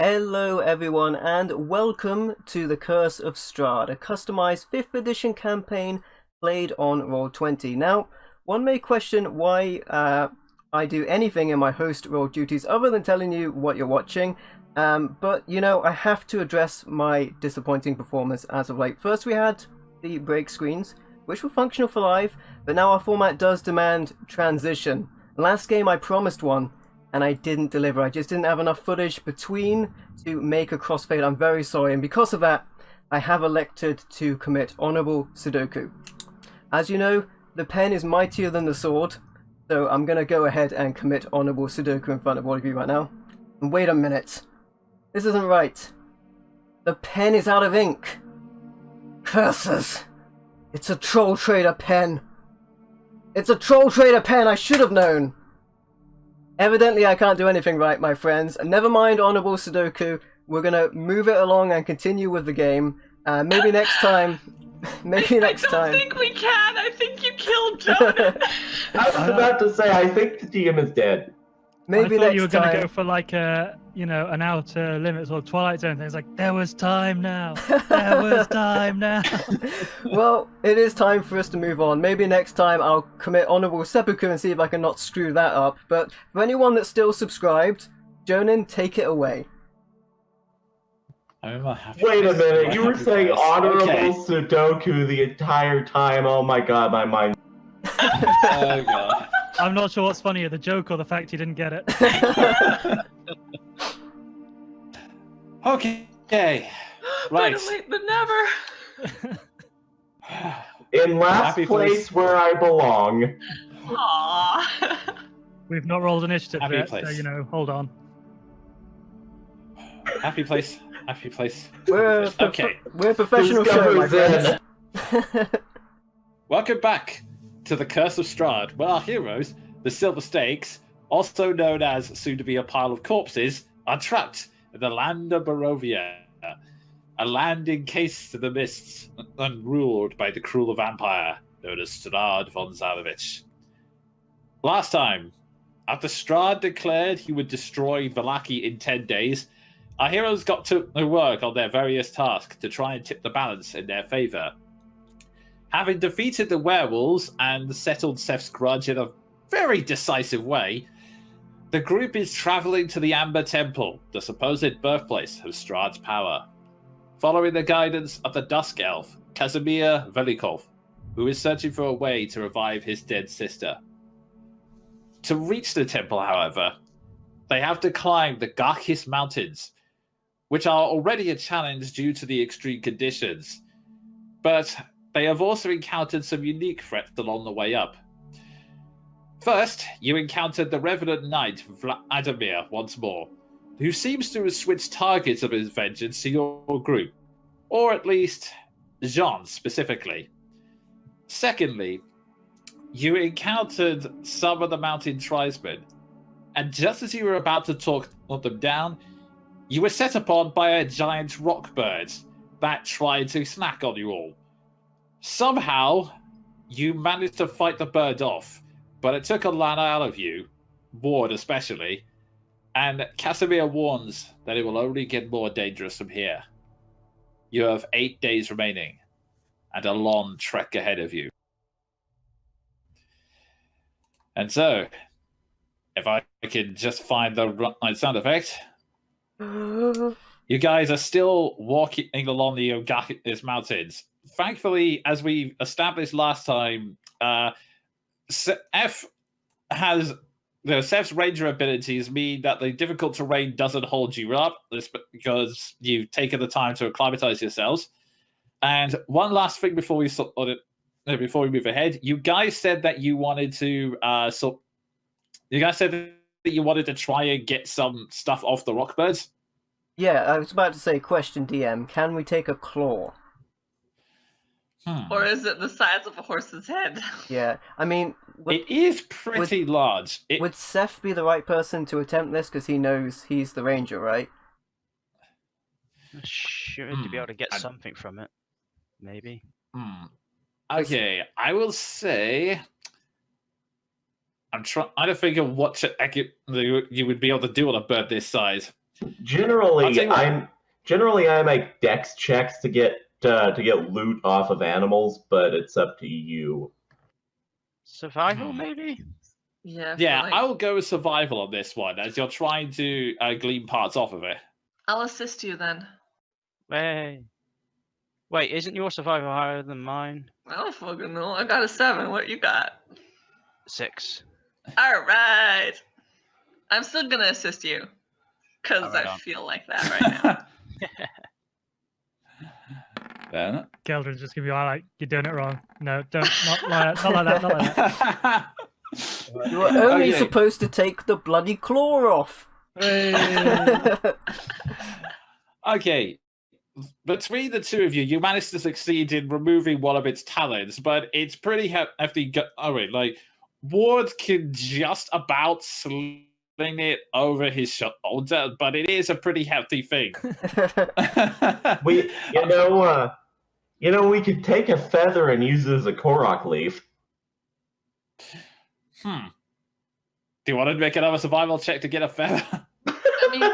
Hello everyone and welcome to The Curse of Strahd, a customized 5th edition campaign played on Roll20. Now, one may question why I do anything in my host role duties other than telling you what you're watching, but I have to address my disappointing performance as of late. First we had the break screens, which were functional for live, but now our format does demand transition. Last game I promised one, and I didn't deliver. I just didn't have enough footage between to make a crossfade. I'm very sorry, and because of that, I have elected to commit honorable Sudoku. As you know, the pen is mightier than the sword, so I'm gonna go ahead and commit honorable Sudoku in front of all of you right now. And wait a minute. This isn't right. The pen is out of ink. Curses. It's a Troll Trader pen. It's a Troll Trader pen, I should have known. Evidently, I can't do anything right, my friends. Never mind honorable Sudoku. We're gonna move it along and continue with the game. Maybe next time. Maybe next time. I don't think we can. I think you killed Jonah. I was about to say, I think the DM is dead. Maybe I thought next you were going time. to go for like an outer limits or Twilight Zone thing. It's like, there was time now. There was time now. Well, it is time for us to move on. Maybe next time I'll commit honorable seppuku and see if I can not screw that up. But for anyone that's still subscribed, Jonan, take it away. Wait a minute, you were saying honorable Sudoku the entire time. Oh my god, my mind. Oh god. I'm not sure what's funnier, the joke or the fact you didn't get it. Okay. Right. Better late than never. In last Happy place where I belong. Aww. We've not rolled initiative Happy yet, place. so, hold on. Happy place. Happy place. We're Okay. we're a professional show, my Discover friends. Welcome back to the Curse of Strahd, where our heroes, the Silver Stakes, also known as soon to be a pile of corpses, are trapped in the land of Barovia, a land encased in the mists and ruled by the cruel vampire known as Strahd von Zarovich. Last time, after Strahd declared he would destroy Vallaki in 10 days, our heroes got to work on their various tasks to try and tip the balance in their favor. Having defeated the werewolves and settled Seth's grudge in a very decisive way, the group is traveling to the Amber Temple, the supposed birthplace of Strahd's power, following the guidance of the Dusk Elf, Kazimir Velikov, who is searching for a way to revive his dead sister. To reach the temple, however, they have to climb the Garkis Mountains, which are already a challenge due to the extreme conditions, but they have also encountered some unique threats along the way up. First, you encountered the Revenant Knight Vladimir once more, who seems to have switched targets of his vengeance to your group, or at least Jean specifically. Secondly, you encountered some of the mountain tribesmen, and just as you were about to talk them down, you were set upon by a giant rock bird that tried to snack on you all. Somehow, you managed to fight the bird off, but it took a lot out of you, Ward especially, and Casimir warns that it will only get more dangerous from here. You have 8 days remaining, and a long trek ahead of you. And so, if I can just find the right sound effect, you guys are still walking along the Ogakis Mountains. Thankfully, as we established last time, Seth's ranger abilities mean that the difficult terrain doesn't hold you up, because you've taken the time to acclimatize yourselves. And one last thing before we move ahead, you guys said that you wanted to try and get some stuff off the rockbirds. Yeah, I was about to say, question DM, can we take a claw? Or is it the size of a horse's head? Yeah, I mean... It is pretty large. Would Seth be the right person to attempt this, because he knows he's the ranger, right? Sure, to be able to get something from it, maybe. Okay, I will say I'm trying to think of what you would be able to do on a bird this size. Generally, I'll I make dex checks to get loot off of animals, but it's up to you. Survival, maybe? Yeah. Yeah, like, I will go with survival on this one, as you're trying to glean parts off of it. I'll assist you then. Wait, isn't your survival higher than mine? I don't fucking know. I got a 7. What you got? 6. All right. I'm still gonna assist you because Right I on. feel like that right now. Then. Keldrin's just gonna be like, "You're doing it wrong. No, don't. Not like that. Not like that. Not like that." You were only Okay. supposed to take the bloody claw off. Okay. Between the two of you, you managed to succeed in removing one of its talons, but it's pretty hefty. Oh wait, like Ward can just about sling it over his shoulder, but it is a pretty hefty thing. We we could take a feather and use it as a korok leaf. Do you want to make another survival check to get a feather? I mean,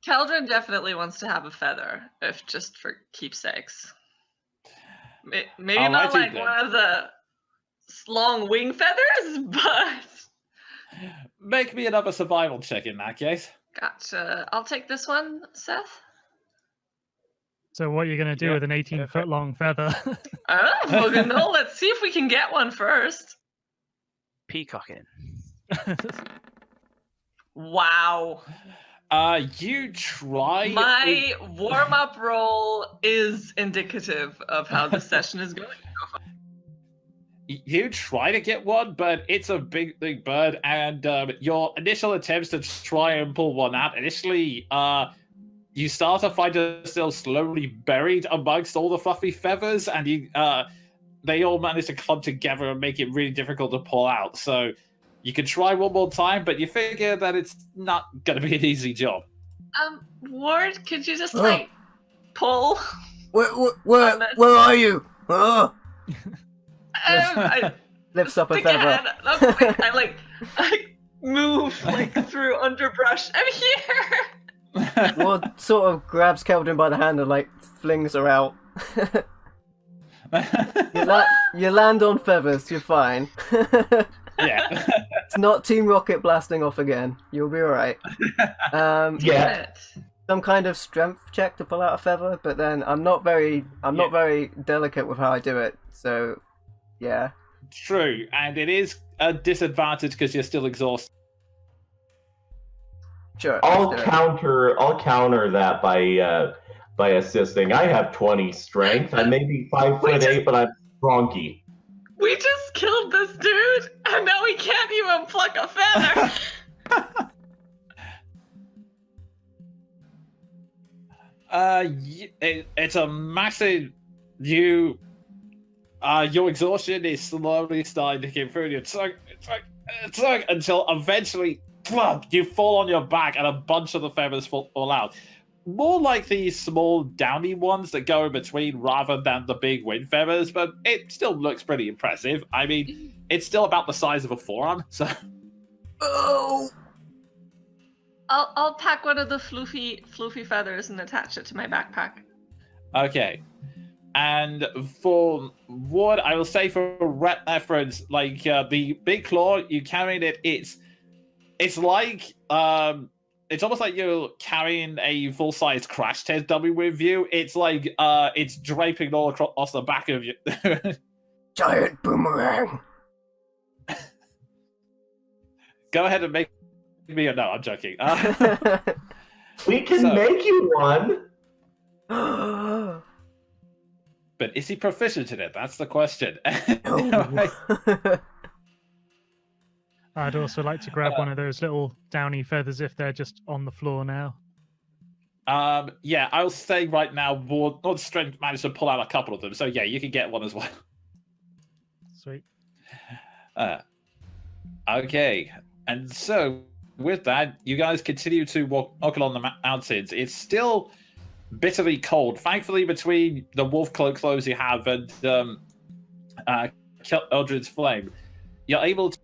Keldrin definitely wants to have a feather, if just for keepsakes. Maybe not Alrighty like then. one of the long wing feathers, but Make me another survival check in that case. gotcha. I'll take this one, Seth. So what are you gonna do Yeah, with an 18-foot long feather? I don't fucking know. Let's see if we can get one first. Peacocking. Wow. You try. My warm-up roll is indicative of how the session is going. You try to get one, but it's a big bird, and your initial attempts to try and pull one out, initially, you start to find yourself slowly buried amongst all the fluffy feathers, and they all manage to clump together and make it really difficult to pull out. So you can try one more time, but you figure that it's not going to be an easy job. Ward, could you just like pull? Where are you? Oh. I Lifts up a stick a feather. hand. I move like through underbrush. I'm here. Ward sort of grabs Keldrin by the hand and like flings her out. You land on feathers. You're fine. Yeah. It's not Team Rocket blasting off again. You'll be alright. Yeah. Damn it. Some kind of strength check to pull out a feather, but then I'm not very delicate with how I do it. So, yeah. True, and it is a disadvantage because you're still exhausted. Sure. I'll let's do it. counter that by assisting. I have 20 strength. I may be 5'8", but I'm stronky. We just killed this dude, and now we can't even pluck a feather. It's a massive. Your exhaustion is slowly starting to get through you. It's like until eventually you fall on your back and a bunch of the feathers fall out. More like these small downy ones that go in between rather than the big wind feathers, but it still looks pretty impressive. I mean, it's still about the size of a forearm, so. Oh! I'll pack one of the floofy feathers and attach it to my backpack. Okay. And for what I will say for reference, like the big claw, you carrying it, it's like it's almost like you're carrying a full-size crash test dummy with you. It's like it's draping all across the back of you. Giant boomerang! Go ahead and make me a no, I'm joking. We can make you one. But is he proficient in it? That's the question. No. I'd also like to grab one of those little downy feathers if they're just on the floor now. Yeah, I'll say right now, Ward Strength managed to pull out a couple of them, so yeah, you can get one as well. Sweet. Okay, and so with that, you guys continue to walk along the mountains. It's still bitterly cold. Thankfully, between the wolf cloak clothes you have and Eldred's flame, you're able to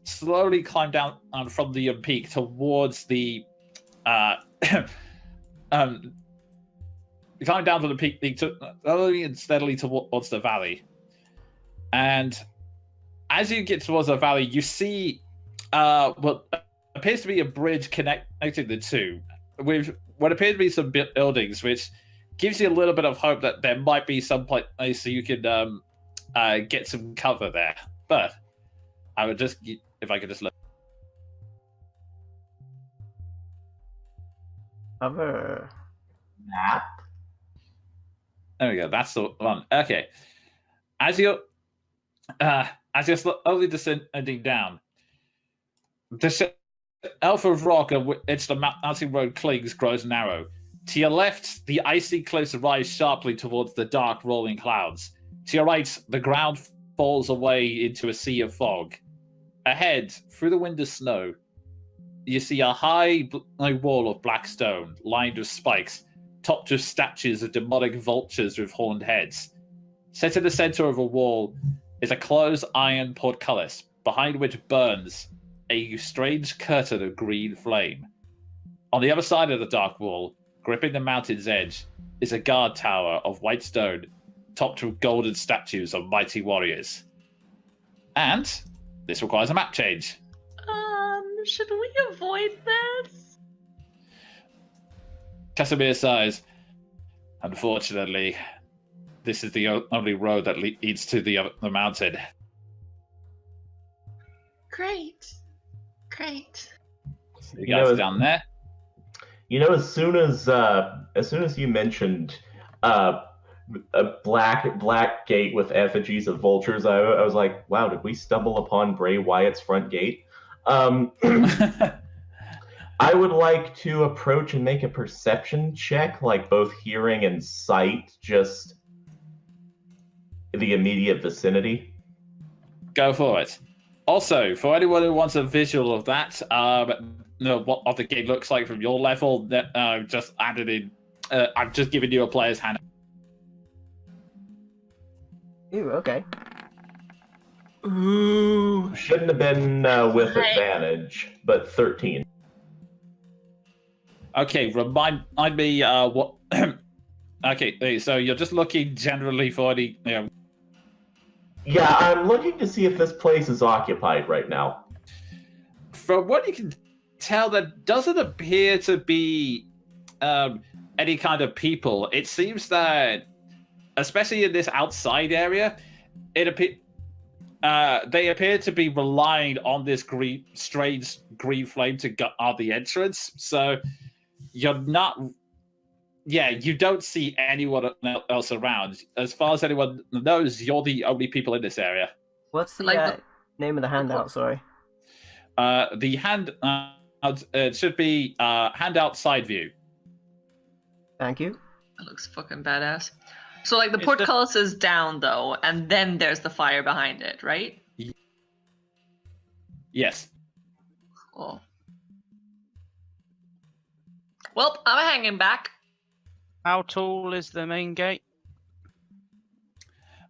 slowly climb down from the peak towards the you climb down to the peak, slowly and steadily towards the valley. And as you get towards the valley, you see what appears to be a bridge connecting the two, with what appear to be some buildings, which gives you a little bit of hope that there might be some place so you can get some cover there. But I would just, if I could just look. Cover. Map. There we go. That's the one. Okay. As you're slowly descending down, the shelf of rock on which the mountain road clings grows narrow. To your left, the icy cliffs rise sharply towards the dark, rolling clouds. To your right, the ground falls away into a sea of fog. Ahead, through the wind of snow, you see a high wall of black stone, lined with spikes, topped with statues of demonic vultures with horned heads. Set in the center of a wall is a closed iron portcullis, behind which burns a strange curtain of green flame. On the other side of the dark wall, gripping the mountain's edge, is a guard tower of white stone, topped with golden statues of mighty warriors. And this requires a map change. Should we avoid this? Casimir sighs. Unfortunately, this is the only road that leads to the mountain. Great. You guys are down there. As soon as you mentioned a black gate with effigies of vultures, I was like, wow, did we stumble upon Bray Wyatt's front gate? I would like to approach and make a perception check, like both hearing and sight, just the immediate vicinity. Go for it. Also, for anyone who wants a visual of that, what the game looks like from your level, just added in. I've just given you a player's hand. Ooh, okay. Ooh. Shouldn't have been with advantage, but 13. Okay, remind me what. Okay, so you're just looking generally for any. Yeah, I'm looking to see if this place is occupied right now. From what you can tell, there doesn't appear to be any kind of people. It seems that, especially in this outside area, they appear to be relying on this strange green flame to guard the entrance. So you're not. Yeah, you don't see anyone else around. As far as anyone knows, you're the only people in this area. What's the name of the handout? Sorry. The handout, it should be handout side view. Thank you. That looks fucking badass. So, like, the portcullis is down, though, and then there's the fire behind it, right? Yes. Cool. Well, I'm hanging back. How tall is the main gate?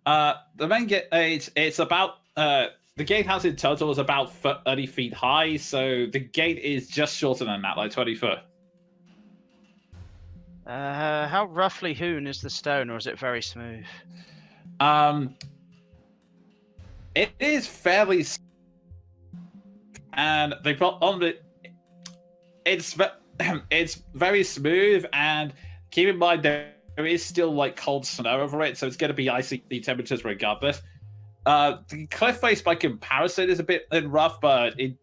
The main gate, it's about, the gatehouse in total is about 30 feet high, so the gate is just shorter than that, like 20 foot. How roughly hewn is the stone, or is it very smooth? It is fairly, and they put on it. It's very smooth, and keep in mind there is still like cold snow over it, so it's going to be icy temperatures regardless. The cliff face, by comparison, is a bit rough, but in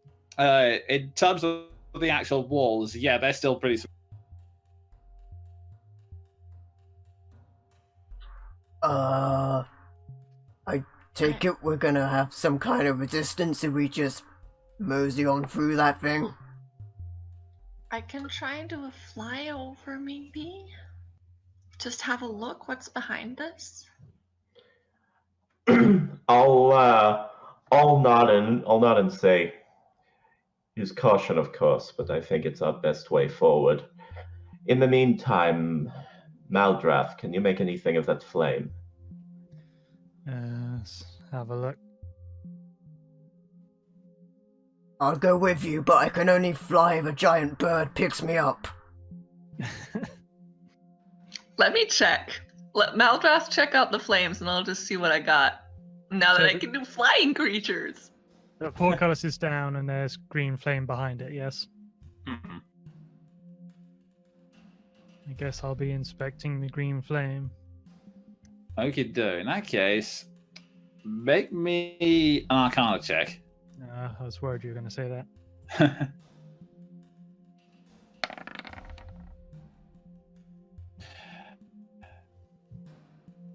terms of the actual walls, yeah, they're still pretty smooth. I take it we're gonna have some kind of resistance if we just mosey on through that thing. I can try and do a flyover, maybe? Just have a look what's behind this? I'll nod and say, use caution, of course, but I think it's our best way forward. In the meantime, Maldrath, can you make anything of that flame? Let's have a look. I'll go with you, but I can only fly if a giant bird picks me up. Let me check. Let Maldrath check out the flames, and I'll just see what I got. Now that So I the- can do flying creatures. The portcullis is down and there's green flame behind it, yes? Mhm. I guess I'll be inspecting the green flame. Okay, do. In that case, make me an Arcana check. I was worried you were going to say that.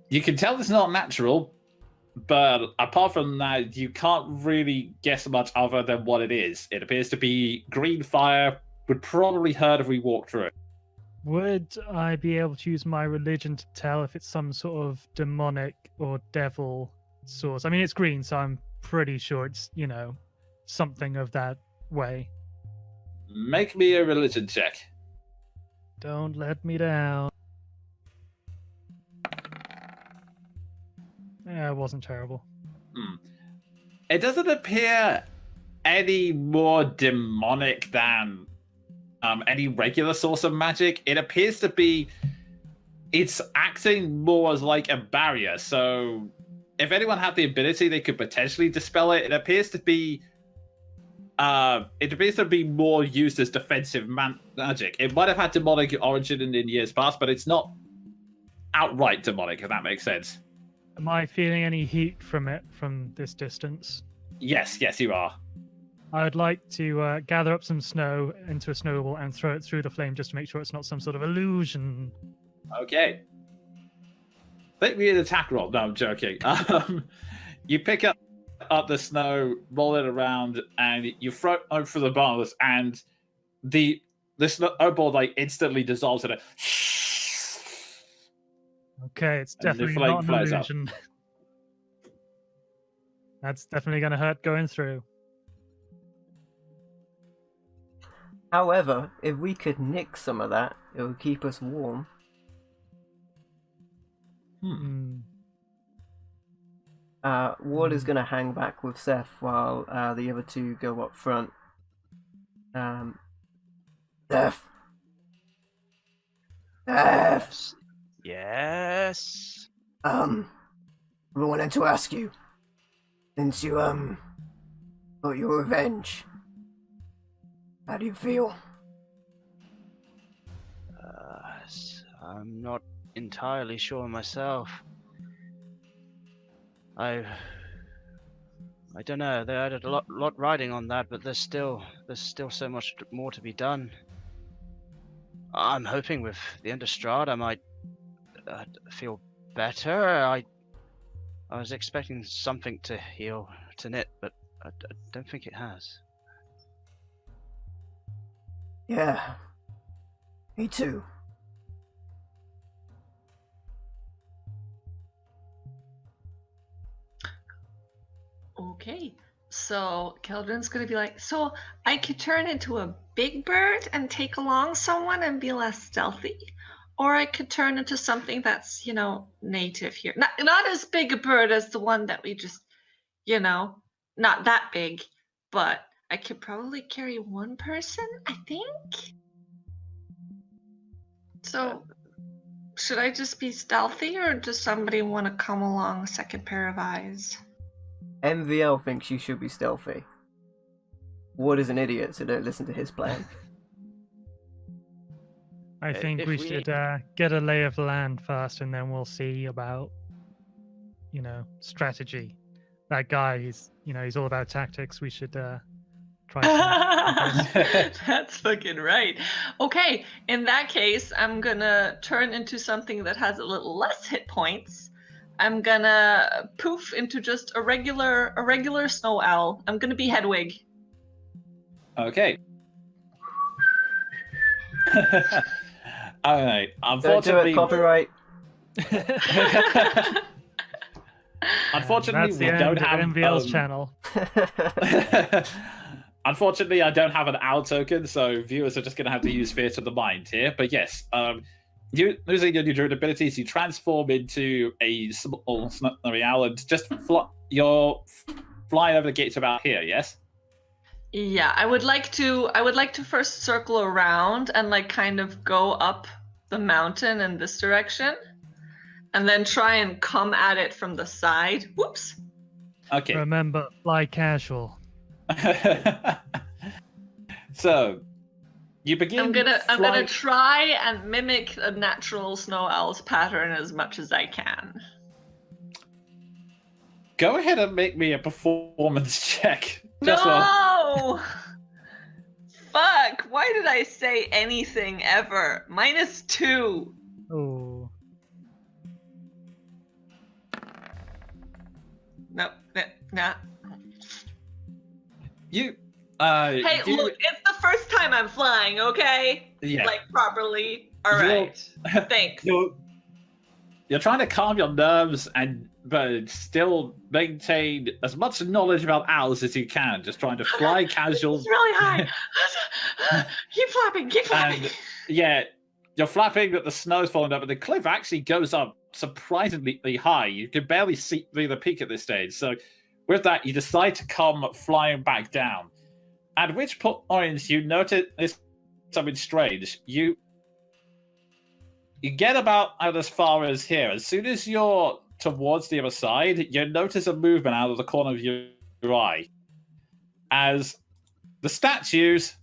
You can tell it's not natural, but apart from that, you can't really guess much other than what it is. It appears to be green fire. Would probably hurt if we walked through it. Would I be able to use my religion to tell if it's some sort of demonic or devil source? I mean, it's green, so I'm pretty sure it's, something of that way. Make me a religion check. Don't let me down. Yeah, it wasn't terrible. It doesn't appear any more demonic than any regular source of magic. It appears to be it's acting more as like a barrier. So if anyone had the ability, they could potentially dispel it. It appears to be more used as defensive magic. It might have had demonic origin in years past, but it's not outright demonic, if that makes sense. Am I feeling any heat from it from this distance? Yes, you are. I would like to gather up some snow into a snowball and throw it through the flame just to make sure it's not some sort of illusion. Okay. Make me an attack roll. No, I'm joking. You pick up the snow, roll it around, and you throw it over the bars, and the snowball instantly dissolves in it. Okay, it's And the definitely flame not an flies up. illusion. That's definitely going to hurt going through. However, if we could nick some of that, it would keep us warm. Ward is going to hang back with Seth while the other two go up front. Seth! Seth! Yes. I wanted to ask you, since you, got your revenge, how do you feel? I'm not entirely sure myself. I don't know. They had a lot riding on that, but there's still so much more to be done. I'm hoping with the end of Strahd, I might feel better. I was expecting something to heal Tanit, but I don't think it has. Yeah, me too. Okay, so Keldrin's gonna be like, so I could turn into a big bird and take along someone and be less stealthy, or I could turn into something that's, native here. Not as big a bird as the one that we just, not that big, but I could probably carry one person, I think. So, should I just be stealthy, or does somebody want to come along, second pair of eyes? MVL thinks you should be stealthy. Ward is an idiot, so don't listen to his plan. I think if we we- should get a lay of the land first, and then we'll see about, strategy. That guy, he's all about tactics. We should try some. That's fucking right. Okay, in that case, I'm gonna turn into something that has a little less hit points. I'm gonna poof into just a regular snow owl. I'm gonna be Hedwig. Okay. All right. Don't do Unfortunately, it, copyright. Unfortunately, That's we the end don't of have MVL's channel. Unfortunately, I don't have an owl token, so viewers are just going to have to use Theatre of the Mind here. But yes, using your new druid abilities, you transform into a small snowy owl and just you're flying over the gates about here, yes? Yeah, I would like to first circle around and like kind of go up the mountain in this direction and then try and come at it from the side. Whoops. Okay. Remember, fly casual. So you begin. I'm gonna flying- try and mimic a natural snow owl's pattern as much as I can. Go ahead and make me a performance check. Just one. No! Fuck! Why did I say anything ever? -2. Oh. Nope. Nah. You. Hey, you- look! It's the first time I'm flying. Okay? Yeah. Like properly. All You're- right. Thanks. You're trying to calm your nerves but still maintain as much knowledge about owls as you can. Just trying to fly casual. It's really high. Keep flapping. Keep flapping. And yeah, you're flapping that the snow's falling up, but the cliff actually goes up surprisingly high. You can barely see through the peak at this stage. So with that, you decide to come flying back down. At which point you notice something strange. You get about as far as here. As soon as you're towards the other side, you notice a movement out of the corner of your eye. As the statues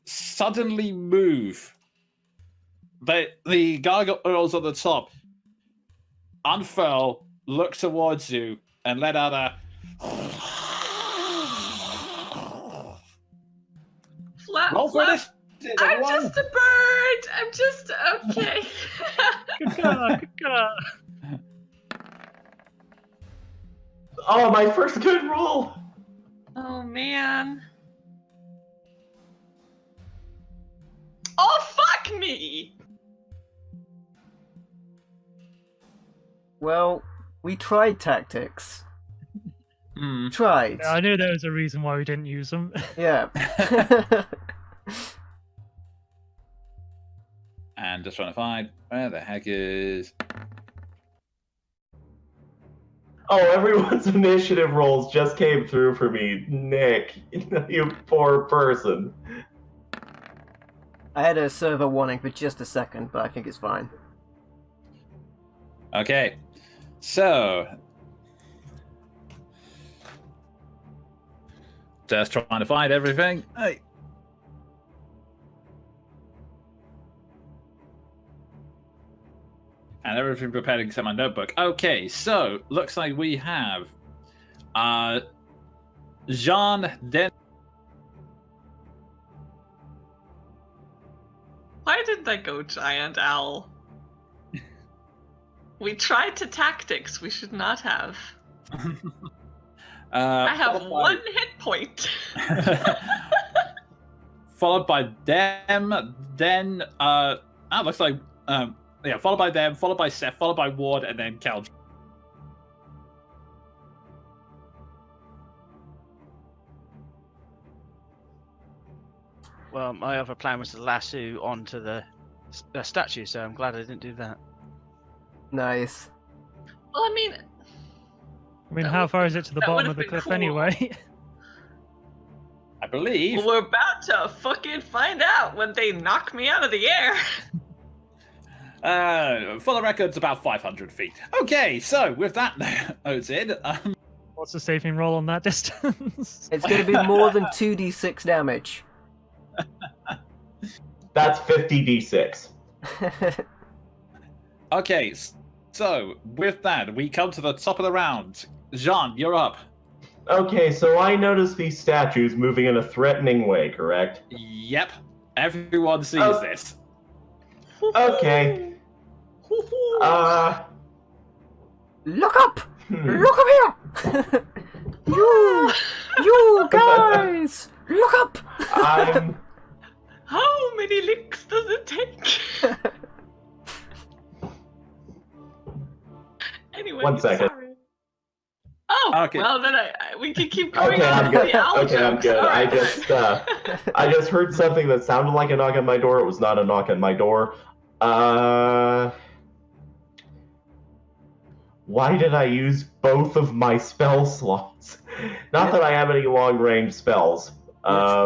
suddenly move. The gargoyles on the top unfurl, look towards you, and let out a... Flap, Roll for flap. this! I'm just a bird. I'm just okay. Good God, good God. Oh, my first good roll! Oh man. Oh fuck me! Well, we tried tactics. Hmm. Tried. I knew there was a reason why we didn't use them. Yeah. And just trying to find where the heck is... Oh, everyone's initiative rolls just came through for me. Nick, you poor person. I had a server warning for just a second, but I think it's fine. Okay, so... Just trying to find everything. Hey. And everything prepared except my notebook. Okay, so looks like we have Jean Den. Why didn't I go giant owl? We tried to tactics. We should not have. I have followed by- 1 hit point. followed by them, then looks like followed by them, followed by Seth, followed by Ward, and then Cal. Well, my other plan was to lasso onto the statue, so I'm glad I didn't do that. Nice. Well, I mean, I mean, That how would- far is it to the that bottom would've of the been cliff cool. anyway? I believe. we're about to fucking find out when they knock me out of the air. For the record, it's about 500 feet. Okay, so with that notes in, What's the saving roll on that distance? It's going to be more than 2d6 damage. That's 50d6. okay, so with that, we come to the top of the round. Jean, you're up. Okay, so I noticed these statues moving in a threatening way, correct? Yep, everyone sees Oh. this. Okay. Look up! Hmm. Look up here! you guys! Look up! I'm... How many licks does it take? Anyway, 1 second. sorry. Oh, Okay. well then we can keep going Okay, on I'm with good. the owl Okay, I'm jokes. good. All I right. just heard something that sounded like a knock on my door. It was not a knock on my door. Why did I use both of my spell slots? Not that I have any long-range spells.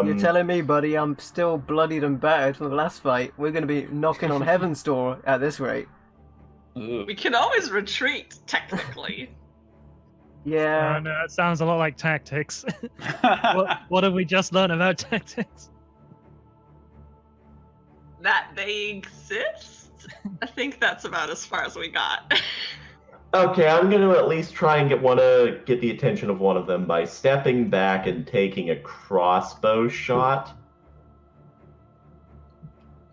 You're telling me, buddy, I'm still bloodied and battered from the last fight. We're going to be knocking on heaven's door at this rate. We can always retreat, technically. Yeah. No, it sounds a lot like tactics. What have we just learned about tactics? That they exist? I think that's about as far as we got. Okay, I'm going to at least try and get the attention of one of them by stepping back and taking a crossbow shot.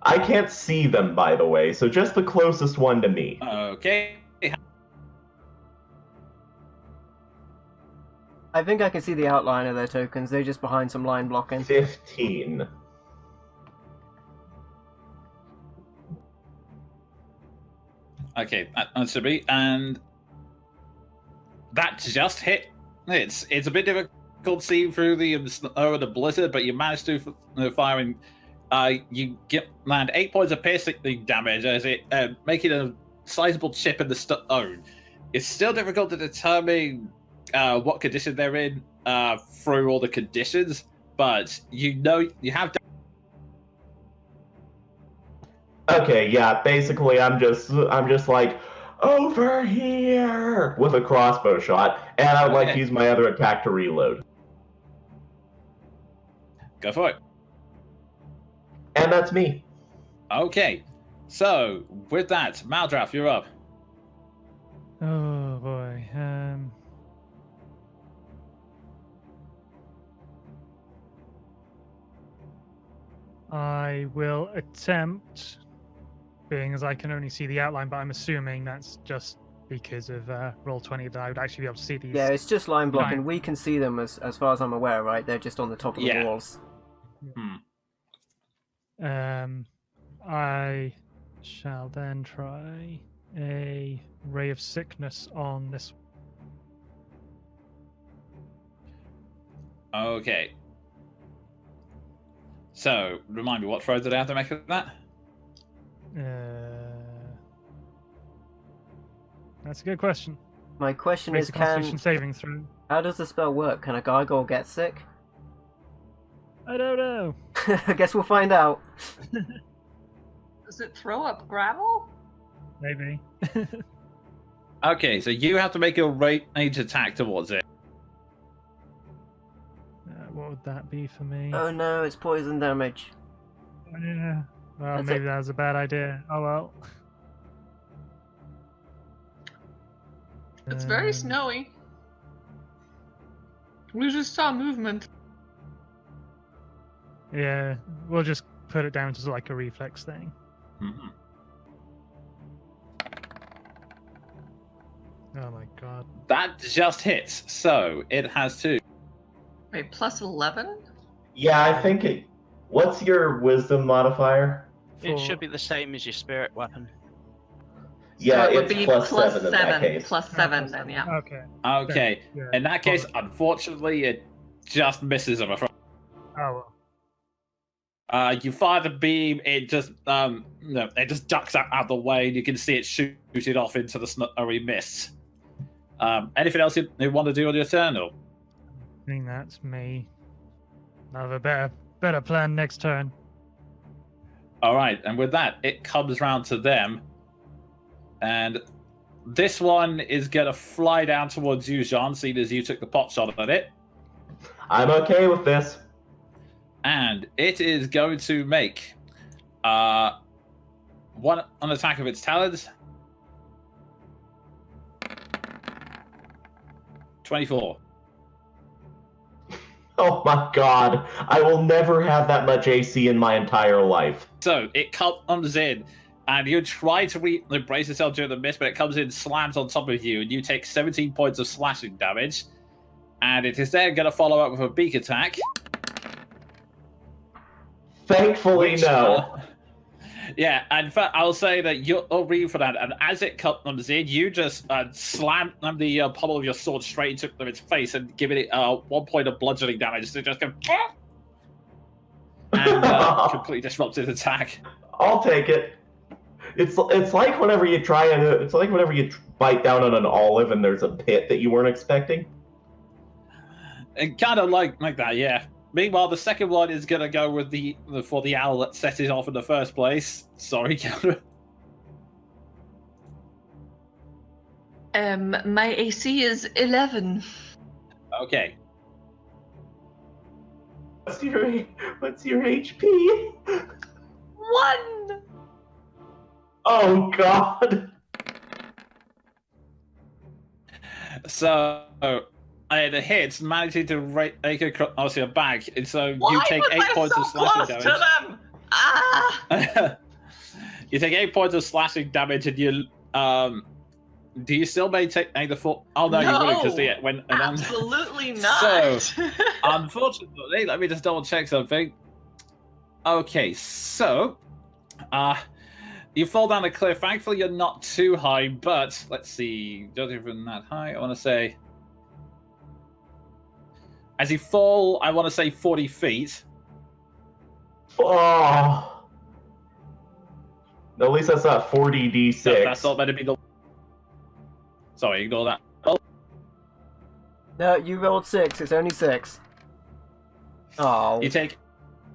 I can't see them, by the way, so just the closest one to me. Okay. I think I can see the outline of their tokens. They're just behind some line blocking. 15. Okay, that should be, and that just hit. It's a bit difficult seeing through the snow and the blizzard, but you managed to fire and you land 8 points of piercing damage as it making a sizable chip in the stone. It's still difficult to determine what condition they're in through all the conditions, but you have. Okay, yeah, basically I'm just like, over here with a crossbow shot, and I would like to use my other attack to reload. Go for it. And that's me. Okay, so with that, Maldraff, you're up. Oh boy. I will attempt, being as I can only see the outline, but I'm assuming that's just because of Roll20 that I would actually be able to see these. Yeah, it's just line blocking. Right. We can see them as far as I'm aware, right? They're just on the top of the walls. I shall then try a Ray of Sickness on this. Okay. So, remind me, what throw did I have to make of that? That's a good question. My question Makes is, a Constitution saving throw. how does the spell work? Can a gargoyle get sick? I don't know. I guess we'll find out. Does it throw up gravel? Maybe. Okay, so you have to make a range attack towards it. What would that be for me? Oh no, it's poison damage. Yeah. Well, That's maybe it. that was a bad idea. Oh well. It's very snowy. We just saw movement. Yeah, we'll just put it down to like a reflex thing. Mm-hmm. Oh my god. That just hits, so it has to. Wait, plus 11? Yeah, I think it. What's your wisdom modifier? It should be the same as your spirit weapon. Yeah, So it would it's be plus plus 7 in that case. Plus 7 then, yeah. Okay. Okay, Yeah. in that case, unfortunately, it just misses him. Oh well. You fire the beam, it just it just ducks out of the way, and you can see it shoot it off into the snowy mist. Anything else you want to do on your turn? Or? I think that's me. I'll have a better plan next turn. All right, and with that, it comes round to them, and this one is gonna fly down towards you, Jean, seeing as you took the pot shot at it. I'm okay with this. And it is going to make one an attack of its talons. 24. Oh my god, I will never have that much AC in my entire life. So it comes in, and you try to brace yourself during the miss, but it comes in, slams on top of you, and you take 17 points of slashing damage. And it is then going to follow up with a beak attack. Thankfully, no. Yeah, and in fact, I'll say that you'll read for that, and as it comes in, you just slam the pommel of your sword straight into its face and give it 1 point of bludgeoning damage. So just go, and completely disrupts its attack. I'll take it. It's like whenever you bite down on an olive and there's a pit that you weren't expecting. And kind of like that, yeah. Meanwhile, the second one is gonna go with for the owl that set it off in the first place. Sorry, Kendra. My AC is 11. Okay. What's your HP? 1! Oh God! So, it hits, managing to make a bag, and so Why you take was 8 I points so of slashing close damage. to them? Ah! You take 8 points of slashing damage, and you do you still maintain the full? Oh no, you wouldn't because Absolutely not. So, unfortunately, let me just double check something. Okay, so, you fall down a cliff. Thankfully, you're not too high, but let's see, don't even that high. I want to say, as you fall, I want to say 40 feet. Oh. At least that's not 40d6. No, that's not meant to be the. Sorry, ignore that. Oh. No, you rolled 6. It's only 6. Oh. You take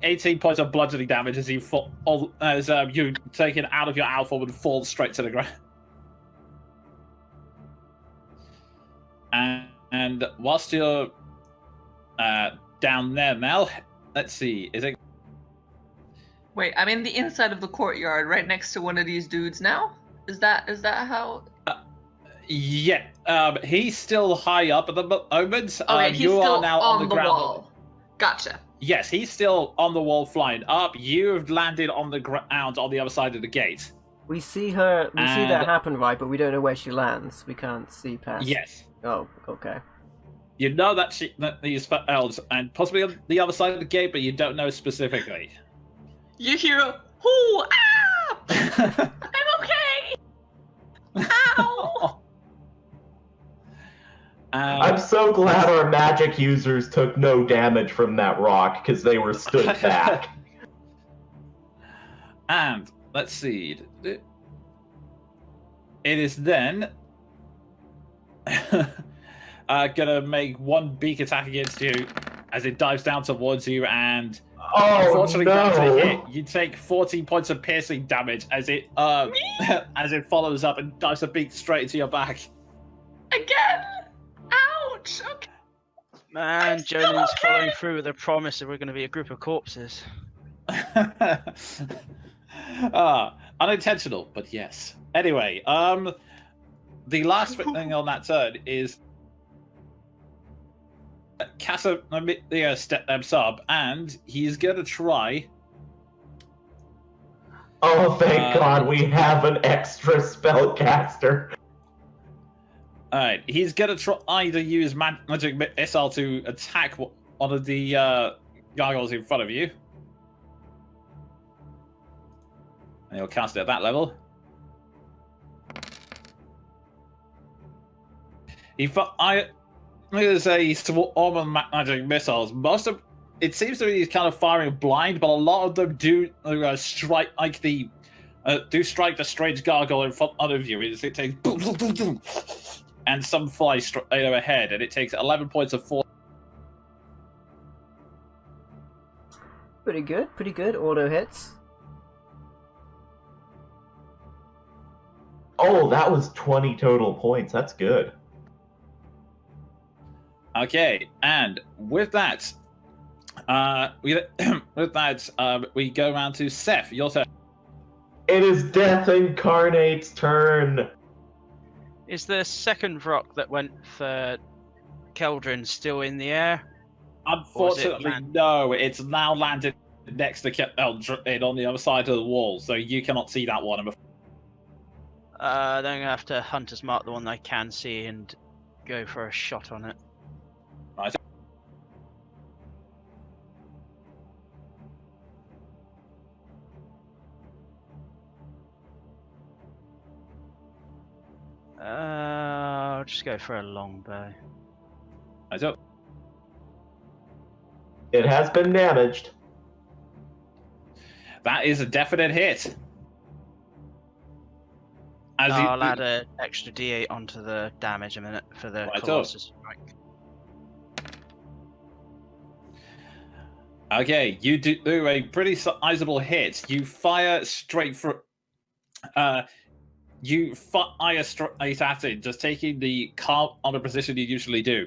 18 points of bludgeoning damage as you fall, as you take it out of your owl form and fall straight to the ground. And whilst you're down there, Mel, let's see, is it? Wait, I'm in the inside of the courtyard, right next to one of these dudes now. Is that how? Yeah, he's still high up at the moment. Okay, he's you still are now on the ground. wall. Gotcha. Yes, he's still on the wall flying up. You've landed on the ground on the other side of the gate. We see her. We see that happen, right? But we don't know where she lands. We can't see past. Yes. Oh, okay. You know that these elves and possibly on the other side of the gate, but you don't know specifically. You hear a "Hoo! Ah! I'm okay! Ow!" I'm so glad our magic users took no damage from that rock because they were stood back. And let's see. It is then gonna make one beak attack against you as it dives down towards you, and unfortunately, that's a hit. You take 14 points of piercing damage as it as it follows up and dives a beak straight into your back. Again! Ouch! Okay. Man, still Jolene's okay. following through with the promise that we're going to be a group of corpses. Unintentional, but yes. Anyway, the last thing on that turn is Casa sub, and he's gonna try. Oh, thank God we have an extra spellcaster. Alright, he's gonna try either use magic missile to attack one of the gargoyles in front of you. And he'll cast it at that level. There's a swarm of magic missiles. Most of it seems to be kind of firing blind, but a lot of them do strike like the strike the strange gargoyle in front of you. It takes boom, boom, boom, boom, and some fly straight overhead, and it takes 11 points of force. Pretty good. Auto hits. Oh, that was 20 total points. That's good. Okay, and with that, we go around to Seth. Your turn. It is Death Incarnate's turn. Is the second rock that went for Keldrin still in the air? Unfortunately, no. It's now landed next to Keldrin on the other side of the wall, so you cannot see that one. Then I'm going to have to Hunter's Mark the one I can see and go for a shot on it. Right. I'll just go for a longbow. Right up. It has been damaged. That is a definite hit. I'll add an extra D8 onto the damage a minute for the Colossus strike. Okay, you do a pretty sizable hit. You fire straight for. You fire straight at it, just taking the car on the position you usually do.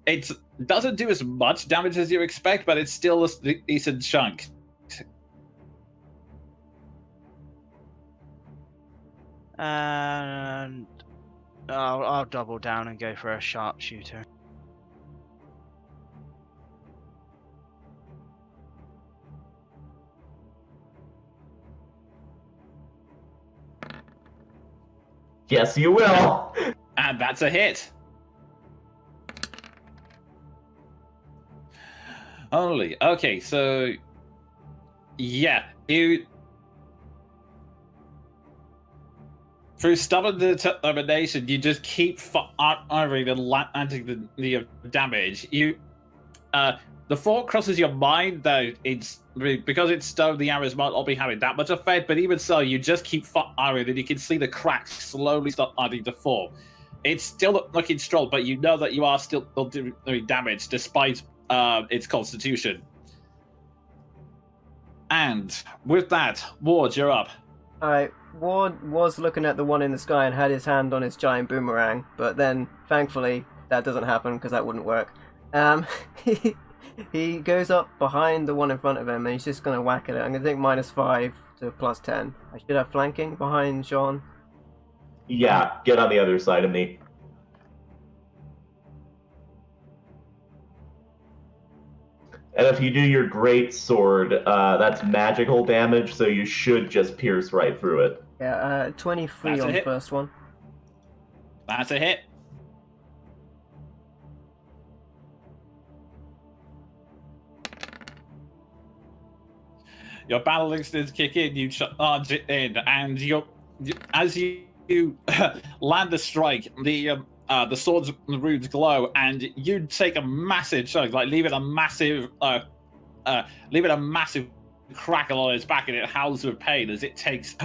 It doesn't do as much damage as you expect, but it's still a decent chunk. And I'll double down and go for a sharpshooter. Yes, you will. And that's a hit. Only. Okay, so yeah, you through stubborn determination, you just keep firing and landing the damage. You, the thought crosses your mind that it's because it's stone, the arrows might not be having that much effect, but even so, you just keep firing, and you can see the cracks slowly starting to form. It's still looking strong, but you know that you are still doing damage despite its constitution. And with that, Ward, you're up. Alright, Ward was looking at the one in the sky and had his hand on his giant boomerang, but then, thankfully, that doesn't happen because that wouldn't work. He goes up behind the one in front of him and he's just going to whack at it. I'm going to take -5 to +10. I should have flanking behind Sean. Yeah, get on the other side of me. And if you do your great sword, that's magical damage, so you should just pierce right through it. Yeah, 23 That's a on the hit. first one. That's a hit. Your battle instincts kick in, you charge it in, and as you land the strike, the sword's runes glow, and you take a massive chunk, like leaving a massive crackle on its back, and it howls with pain as it takes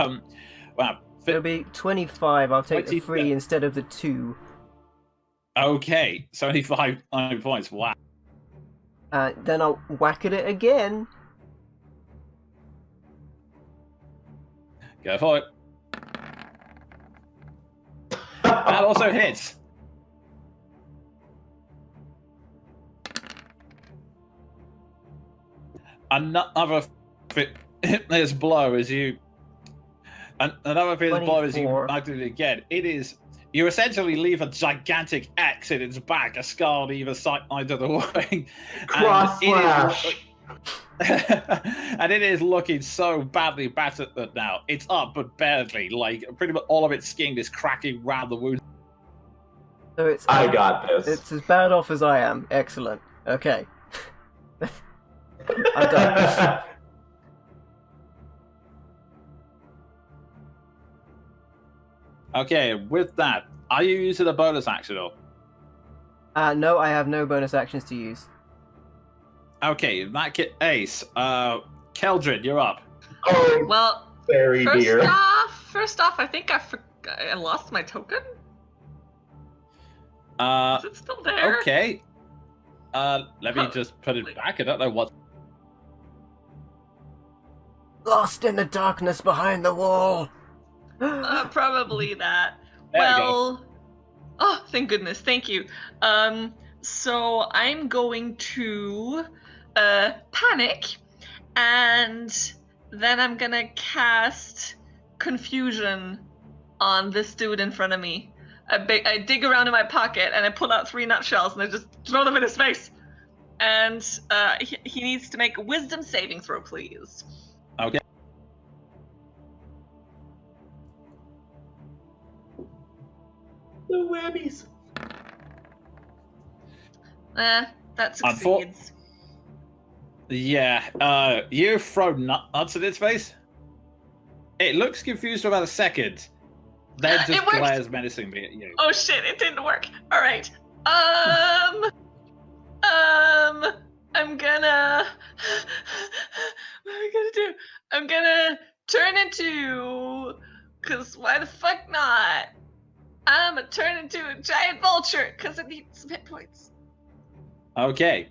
It'll be 25. I'll take the 3 instead of the 2. Okay, 75 points. Wow. Then I'll whack at it again. Go for it. That also hits. Another fitness blow as you. Another fitness blow as you 24. do it again. It is. You essentially leave a gigantic X in its back, a scar on either side of the wing. Cross slash. And it is looking so badly battered now. It's up, but barely. Like, pretty much all of its skin is cracking round the wound. So it's I got this. It's as bad off as I am. Excellent. Okay. I'm done. Okay, with that, are you using a bonus action or? No, I have no bonus actions to use. Okay, in that case, Keldrin, you're up. Oh, Well, very dear. first off, I think I lost my token. Is it still there? Okay. Let me just put it back. I don't know what. Lost in the darkness behind the wall. Probably that. There we go. Well, oh, thank goodness. Thank you. So I'm going to panic, and then I'm gonna cast confusion on this dude in front of me. I dig around in my pocket and I pull out 3 nutshells and I just throw them in his face. And he needs to make a wisdom saving throw, please. Okay. The whammies. That succeeds. Yeah, you throw nuts at its face. It looks confused for about a second, then It just worked. glares menacingly at you. Oh shit, it didn't work. All right. I'm gonna. What am I gonna do? I'm gonna turn into. Cause why the fuck not? I'm gonna turn into a giant vulture, cause it needs some hit points. Okay.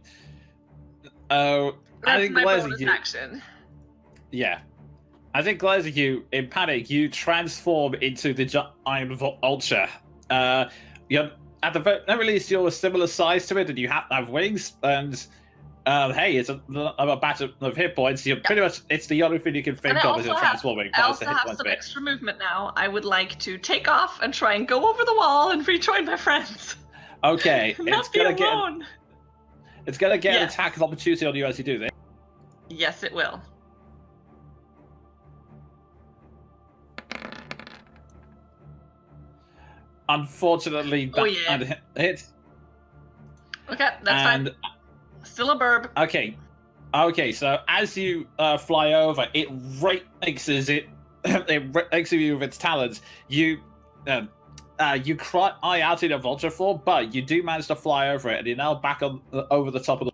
That's think my Glazer, bonus you, action. yeah. I think Glazer, you, in panic, you transform into the giant vulture. You're, at the very least, you're a similar size to it, and you have wings, and hey, it's a batch of hit points. You're pretty much, it's the only thing you can think of as a transforming. I also have some extra movement now. I would like to take off and try and go over the wall and rejoin my friends. Okay, Not be alone. It's gonna get an Yes. attack of opportunity on you as you do this. Yes, it will. Unfortunately, that yeah. hit. Okay, that's fine. Still a burb. Okay. So as you fly over, it exits it. It exits you with its talons. You cry out in a vulture form, but you do manage to fly over it, and you're now back on over the top of the.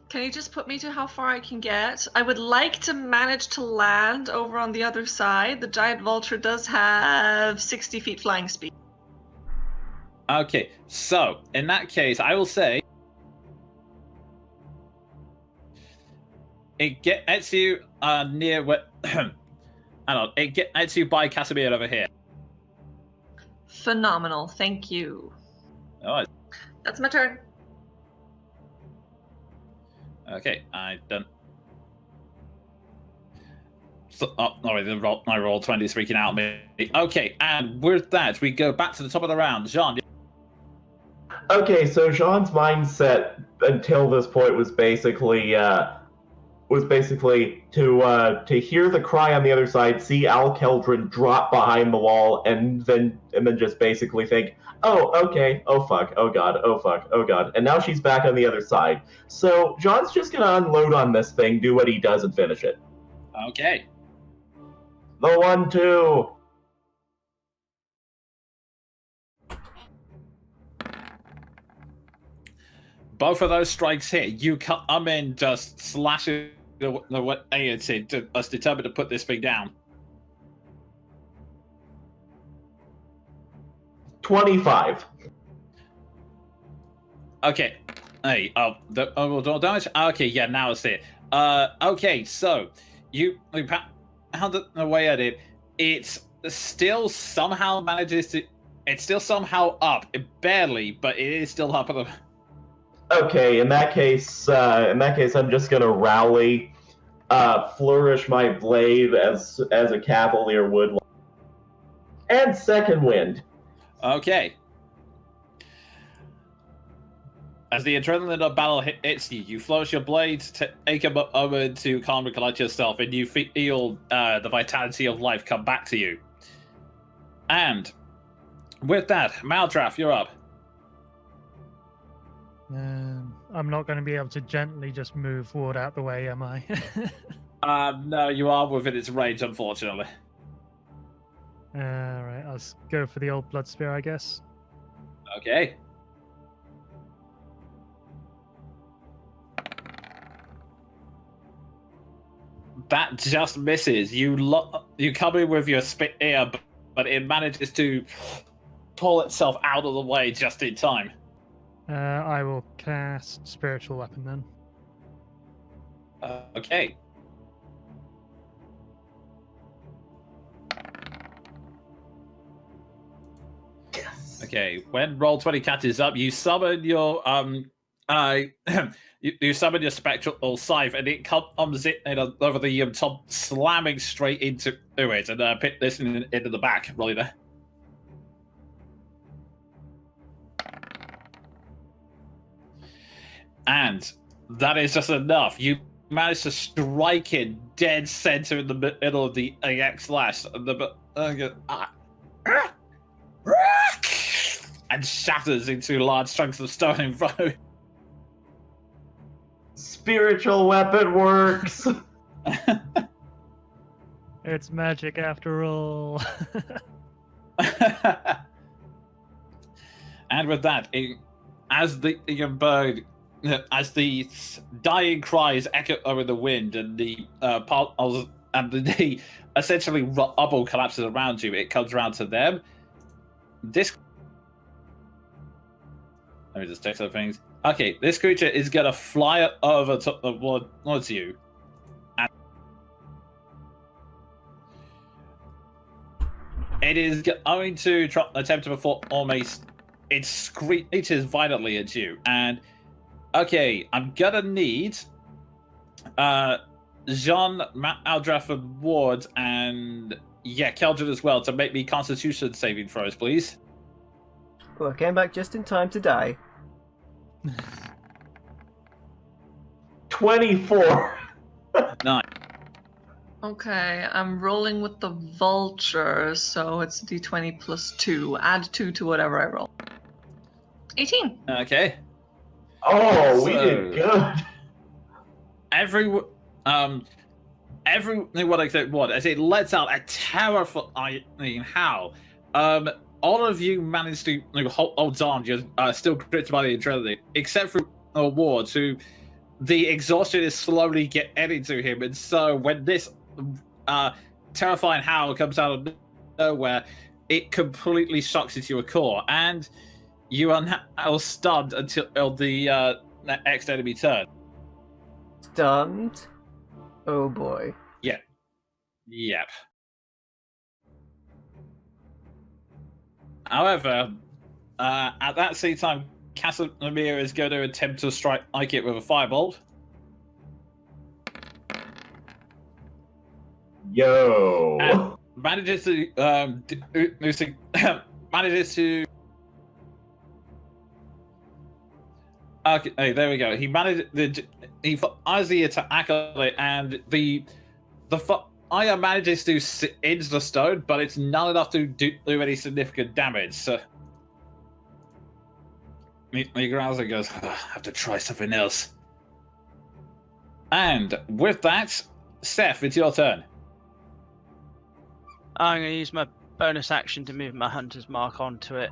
Can you just put me to how far I can get? I would like to manage to land over on the other side. The giant vulture does have 60 feet flying speed. Okay, so in that case, I will say it gets you near where. Hang on, it gets you by Casimir over here. Phenomenal, thank you. All right. That's my turn. Okay, I done. So, my roll 20 is freaking out me. Okay, and with that, we go back to the top of the round. Jean. Okay, so Jean's mindset until this point was basically to hear the cry on the other side, see Al Keldrin drop behind the wall, and then just basically think, oh, okay, oh fuck, oh god, oh fuck, oh god, and now she's back on the other side. So John's just gonna unload on this thing, do what he does, and finish it. Okay. The 1-2. Both of those strikes hit. You come in just slashing the deity, determined to put this thing down. 25. Okay. Hey, the damage. Okay, yeah, now I see it. Okay, so you pound away at it. It's still somehow manages to. It's still somehow up, barely, but it is still up. Okay, in that case, I'm just gonna rally, flourish my blade as a cavalier would, and second wind. Okay. As the adrenaline of battle hits you, you flourish your blade to take a moment to calm and collect yourself, and you feel the vitality of life come back to you. And with that, Maldraff, you're up. I'm not going to be able to gently just move Ward out the way, am I? No, you are within its range, unfortunately. Alright, I'll go for the old Blood Spear, I guess. Okay. That just misses. You come in with your spear, but it manages to pull itself out of the way just in time. I will cast Spiritual Weapon then. Okay. Yes. Okay. When Roll20 catches up, you summon your you summon your spectral scythe, and it comes over the top, slamming straight into it, and pit this into the back, really there. And that is just enough. You manage to strike it dead center in the middle of the AX slash, and shatters into large chunks of stone in front of you. Spiritual weapon works. It's magic after all. And with that, as the dying cries echo over the wind, and the essentially rubble collapses around you, it comes around to them. Let me just check some things. Okay, this creature is gonna fly over towards you. And it is going to attempt to perform almost. It screeches violently at you. And okay, I'm gonna need Jean, Aldraff, and Ward, and Keldrin as well to make me Constitution saving throws, please. Well, I came back just in time to die. 24. 9. Okay, I'm rolling with the vulture, so it's d20 plus 2. Add 2 to whatever I roll. 18. Okay. Oh, we did good. Everything what except what as it lets out a terrifying howl. All of you managed to hold on, you're still gripped by the adrenaline, except for Ward, who the exhaustion is slowly getting to him, and so when this terrifying howl comes out of nowhere, it completely shocks into your core, and you are now stunned until the next enemy turn. Stunned? Oh boy. Yep. However, at that same time, Casimir is going to attempt to strike it with a firebolt. Yo. And manages to Okay, hey, there we go. He fires the attack on it, and the fire manages to injure the stone, but it's not enough to do any significant damage. So he growls and goes, I have to try something else. And with that, Seth, it's your turn. I'm going to use my bonus action to move my hunter's mark onto it,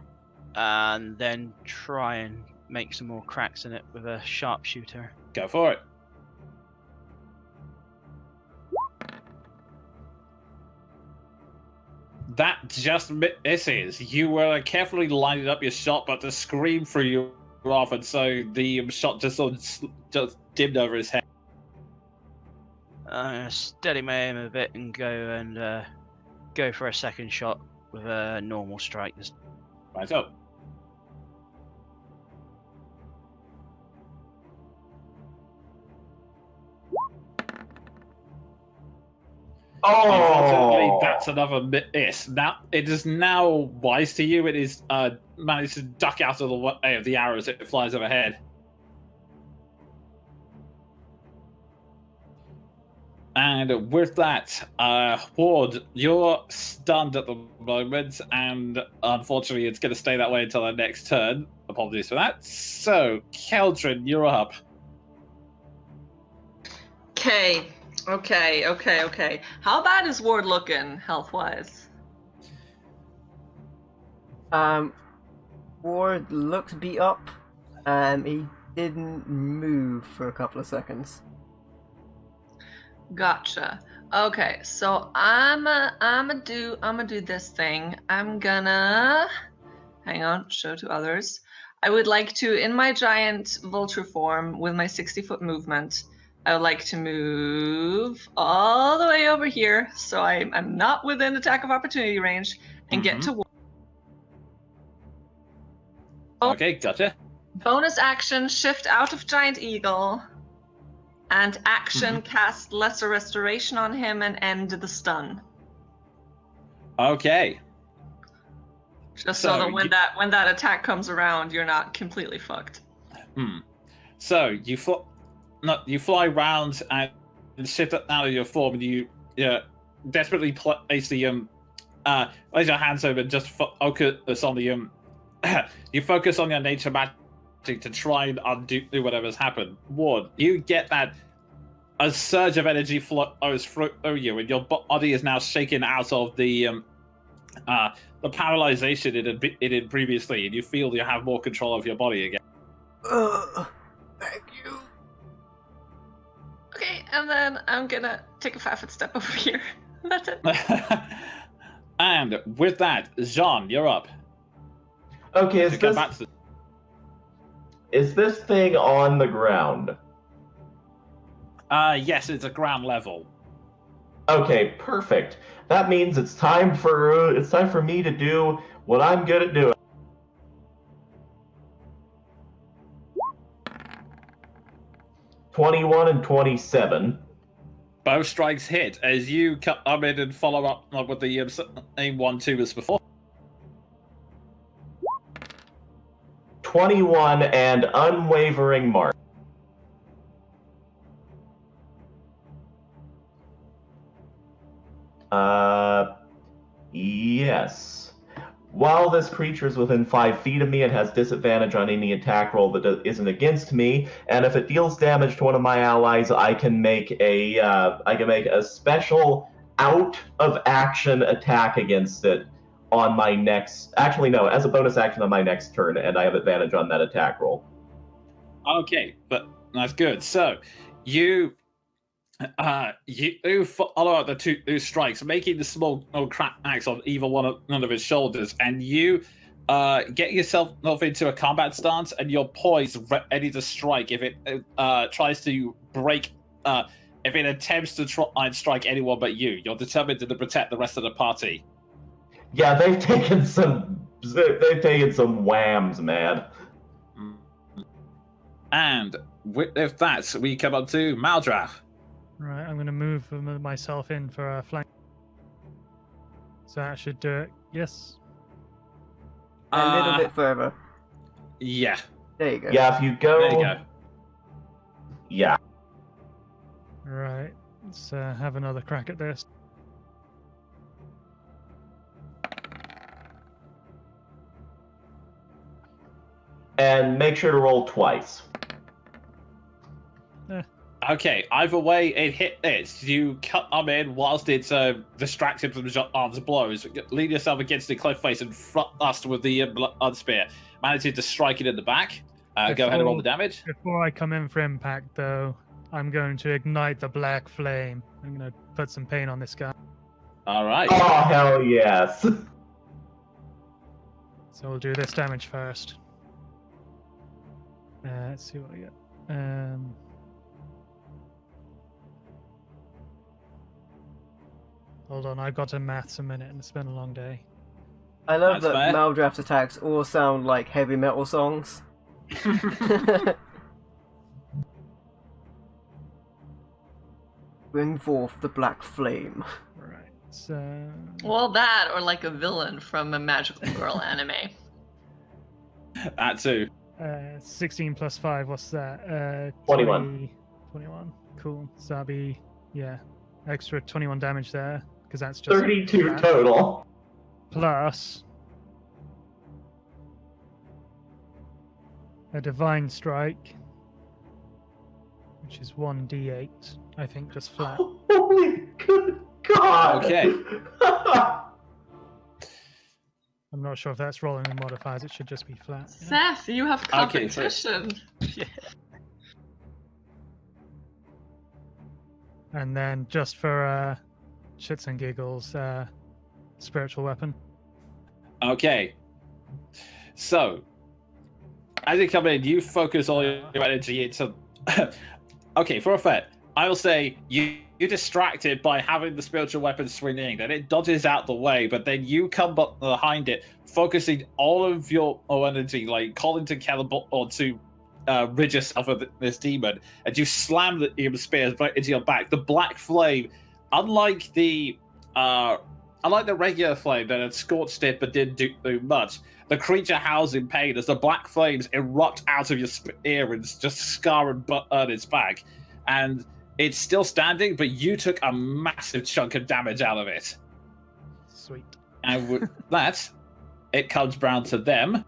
and then try and make some more cracks in it with a sharpshooter. Go for it. That just misses. You were carefully lining up your shot, but the scream threw you off, and so the shot just dimmed over his head. I'm going to steady my aim a bit and go for a second shot with a normal strike. Right up. Unfortunately, that's another miss. Now it is now wise to you. It is managed to duck out of the way of the arrows. It flies overhead. And with that, Ward, you're stunned at the moment, and unfortunately, it's going to stay that way until our next turn. Apologies for that. So, Keldrin, you're up. Okay. How bad is Ward looking, health-wise? Ward looks beat up. He didn't move for a couple of seconds. Gotcha. Okay, so I'ma do this thing. I'm gonna hang on, show to others. I would like to, in my giant vulture form with my 60-foot movement, I would like to move all the way over here, so I'm not within attack of opportunity range, and get to. Okay, gotcha. Bonus action, shift out of giant eagle, and action cast lesser restoration on him and end the stun. Okay. Just so that when that attack comes around, you're not completely fucked. So you fly round and shift out of your form, and you desperately place the place your hands over and just focus on the you focus on your nature magic to try and undo whatever's happened. Ward, you get that a surge of energy flows through you, and your body is now shaken out of the paralyzation it had previously, and you feel you have more control of your body again. Thank you. Okay, and then I'm gonna take a 5-foot step over here. That's it. And with that, Jean, you're up. Okay, Is this thing on the ground? Yes, it's a ground level. Okay, perfect. That means it's time for me to do what I'm good at doing. 21 and 27. Both strikes hit as you come in and follow up with the same 1-2 as before. 21 and unwavering mark. Yes. While this creature is within 5 feet of me, it has disadvantage on any attack roll that isn't against me, and if it deals damage to one of my allies, I can make a special out of action attack against it on my next. Actually, no, as a bonus action on my next turn, and I have advantage on that attack roll. Okay, but that's good. So you follow out the two strikes, making the small cracks on either one of his shoulders, and you get yourself into a combat stance, and you're poised, ready to strike if it tries to break. If it attempts to try and strike anyone but you, you're determined to protect the rest of the party. Yeah, they've taken some whams, man. And with that, we come up to Maldrath. Right, I'm going to move myself in for a flank. So that should do it. Yes. A little bit further. Yeah. There you go. Yeah, if you go. There you go. Yeah. Right, let's have another crack at this. And make sure to roll twice. Okay, either way, it hit it. You cut them in whilst it's distracted from John's blows. Lean yourself against the cliff face and thrust with the blood spear. Managing to strike it in the back. Go ahead and roll the damage. Before I come in for impact, though, I'm going to ignite the black flame. I'm going to put some pain on this guy. All right. Oh, hell yes. So we'll do this damage first. Let's see what we get. Hold on, I've got to maths a minute and it's been a long day. I love That's that fair. Maldraft's attacks all sound like heavy metal songs. Bring forth the black flame. Right, so... Well, that or like a villain from a magical girl anime. That too. 16 plus 5, what's that? 21. 21, cool. So that'll be, yeah, extra 21 damage there, because that's just... 32 total. Plus... a divine strike, which is 1d8, I think, just flat. Holy good God. Okay. I'm not sure if that's rolling with modifiers, it should just be flat. Yeah. Seth, you have Okay, so- competition. Yeah. And then just for shits and giggles, spiritual weapon. Okay. So, as you come in, you focus all your energy into... Okay, for a fact, I will say you're distracted by having the spiritual weapon swinging, then it dodges out the way, but then you come up behind it, focusing all of your energy, like calling to Caliban or to rid yourself of this demon, and you slam the spear right into your back. The black flame, unlike the regular flame that had scorched it but didn't do much, the creature howls in pain as the black flames erupt out of your spear and just scar and burn its back. And it's still standing, but you took a massive chunk of damage out of it. Sweet. And with that, it comes round to them.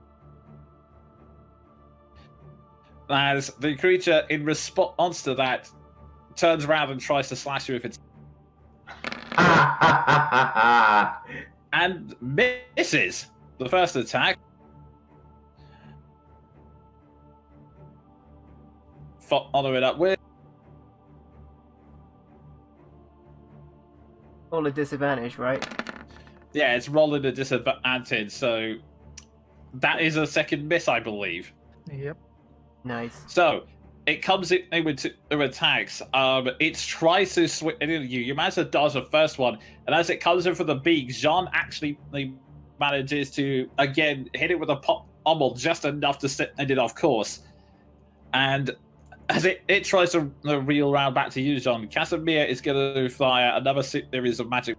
As the creature, in response to that, turns around and tries to slash you with its... and misses the first attack. Follow it up with... All a disadvantage, right? Yeah, it's rolling a disadvantage, so that is a second miss, I believe. Yep. Nice. So it comes in with two attacks. It tries to swing you. You manage to dodge the first one, and as it comes in for the beak, Jean actually manages to again hit it with a pommel just enough to send it off course. And as it tries to reel around back to you, Jean, Casimir is going to fire another series of magic.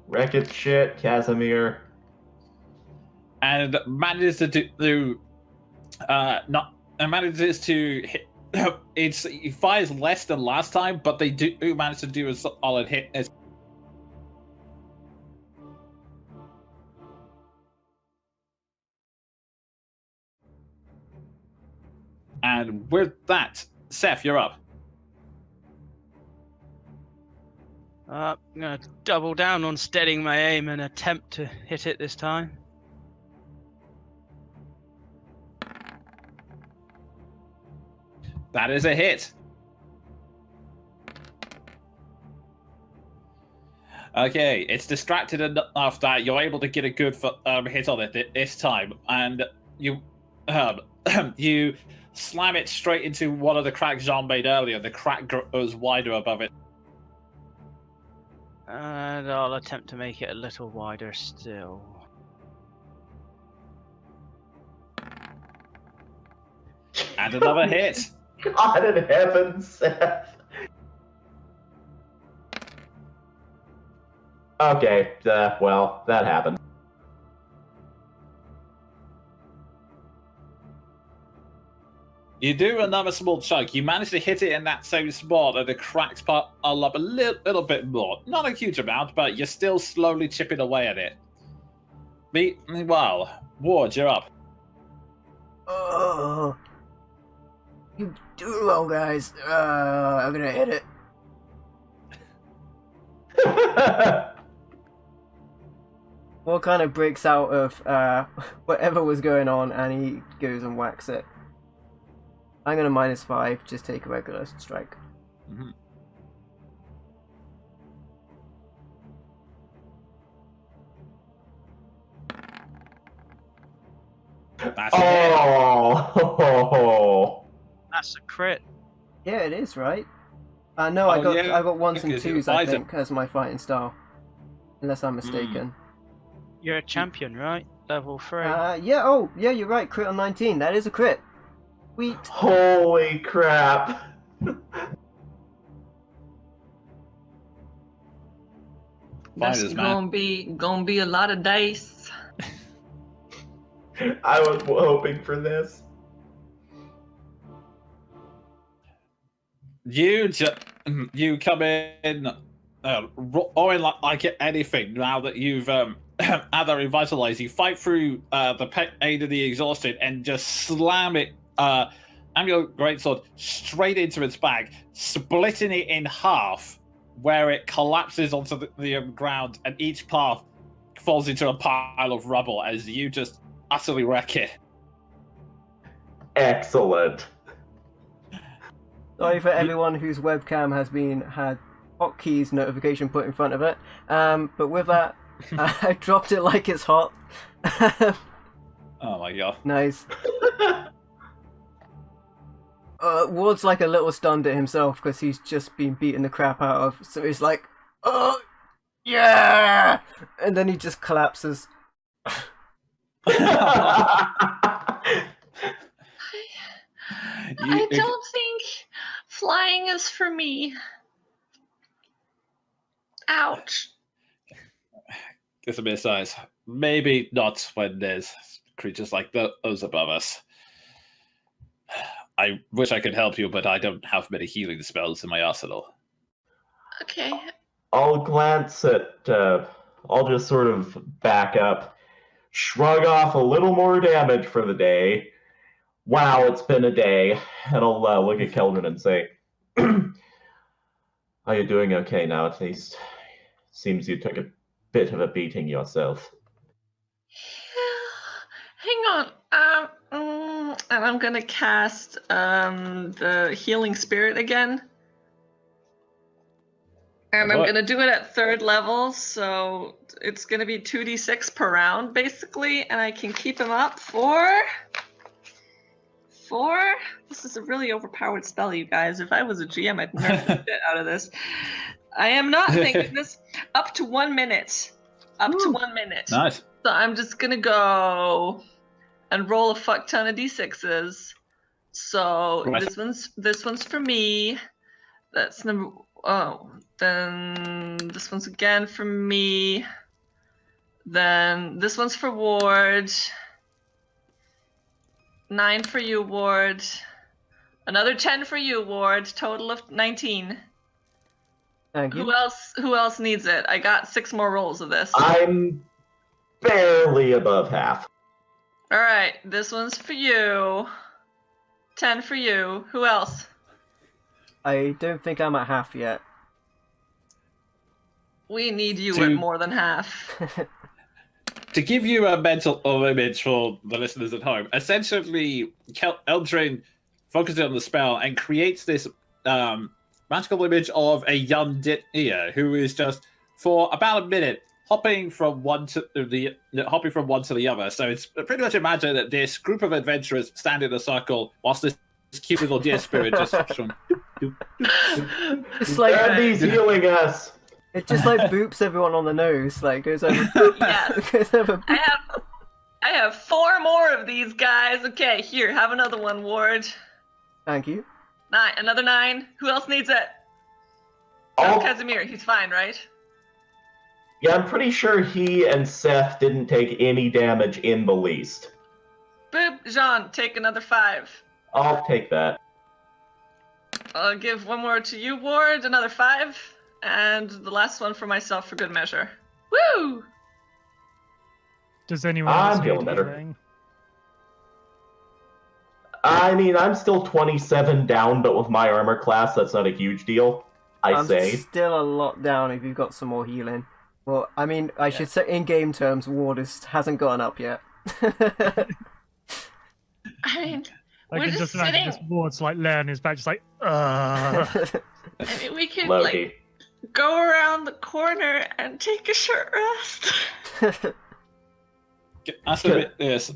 Wreck it shit, Casimir. And manages to manages to hit. It fires less than last time, but they do manage to do a solid hit. And with that, Seth, you're up. I'm gonna double down on steadying my aim and attempt to hit it this time. That is a hit. Okay, it's distracted enough that you're able to get a good hit on it this time, and you you slam it straight into one of the cracks Jean made earlier. The crack grows wider above it. And I'll attempt to make it a little wider still. And another hit. God in heaven, Seth. Okay, well, that happened. You do another small chunk. You manage to hit it in that same spot, and the cracks pile up a little bit more. Not a huge amount, but you're still slowly chipping away at it. Meanwhile, Ward, you're up. Oh, you doing well, guys. I'm gonna hit it. Ward kind of breaks out of whatever was going on, and he goes and whacks it. I'm gonna -5, just take a regular strike. Mm-hmm. That's a hit. Oh! That's a crit. Yeah, it is, right? No, I Oh, yeah, got ones and because you're twos, I fighting. think, as my fighting style. Unless I'm mistaken. You're a champion, right? Level 3. Yeah, oh, yeah, you're right, crit on 19. That is a crit. Sweet. Holy crap! That's Fighters, man. gonna be a lot of dice. I was hoping for this. You come in, or in like anything. Now that you've either revitalized, you fight through the pain of the exhausted and just slam it, and your greatsword straight into its back, splitting it in half, where it collapses onto the ground, and each path falls into a pile of rubble as you just utterly wreck it. Excellent. Sorry for everyone whose webcam has had hotkeys notification put in front of it. But with that, I dropped it like it's hot. Oh my god. Nice. Ward's like a little stunned at himself because he's just been beaten the crap out of. So he's like, "Oh, yeah!" And then he just collapses. I don't think flying is for me. Ouch. It's a bit of size. Maybe not when there's creatures like those above us. I wish I could help you, but I don't have many healing spells in my arsenal. Okay. I'll glance at, I'll just sort of back up, shrug off a little more damage for the day. Wow, it's been a day. And I'll look at Keldrin and say, are you doing okay now, at least? Seems you took a bit of a beating yourself. Hang on. And I'm gonna cast the healing spirit again. And Go I'm ahead. gonna do it at 3rd level, so it's gonna be 2d6 per round, basically, and I can keep him up for 4. This is a really overpowered spell, you guys. If I was a GM, I'd nerf the shit out of this. I am not, thank goodness. Up to 1 minute. Up to Woo. 1 minute. Nice. So I'm just gonna go and roll a fuck ton of d6s. So Right. this one's for me. That's number. Oh, then this one's again for me. Then this one's for Ward. 9 for you, Ward. Another 10 for you, Ward. Total of 19. Thank you. Who else needs it? I got 6 more rolls of this. I'm barely above half. All right, this one's for you. 10 for you. Who else? I don't think I'm at half yet. We need you To- at more than half. To give you a mental image for the listeners at home, essentially, Eldrin focuses on the spell and creates this magical image of a young Ditnia who is just, for about a minute, hopping from one to the other. So it's pretty much imagine that this group of adventurers stand in a circle whilst this cute little deer spirit just hops from. It's like Andy's healing us. it just like boops everyone on the nose, like goes over. Yes. Goes over. I have 4 more of these guys. Okay, here, have another one, Ward. Thank you. 9, another 9. Who else needs it? Oh, Casimir, he's fine, right? yeah, I'm pretty sure he and Seth didn't take any damage in the least. Boop, Jean, take another 5. I'll take that. I'll give 1 more to you, Ward, another 5. And the last one for myself for good measure. Woo! Does anyone I'm else need feeling better. healing? I mean, I'm still 27 down, but with my armor class, that's not a huge deal. I'm say. still a lot down if you've got some more healing. Well, I mean, I should say in game terms, Ward hasn't gone up yet. I mean, I we're can just just imagine sitting. this Ward's like laying his back, just like, I mean, we could Loki. like go around the corner and take a short rest. That's a bit. Yes.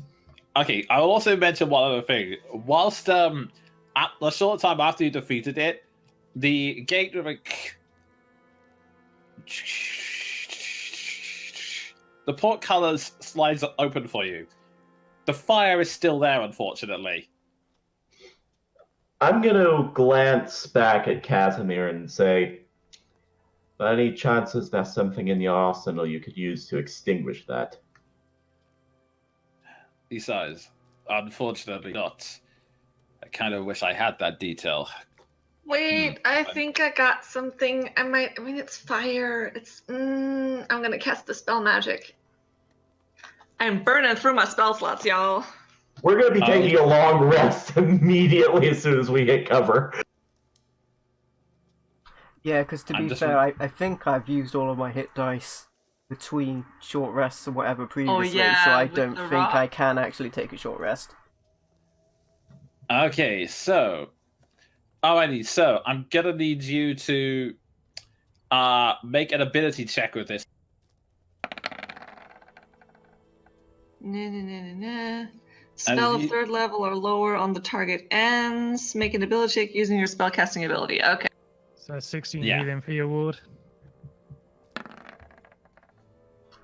Okay, I will also mention one other thing. Whilst at a short time after you defeated it, the gate with the portcullis slides open for you. The fire is still there, unfortunately. I'm gonna glance back at Casimir and say, "By any chances there's something in your arsenal you could use to extinguish that?" He sighs. Unfortunately not. I kind of wish I had that detail. Wait, I think I got something. I mean, it's fire. I'm gonna cast the spell magic. I'm burning through my spell slots, y'all. We're gonna be taking a long rest immediately as soon as we hit cover. Yeah, because to I'm be just fair, I think I've used all of my hit dice between short rests and whatever previously, yeah, so I with don't the think rock. I can actually take a short rest. Okay, so alrighty, so I'm gonna need you to make an ability check with this. Spell you- of 3rd level or lower on the target ends. Make an ability check using your spellcasting ability. Okay. so 16 Yeah. healing for your Ward.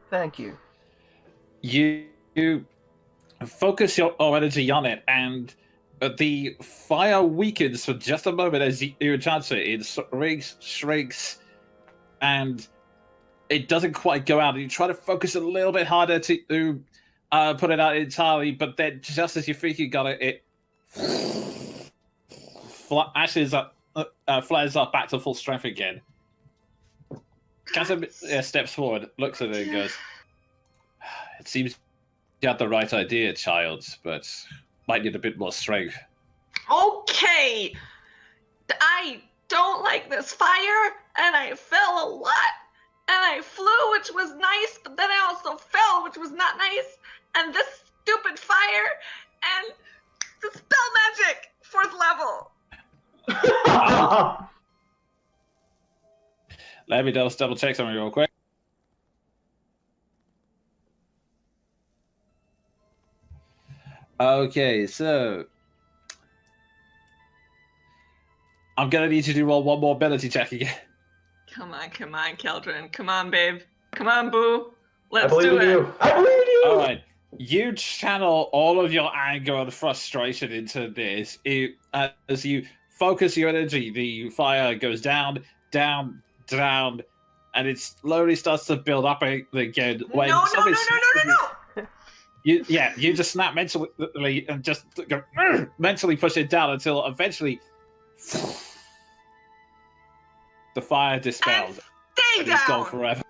Thank you. You focus your energy on it, and the fire weakens for just a moment as you chance it. It shrinks, and it doesn't quite go out. You try to focus a little bit harder to put it out entirely, but then just as you think you got it, flares up back to full strength again. Casimir steps forward, looks at it, and goes, "It seems you had the right idea, child, but might need a bit more strength." Okay. I don't like this fire, and I fell a lot, and I flew, which was nice, but then I also fell, which was not nice, and this stupid fire, and the spell magic, 4th level. Let me just double check something real quick. Okay, so I'm gonna need you to roll one more ability check again. Come on, Keldrin. Come on, babe. Come on, boo. I Let's believe do in it. you. I believe in you. All right, you channel all of your anger and frustration into this. As you focus your energy, the fire goes down, down, down, and it slowly starts to build up again. When No. you just snap mentally and just go mentally push it down until eventually the fire dispels Stay and it's gone down. forever.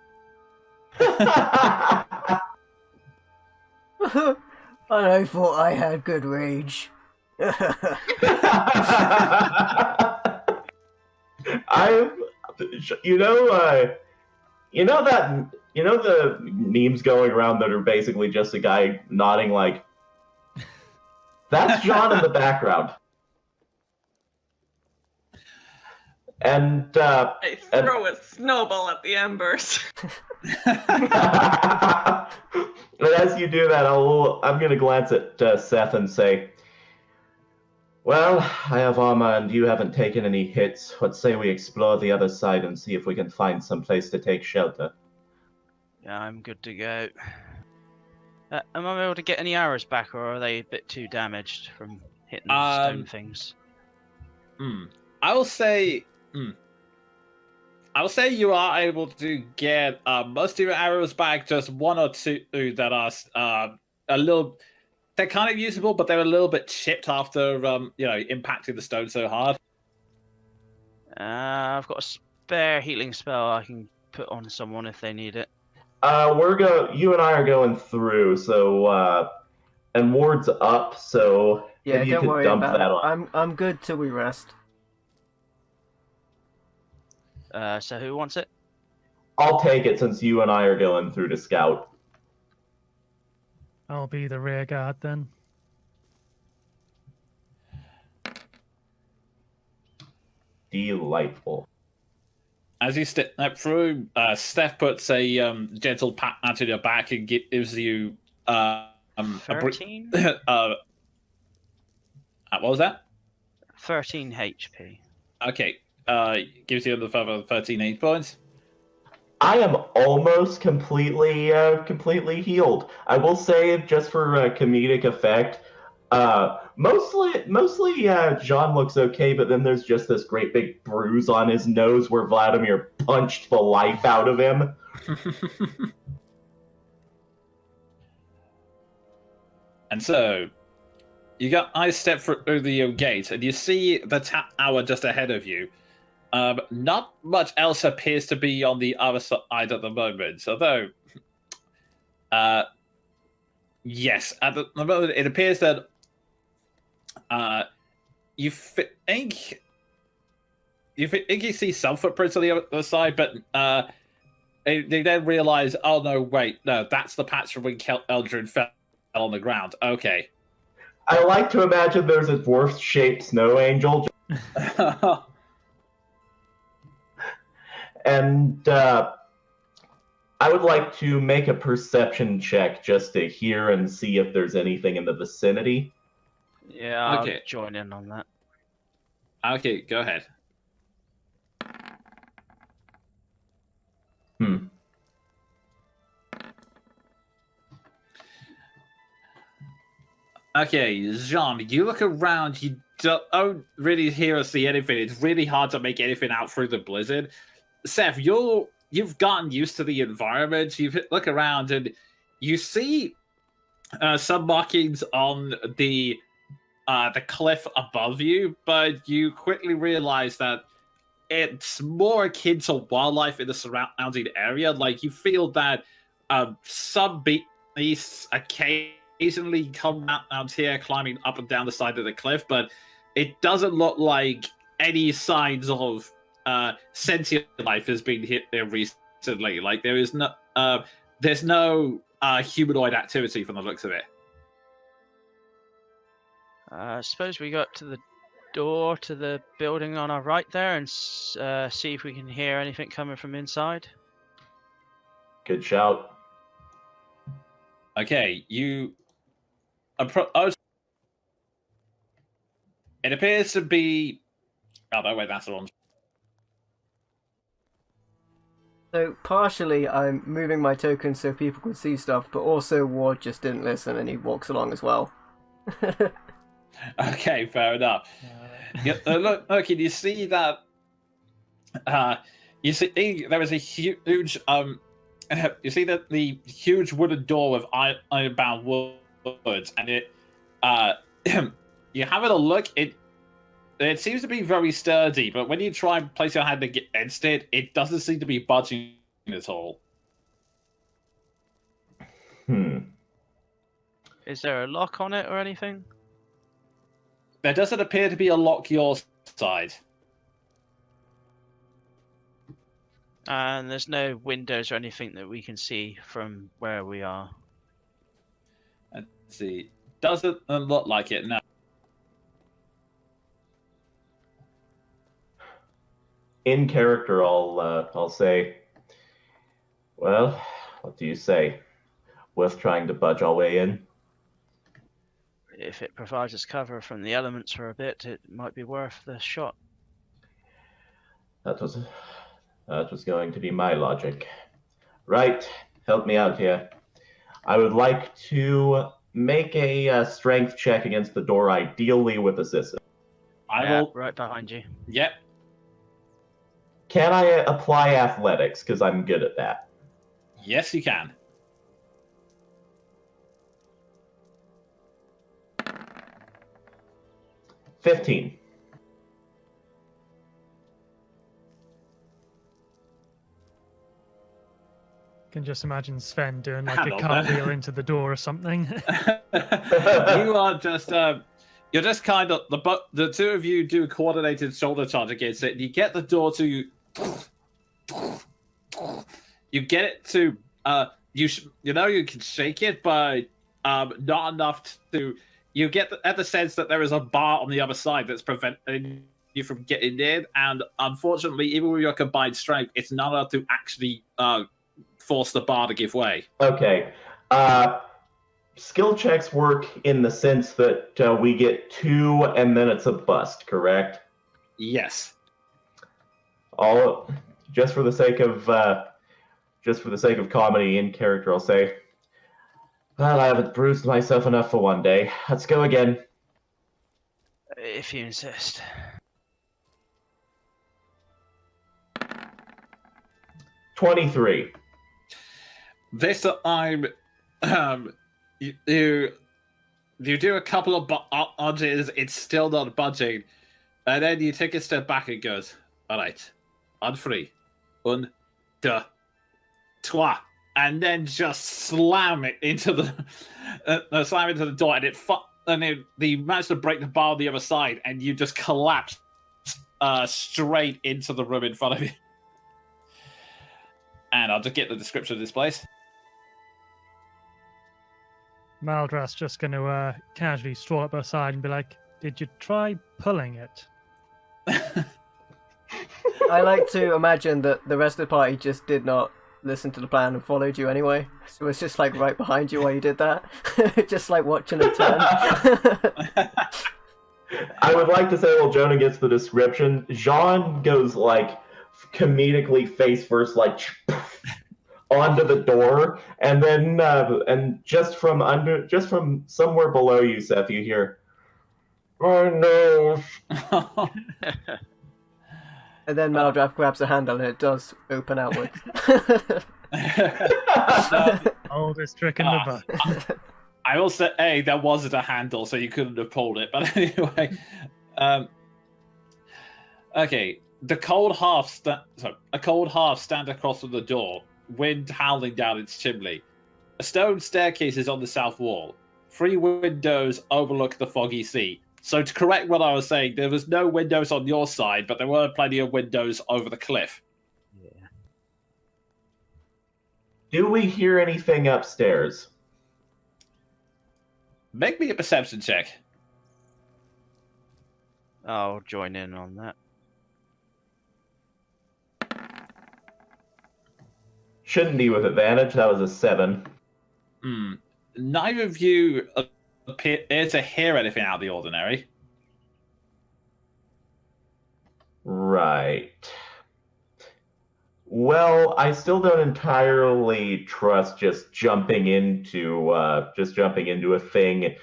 I thought I had good rage. The memes going around that are basically just a guy nodding like, that's John in the background. And I throw a snowball at the embers. but as you do that, I'm going to glance at Seth and say, well, I have armor and you haven't taken any hits. What say we explore the other side and see if we can find some place to take shelter? Yeah, I'm good to go. Am I able to get any arrows back, or are they a bit too damaged from hitting the stone things? I will say you are able to get most of your arrows back. Just one or two that are a little. They're kind of usable, but they're a little bit chipped after impacting the stone so hard. I've got a spare healing spell I can put on someone if they need it. You and I are going through, so and Ward's up, so Yeah, maybe you don't could worry dump about that it. on. I'm good till we rest. So who wants it? I'll take it since you and I are going through to scout. I'll be the rear guard then. Delightful. As you step through, Steph puts a gentle pat on your back and gives you 13? What was that? 13 HP. Okay. Gives you the further 13 hit points. I am almost completely healed. I will say, just for comedic effect, mostly John looks okay, but then there's just this great big bruise on his nose where Vladimir punched the life out of him. And so, I step through the gate, and you see the tower just ahead of you. Not much else appears to be on the other side at the moment, although, yes, at the moment it appears that you think you see some footprints on the other side, but they then realize, oh no, wait, no, that's the patch from when Eldrin fell on the ground. Okay. I like to imagine there's a dwarf-shaped snow angel. And I would like to make a perception check just to hear and see if there's anything in the vicinity. Yeah, I'll Okay. join in on that. Okay, go ahead. Okay, Jean, you look around, you don't really hear or see anything. It's really hard to make anything out through the blizzard. Seth, you've gotten used to the environment. You look around and you see some markings on the cliff above you, but you quickly realize that it's more akin to wildlife in the surrounding area. Like, you feel that some beasts occasionally come out here climbing up and down the side of the cliff, but it doesn't look like any signs of sentient life has been hit there recently. Like, there's no humanoid activity from the looks of it. I suppose we got to the door to the building on our right there and see if we can hear anything coming from inside? Good shout. Okay, you it appears to be. Oh no, wait, that's the wrong. So partially I'm moving my token so people can see stuff, but also Ward just didn't listen and he walks along as well. Okay, fair enough. Look, you see that? You see there is a huge you see that the huge wooden door with iron-bound woods, and it you have it a look. It seems to be very sturdy, but when you try and place your hand against it, it doesn't seem to be budging at all. Is there a lock on it or anything? There doesn't appear to be a lock your side. And there's no windows or anything that we can see from where we are. Let's see. Doesn't look like it, no. In character, I'll say, well, what do you say? Worth trying to budge our way in? If it provides us cover from the elements for a bit, it might be worth the shot. That was going to be my logic. Right, help me out here. I would like to make a strength check against the door, ideally with assistance. I will. Right behind you. Yep. Can I apply athletics? Because I'm good at that. Yes, you can. $15. Can just imagine Sven doing like a cartwheel into the door or something. You are just you're just kind of the two of you do a coordinated shoulder charge against it. You get the door to you get it to you can shake it, but not enough to. You get the sense that there is a bar on the other side that's preventing you from getting in, and unfortunately, even with your combined strength, it's not enough to actually force the bar to give way. Okay. Skill checks work in the sense that we get 2 and then it's a bust, correct? Yes. All just for the sake of comedy in character, I'll say, well, I haven't bruised myself enough for one day. Let's go again. If you insist. 23. This time, you do a couple of odges. It's still not budging, and then you take a step back and goes, "All right, on three, 1, 2, 3," and then just slam it into the door, and you manage to break the bar on the other side, and you just collapse straight into the room in front of you. And I'll just get the description of this place. Maldras just going to casually stroll up aside and be like, "Did you try pulling it?" I like to imagine that the rest of the party just did not listen to the plan and followed you anyway. So it's just like right behind you while you did that. Just like watching a turn. I would like to say while Jonah gets the description, Jean goes like comedically face first, like onto the door, and then and just from somewhere below you, Seth, you hear, "Oh no!" And then Maldraff grabs a handle and it does open outwards. Oldest trick in the book. I will say, hey, there wasn't a handle, so you couldn't have pulled it. But anyway, okay. A cold half stand across from the door, wind howling down its chimney. A stone staircase is on the south wall. 3 windows overlook the foggy sea. So to correct what I was saying, there was no windows on your side, but there were plenty of windows over the cliff. Yeah. Do we hear anything upstairs? Make me a perception check. I'll join in on that. Shouldn't be with advantage. That was a 7. Neither of you appear to hear anything out of the ordinary. Right. Well, I still don't entirely trust just jumping into a thing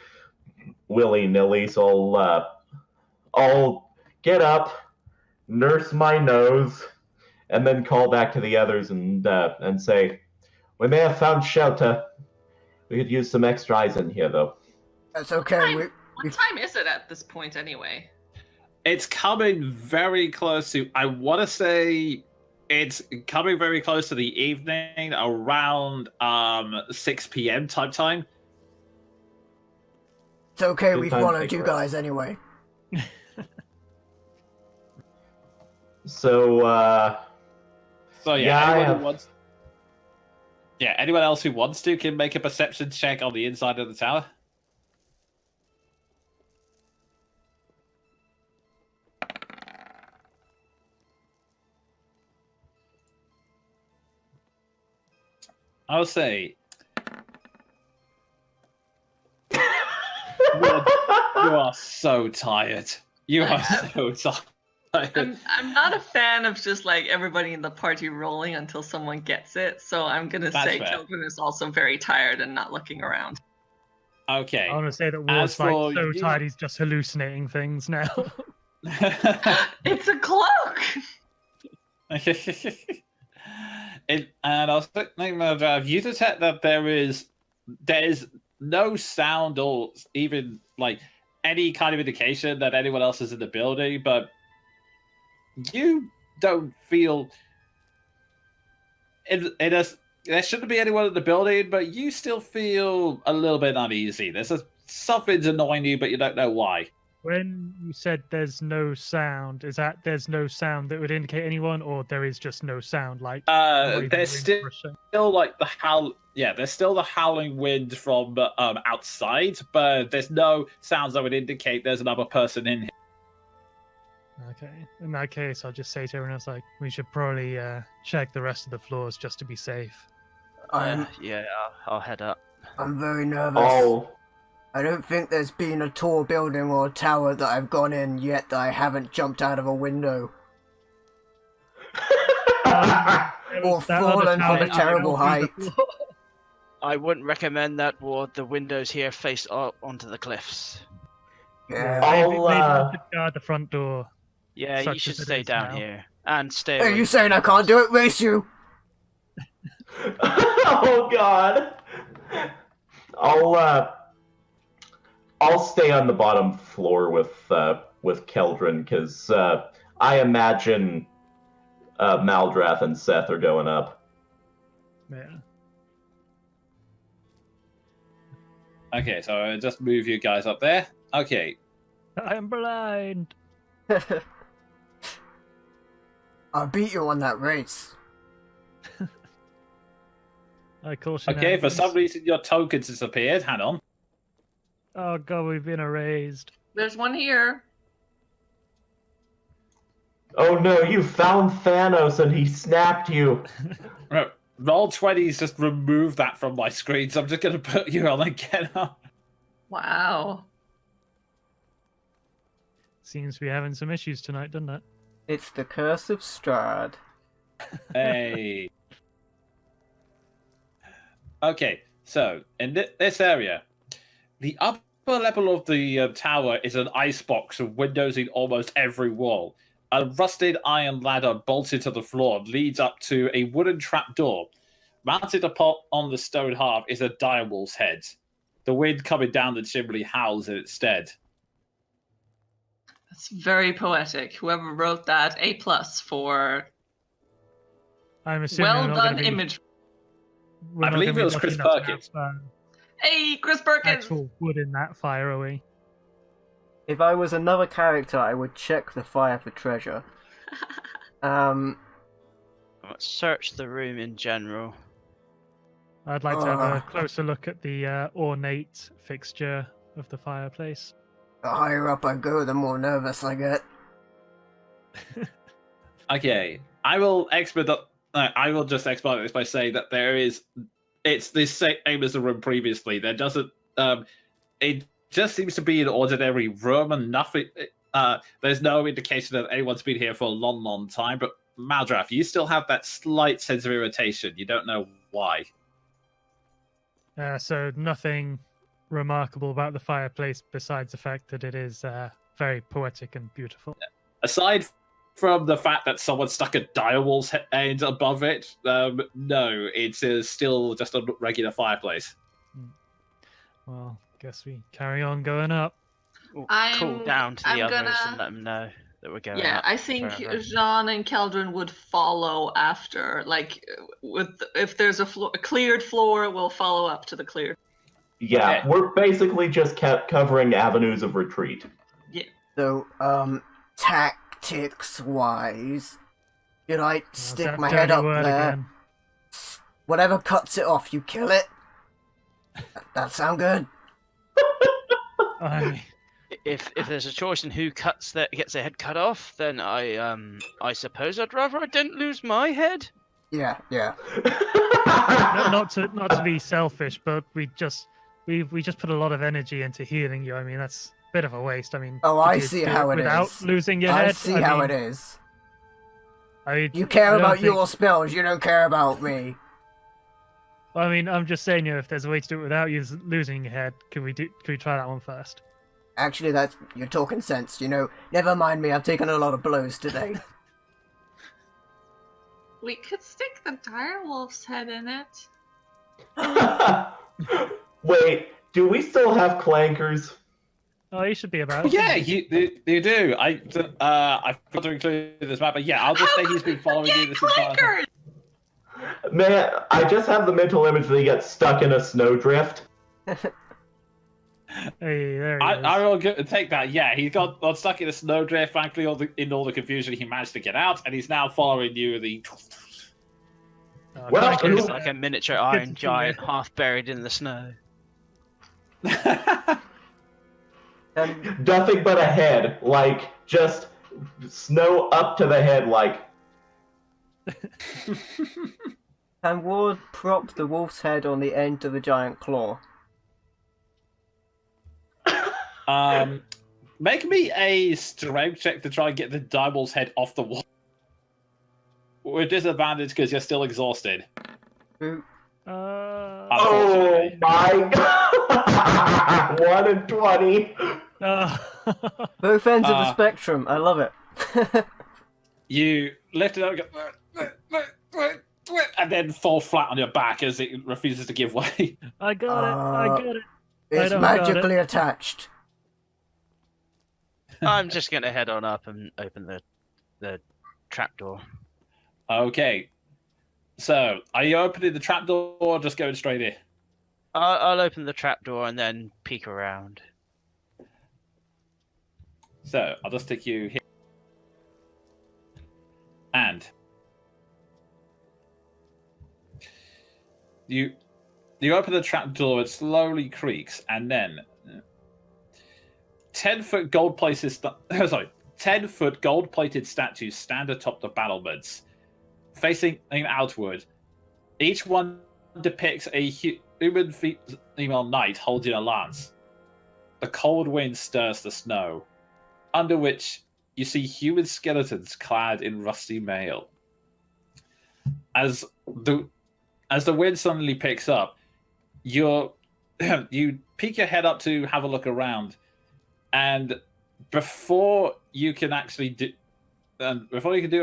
willy-nilly. So I'll get up, nurse my nose, and then call back to the others and say, "We may have found shelter. We could use some extra eyes in here, though." That's okay. What time is it at this point, anyway? It's coming very close to. I want to say it's coming very close to the evening, around 6 p.m. type time. It's okay. Good We time to followed take you a rest. guys anyway. So So Yeah, anyone else who wants to can make a perception check on the inside of the tower. I'll say you are so tired. You are so tired. I'm not a fan of just like everybody in the party rolling until someone gets it, so I'm gonna That's say fair. Children is also very tired and not looking around. Okay. I want to say that As War's like for so you- tired he's just hallucinating things now. It's a cloak! And I was thinking that you detect that there's no sound or even like any kind of indication that anyone else is in the building, but you don't feel there shouldn't be anyone in the building, but you still feel a little bit uneasy. Something's annoying you, but you don't know why. When you said there's no sound, is that there's no sound that would indicate anyone, or there is just no sound? Like There's still like the howl. Yeah, there's still the howling wind from outside, but there's no sounds that would indicate there's another person in here. Okay, in that case, I'll just say to everyone else, like, we should probably check the rest of the floors just to be safe. Yeah, I'll head up. I'm very nervous. Oh, I don't think there's been a tall building or a tower that I've gone in yet that I haven't jumped out of a window or fallen from a terrible height. I wouldn't recommend that, War. The windows here face onto the cliffs. Yeah. Maybe we should guard the front door. Yeah, you Such should as it stay is down now. here and stay. Hey, away you from saying I can't do it? Race you! oh God! I'll stay on the bottom floor with Keldrin because I imagine Maldrath and Seth are going up. Yeah. Okay, so I'll just move you guys up there. Okay. I'm blind. I'll beat you on that race. I call Okay, for shenanigans. some reason your tokens disappeared. Hang on. Oh god, we've been erased. There's one here. Oh no, you found Thanos and he snapped you. Roll20's just removed that from my screen, so I'm just going to put you on again. Wow. Seems to be having some issues tonight, doesn't it? It's the curse of Strahd. Hey. Okay, so in this area, the upper level of the tower is an icebox with windows in almost every wall. A rusted iron ladder bolted to the floor leads up to a wooden trapdoor. Mounted on the stone hearth is a direwolf's head. The wind coming down the chimney howls in its stead. That's very poetic. Whoever wrote that, A+ for I'm assuming well we're not done gonna be, image. we're I not believe gonna be it was lucky Chris enough to Perkins. have, Hey, Chris Perkins! actual wood in that fire, are we? If I was another character, I would check the fire for treasure. Let's search the room in general. I'd like to have a closer look at the ornate fixture of the fireplace. The higher up I go, the more nervous I get. Okay, I will just expedite this by saying that it's the same as the room previously. There doesn't, it just seems to be an ordinary room and nothing. There's no indication that anyone's been here for a long, long time. But Maldraff, you still have that slight sense of irritation. You don't know why. So nothing remarkable about the fireplace besides the fact that it is very poetic and beautiful. Aside from the fact that someone stuck a direwolf's end above it, no, it's still just a regular fireplace. Well, guess we carry on going up. We'll I'm- call down to the I'm others gonna- and let them know that we're going Yeah, up. I think forever. Jean and Keldrin would follow after. Like, if there's a cleared floor, we'll follow up to the cleared. Yeah, Okay. we're basically just kept covering avenues of retreat. So, tactics-wise, should I stick That my head dirty up word there? again. Whatever cuts it off, you kill it? That sound good? If there's a choice in who gets their head cut off, then I suppose I'd rather I didn't lose my head. Yeah. Not to be selfish, but we just put a lot of energy into healing you. I mean, that's a bit of a waste. I mean, Oh, could I you see do how it without is. losing your I head. see how it is. I mean, You care I don't about think- your spells, you don't care about me. I mean, I'm just saying, if there's a way to do it without you losing your head, can we try that one first? Actually, you're talking sense, Never mind me, I've taken a lot of blows today. We could stick the direwolf's head in it. Wait, do we still have clankers? Oh, you should be about. Yeah, you do. I forgot to include this map, but yeah, I'll just say he's been following you this entire time. Clankers! Man, I just have the mental image that he gets stuck in a snowdrift. Hey, there he is. I will take that. Yeah, he got stuck in a snowdrift. Frankly, in all the confusion, he managed to get out, and he's now following you. Well, thank you. It's like a miniature to iron see giant, you. half buried in the snow. Nothing but a head, like, just snow up to the head, like. Can Ward prop the wolf's head on the end of the giant claw? Make me a strength check to try and get the direwolf's head off the wall. With disadvantage because you're still exhausted. Ooh. Oh Unfortunately. my god! 1 in 20. Both ends of the Ah. spectrum, I love it. You lift it up and go, and then fall flat on your back as it refuses to give way. I got it. I got it. It's don't got it. magically attached. I'm just gonna head on up and open the trapdoor. Okay. So, are you opening the trapdoor or just going straight in? I'll open the trapdoor and then peek around. So, I'll just stick you here. And you open the trapdoor, it slowly creaks, and then 10-foot gold-plated 10-foot gold-plated statues stand atop the battlements, facing outward. Each one depicts a human female knight holding a lance. The cold wind stirs the snow, under which you see human skeletons clad in rusty mail. As the wind suddenly picks up, you peek your head up to have a look around, and before you can do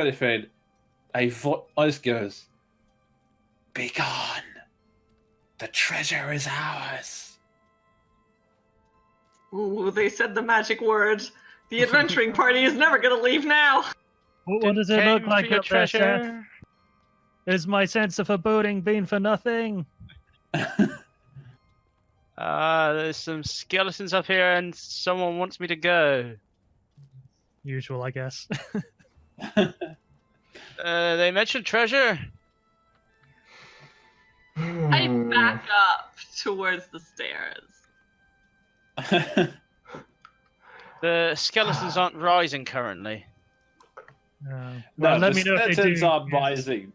anything, a voice goes, "Be gone! The treasure is ours." Ooh, they said the magic word. The adventuring party is never gonna leave now. What does it Came look for like your up there, Seth? treasure. Is my sense of foreboding been for nothing? There's some skeletons up here, and someone wants me to go. Usual, I guess. They mentioned treasure. I back up towards the stairs. The skeletons aren't rising currently. Well, No, let the me know if they skeletons do. are Yes. rising.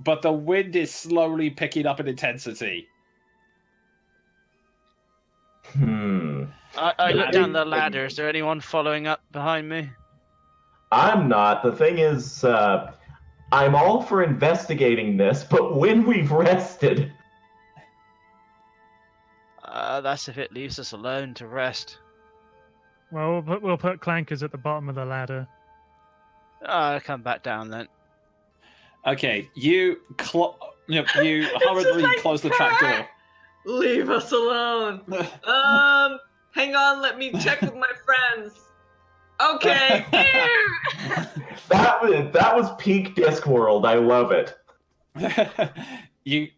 But the wind is slowly picking up in intensity. I look down the ladder. Is there anyone following up behind me? I'm not. The thing is, I'm all for investigating this, but when we've rested. That's if it leaves us alone to rest. Well, we'll put clankers at the bottom of the ladder. I'll come back down then. Okay, you hurriedly like close the trap door. Leave us alone. Hang on, let me check with my friends. Okay. That was peak Discworld. I love it.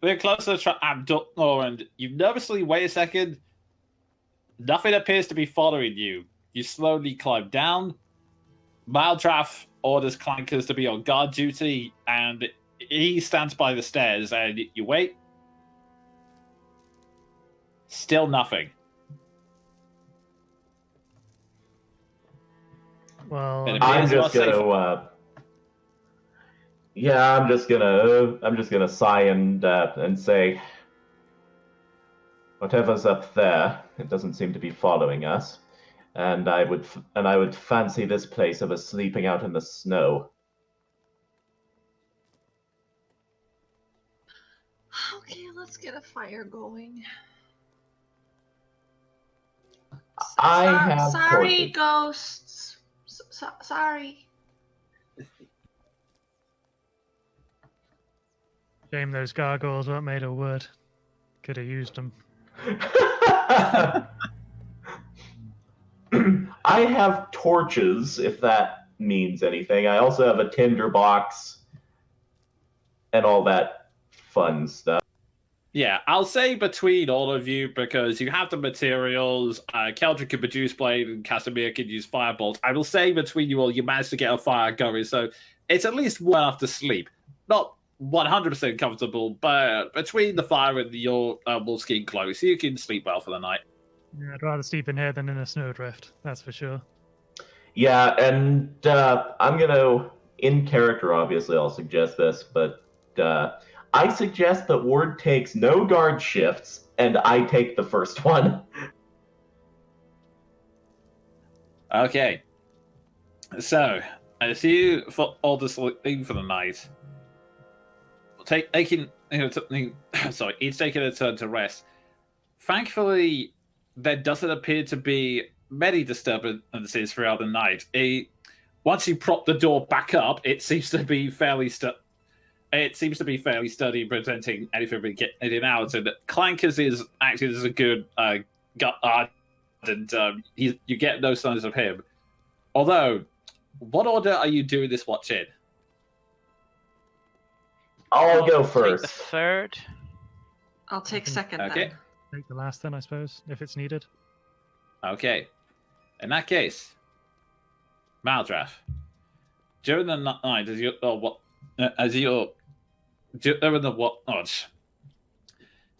We're close to the trap door, and you nervously wait a second. Nothing appears to be following you. You slowly climb down. Maldraff orders clankers to be on guard duty, and he stands by the stairs, and you wait. Still nothing. Well, And I'm appears you just are safe. gonna. I'm just gonna sigh and say, whatever's up there, it doesn't seem to be following us, and I would fancy this place of us sleeping out in the snow. Okay, let's get a fire going. I have Sorry, torches. ghosts. Sorry. shame those gargoyles weren't made of wood. Could have used them. I have torches, if that means anything. I also have a tinderbox and all that fun stuff. Yeah, I'll say between all of you, because you have the materials, Keldrick can produce blade and Casimir can use firebolt. I will say between you all, you managed to get a fire going, so it's at least well enough to sleep. Not 100% comfortable, but between the fire and your wolfskin clothes, you can sleep well for the night. Yeah, I'd rather sleep in here than in a snowdrift. That's for sure. Yeah, and I'm gonna, in character, obviously, I'll suggest this, but I suggest that Ward takes no guard shifts, and I take the first one. Okay. So, as you all the sleeping for the night, sorry, each taking a turn to rest. Thankfully, there doesn't appear to be many disturbances throughout the night. Once you prop the door back up, it seems to be fairly sturdy, preventing anything from getting out. And Clankers is acting as a good guard, and you get no signs of him. Although, what order are you doing this watch in? I'll go Take the first. third. I'll take second Okay. then. Take the last then, I suppose, if it's needed. Okay. In that case, Maldraff, during the night,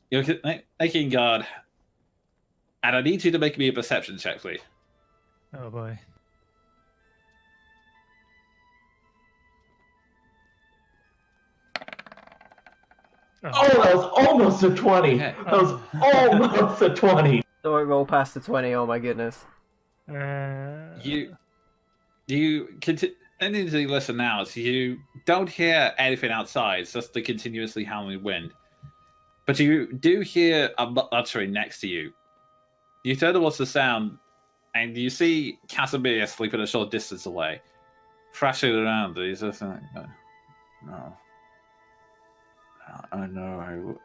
you're making guard, and I need you to make me a perception check, please. Oh boy. Oh, that was almost a 20. Okay. That was almost a 20. Don't roll past the 20, oh my goodness. You continue to listen now, so you don't hear anything outside. It's just the continuously howling wind. But you do hear a muttering next to you. You turn towards the sound, and you see Casimir sleeping a short distance away, thrashing around. He's just like, no. I know. I will.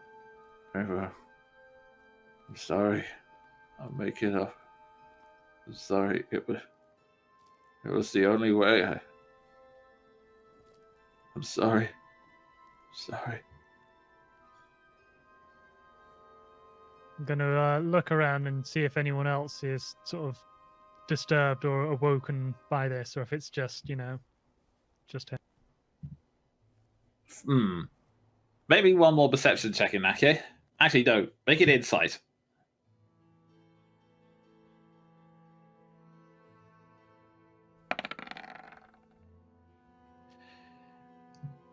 I'm sorry. I'll make it up. I'm sorry. It was the only way. I'm sorry. Sorry. I'm gonna look around and see if anyone else is sort of disturbed or awoken by this, or if it's just, just him. Maybe one more perception check in that case. Actually, no. Make it insight.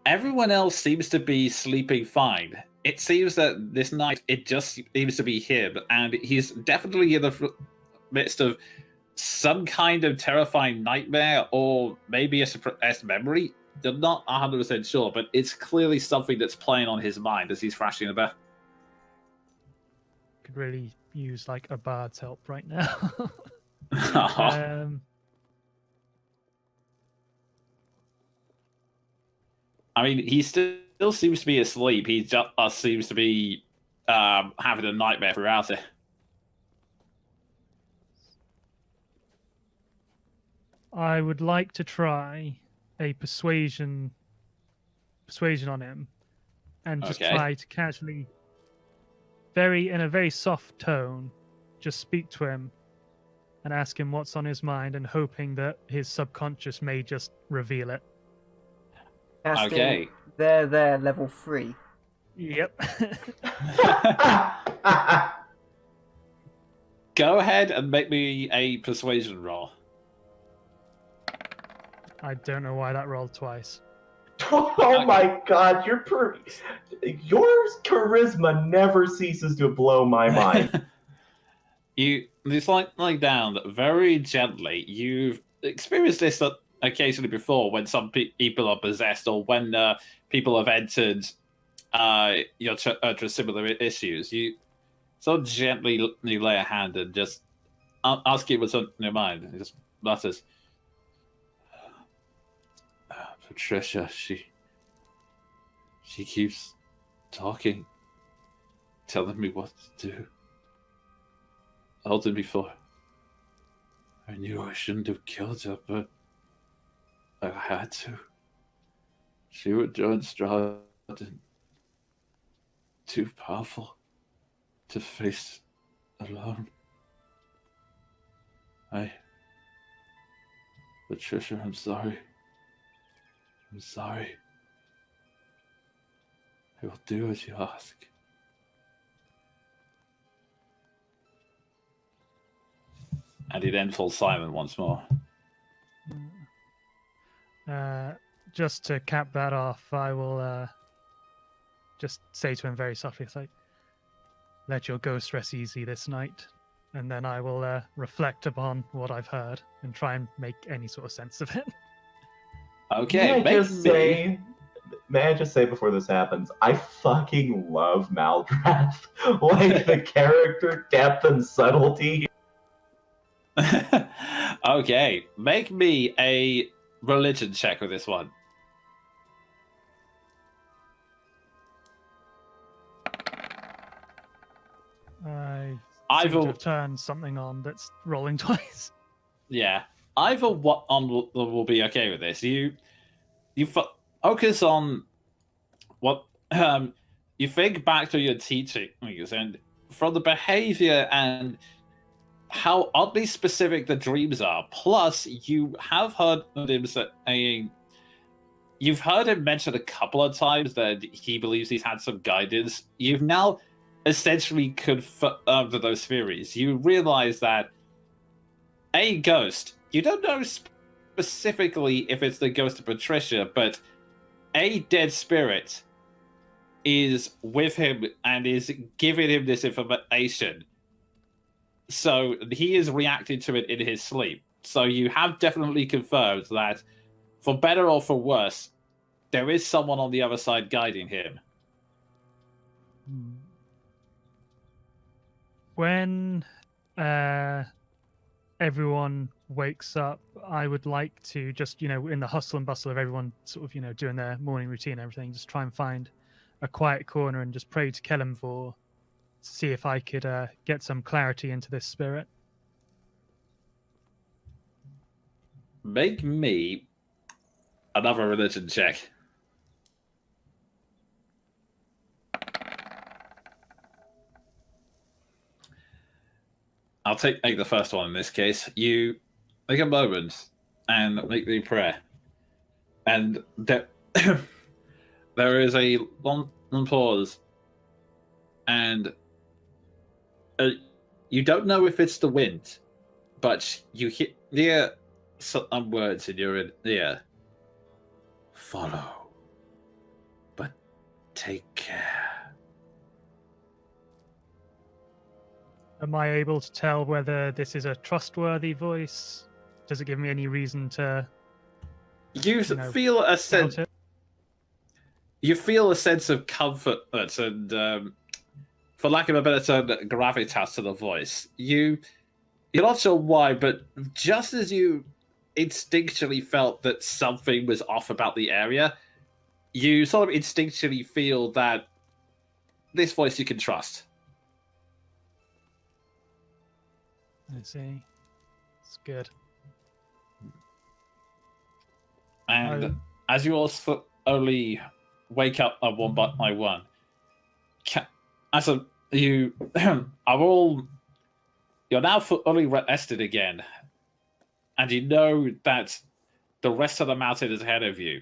everyone else seems to be sleeping fine. It seems that this night it just seems to be him, and he's definitely in the midst of some kind of terrifying nightmare, or maybe a suppressed memory. I'm not 100% sure, but it's clearly something that's playing on his mind as he's thrashing about. Could really use like a bard's help right now. I mean, he still seems to be asleep. He just seems to be having a nightmare throughout it. I would like to try a persuasion on him, and just try to casually, in a very soft tone, just speak to him and ask him what's on his mind, and hoping that his subconscious may just reveal it. Casting there, level 3. Yep. Go ahead and make me a persuasion roll. I don't know why that rolled twice. Oh my god, your charisma never ceases to blow my mind. You like down very gently. You've experienced this occasionally before when some people are possessed, or when people have entered similar issues. You so gently you lay a hand and just ask you what's on your mind. He just mutters, Patricia, she keeps talking, telling me what to do. I told her before. I knew I shouldn't have killed her, but I had to. She would join Strahd, and too powerful to face alone. Patricia, I'm sorry. I'm sorry. I will do as you ask. And he then falls silent once more. Just to cap that off, I will just say to him very softly, it's like, let your ghost rest easy this night. And then I will reflect upon what I've heard and try and make any sort of sense of it. Okay, may I just say before this happens, I fucking love Maldrath. Like, the character depth and subtlety. Okay, make me a religion check with this one. I seem to have turned something on that's rolling twice. Yeah, either what on will be okay with this. You focus on what you think back to your teachings, and from the behavior and how oddly specific the dreams are. Plus, you have heard him saying, you've heard him mention a couple of times that he believes he's had some guidance. You've now essentially confirmed those theories. You realize that a ghost, you don't know specifically if it's the ghost of Patricia, but a dead spirit is with him and is giving him this information. So he is reacting to it in his sleep. So you have definitely confirmed that, for better or for worse, there is someone on the other side guiding him. When everyone wakes up, I would like to just, in the hustle and bustle of everyone sort of, doing their morning routine and everything, just try and find a quiet corner and just pray to Kelemvor, see if I could get some clarity into this spirit. Make me another religion check. I'll take the first one in this case. You make a moment and make the prayer. And there is a long pause. And you don't know if it's the wind, but you hear some words in your ear. Follow Take care. Am I able to tell whether this is a trustworthy voice? Does it give me any reason to You know, feel a sense. doubt it? You feel a sense of comfort and, for lack of a better term, gravitas to the voice. You're not sure why, but just as you instinctually felt that something was off about the area, you sort of instinctually feel that this voice you can trust. I see. It's good. And as you all slowly wake up one by one, you are all, you're now fully rested again, and you know that the rest of the mountain is ahead of you,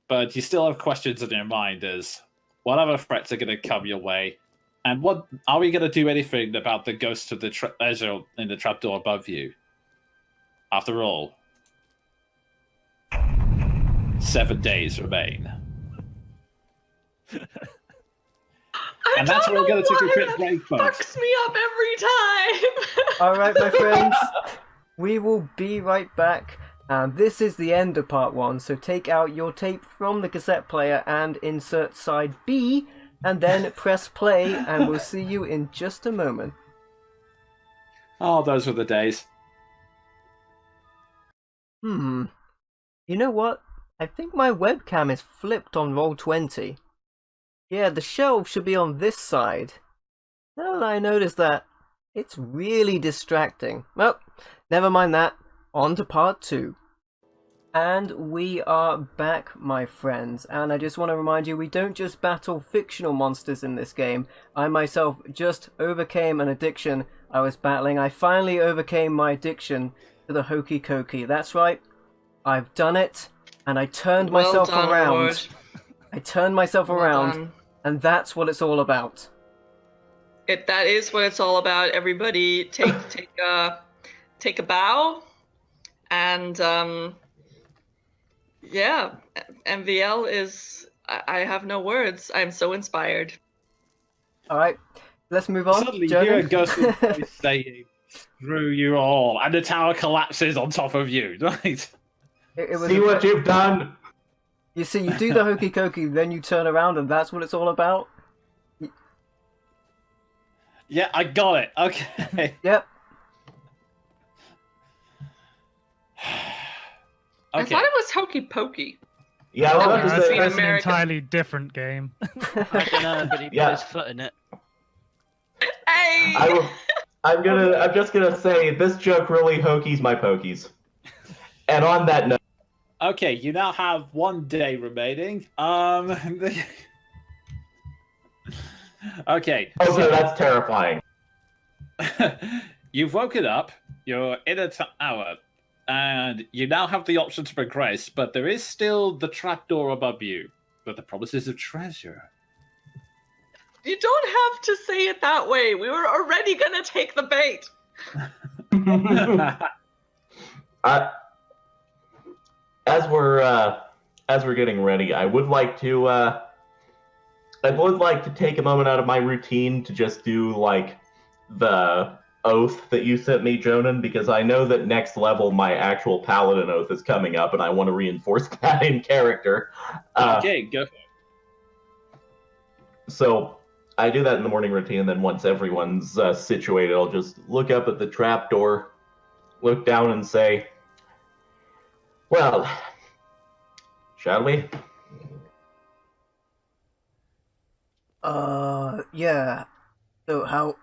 but you still have questions in your mind as what other threats are going to come your way, and what are we going to do anything about the ghost of the treasure in the trapdoor above you? After all, 7 days remain. And that's where we're going to take a quick break, folks. Fucks me up every time. All right, my friends, we will be right back. And this is the end of part 1, so take out your tape from the cassette player and insert side B, and then press play, and we'll see you in just a moment. Oh, those were the days. You know what? I think my webcam is flipped on Roll20. Yeah, the shelf should be on this side. Now that I notice that, it's really distracting. Well, never mind that. On to part 2. And we are back, my friends. And I just want to remind you, we don't just battle fictional monsters in this game. I myself just overcame an addiction I was battling. I finally overcame my addiction to the hokey cokey. That's right. I've done it. And I turned myself around. Ward. I turned myself Well around. done. And that's what it's all about. That is what it's all about. Everybody take a bow, and yeah, MVL is. I have no words. I'm so inspired. All right, let's move on. Suddenly, you Jordan? hear a ghost voice saying, "Screw you all," and the tower collapses on top of you. Right? It was See what you've done. You see, you do the hokey cokey, then you turn around, and that's what it's all about. Yeah, I got it. Okay. Yep. I thought it was hokey pokey. Yeah, I was That about was to That's, say. that's an American. entirely different game. I don't know, but he put Yeah. his foot in it. Hey. I'm just gonna say this joke really hokies my pokies. And on that note, Okay, you now have 1 day remaining. Okay. that's terrifying. You've woken up. You're in a tower, and you now have the option to progress. But there is still the trapdoor above you, but the promises of treasure. You don't have to say it that way. We were already gonna take the bait. As we're getting ready, I would like to take a moment out of my routine to just do like the oath that you sent me, Jonan, because I know that next level my actual paladin oath is coming up, and I want to reinforce that in character. Okay, go. So I do that in the morning routine, and then once everyone's situated, I'll just look up at the trapdoor, look down, and say, "Well, shall we?" Yeah. So how...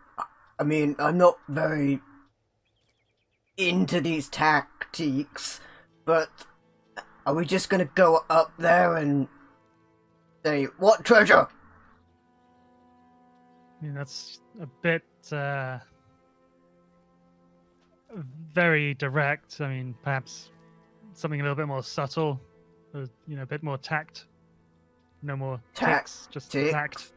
I mean, I'm not very into these tactics, but are we just gonna go up there and say, "What treasure?" I mean, that's a bit very direct. I mean, perhaps something a little bit more subtle, a bit more tact. No more ticks, just tact.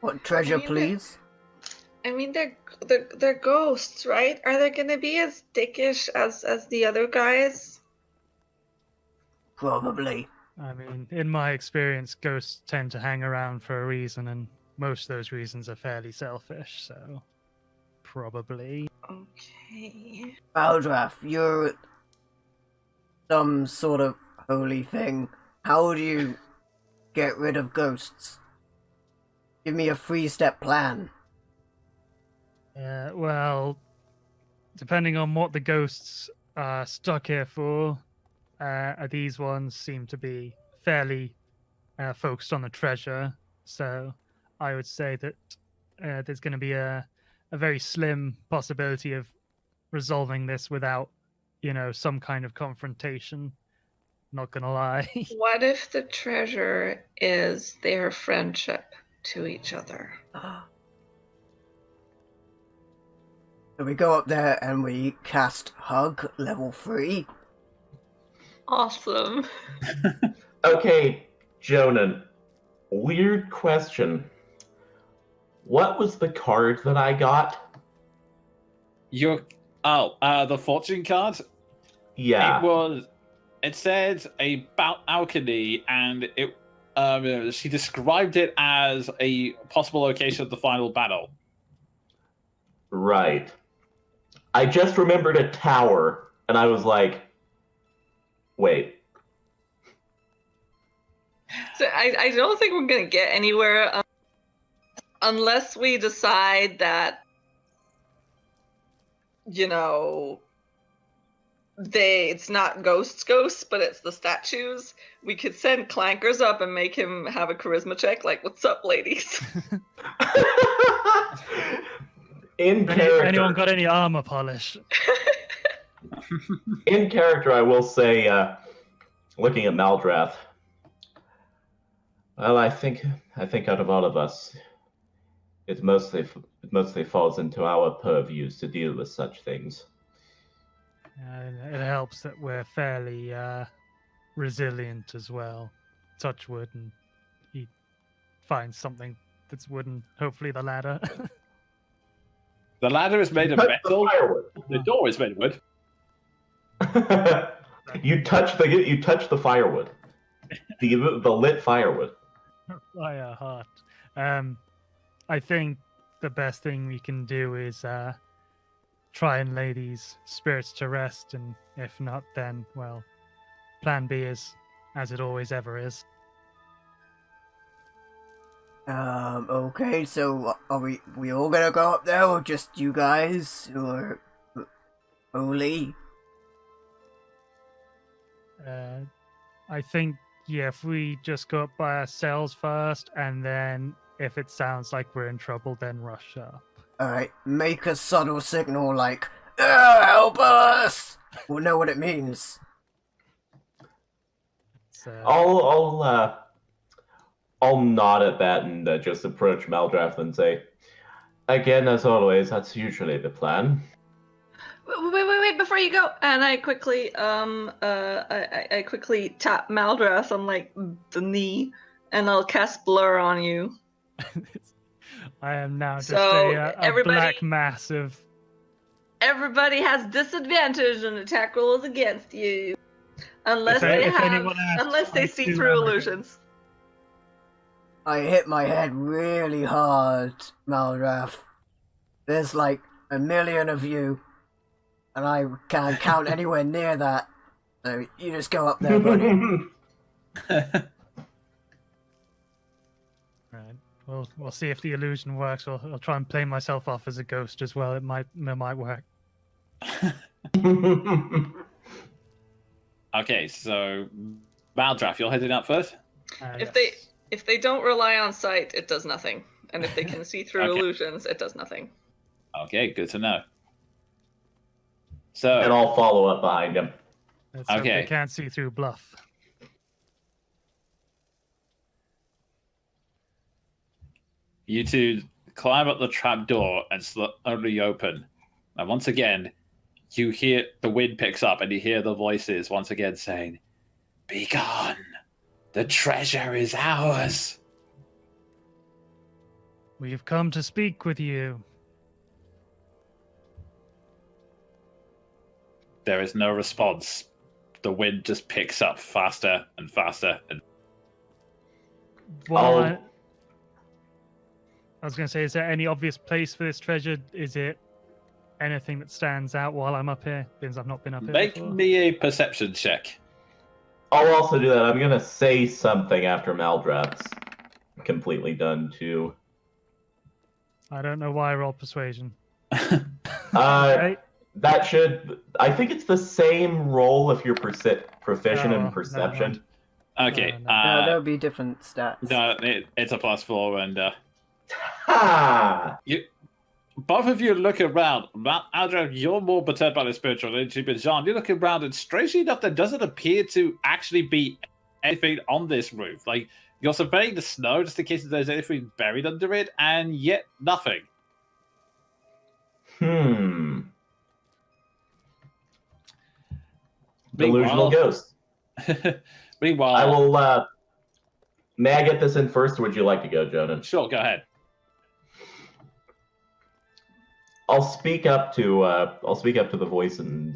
What treasure, I mean, please? they're ghosts, right? Are they gonna be as dickish as the other guys? Probably. I mean, in my experience, ghosts tend to hang around for a reason, and most of those reasons are fairly selfish, so probably. Okay. Baldraff, you're some sort of holy thing. How do you get rid of ghosts? Give me a 3-step plan. Well, depending on what the ghosts are stuck here for, these ones seem to be fairly focused on the treasure. So I would say that there's going to be a very slim possibility of resolving this without, some kind of confrontation. Not going to lie. What if the treasure is their friendship to each other? So we go up there and we cast Hug level 3. Awesome. Okay, Jonan, weird question. What was the card that I got? The fortune card? Yeah. It said about alchemy, and she described it as a possible location of the final battle. Right. I just remembered a tower, and I was like, wait. So I don't think we're gonna get anywhere unless we decide that, it's not ghosts, but it's the statues. We could send Clankers up and make him have a charisma check, like, what's up, ladies? In character, Anyone got any armor polish? in character, I will say, looking at Maldrath, well, I think out of all of us, it mostly falls into our purviews to deal with such things. It helps that we're fairly resilient as well. Touch wood, and he finds something that's wooden. Hopefully, the ladder. The ladder is made of Touch metal. The firewood. The door is made of wood. You touch the firewood. The lit firewood. Fire heart. I think the best thing we can do is try and lay these spirits to rest, and if not, then, well, plan B is as it always ever is. Okay, so are we all gonna go up there, or just you guys, or Oli? I think, yeah, if we just go up by ourselves first, and then if it sounds like we're in trouble, then rush up. Alright, make a subtle signal like, help us! We'll know what it means. I'll nod at that and just approach Maldrath and say, again, as always, that's usually the plan. Wait, before you go. And I quickly, I quickly tap Maldrath on, like, the knee, and I'll cast Blur on you. I am now just So, a black mass of... Everybody has disadvantage on attack rolls against you. Unless they see through illusions. I hit my head really hard, Maldrath. There's like 1 million of you, and I can't count anywhere near that. So you just go up there, buddy. Right. We'll see if the illusion works. I'll try and play myself off as a ghost as well. It might work. Okay, so Maldrath, you're heading up first? If they don't rely on sight, it does nothing. And if they can see through Okay. illusions, it does nothing. Okay, good to know. So, And I'll follow up behind him. Let's hope Okay. they can't see through bluff. you two climb up the trapdoor and slowly open. And once again, you hear the wind picks up and you hear the voices once again saying, "Be gone! The treasure is ours!" We've come to speak with you. There is no response. the wind just picks up faster and faster. And While Oh. I was going to say, is there any obvious place for this treasure? Is it anything that stands out while I'm up here? Because I've not been up here make before. me a perception check. I'll also do that. I'm gonna say something after Maldrap's completely done too. I don't know why I rolled persuasion. Uh, That should. I think it's the same roll if you're proficient Oh, in never perception. Okay. No, there would be different stats. No, it's a +4, and Ha! both of you look around. Aldra, you're more perturbed by the spiritual energy, but Jean, you look around, and strangely enough, there doesn't appear to actually be anything on this roof. Like, you're surveying the snow just in case there's anything buried under it, and yet nothing. Delusional ghost. Meanwhile, I will. May I get this in first, or would you like to go, Jonan? Sure, go ahead. I'll speak up to the voice and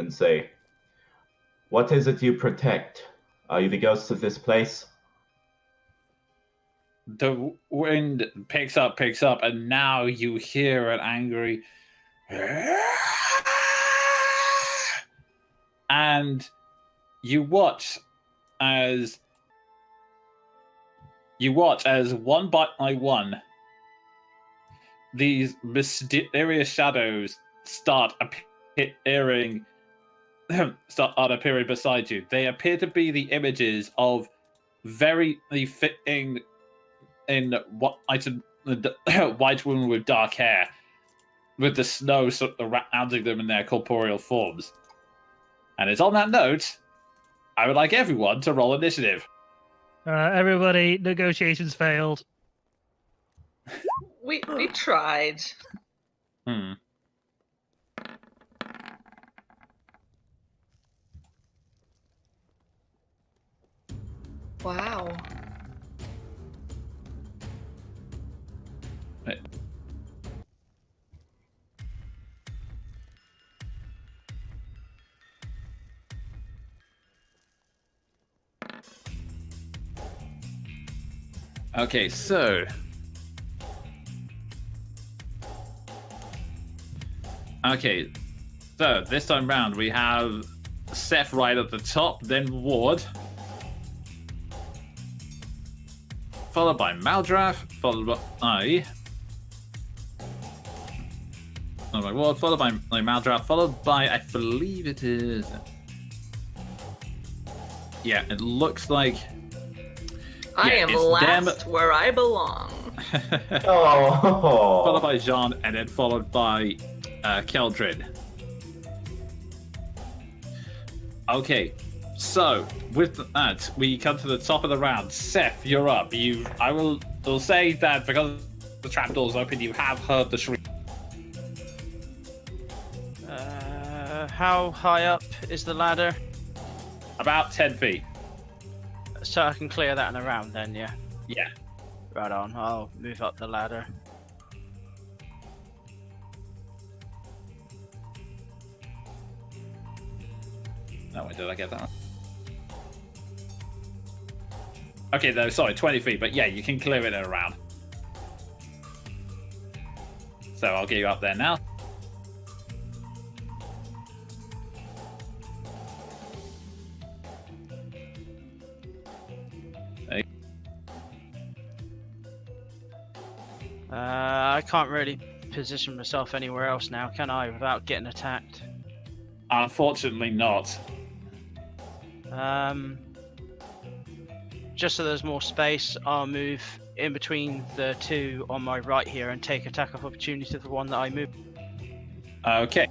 say, "What is it you protect? Are you the ghosts of this place?" The wind picks up, and now you hear an angry. And you watch as one by one these mysterious shadows start appearing beside you. They appear to be the images of very fitting in white women with dark hair, with the snow surrounding them in their corporeal forms. And it's on that note, I would like everyone to roll initiative. Everybody, negotiations failed. We tried. Wow. Okay, so this time round we have Seth right at the top, then Ward, followed by Maldraff, followed by Ward, followed by Maldraff, followed by, I believe it is, yeah, it looks like I am last where I belong. Oh. Followed by Jean, and then followed by Keldrin. Okay, so with that, we come to the top of the round. Seth, you're up. I will say that because the trapdoor's open, you have heard the shriek. How high up is the ladder? About 10 feet. So I can clear that in a round then, yeah? Yeah. Right on, I'll move up the ladder. No, wait, did I get that one? Okay, no, sorry, 20 feet, but yeah, you can clear it in a round. So I'll get you up there now. I can't really position myself anywhere else now, can I, without getting attacked? Unfortunately not. Just so there's more space, I'll move in between the two on my right here and take attack of opportunity to the one that I move. Okay.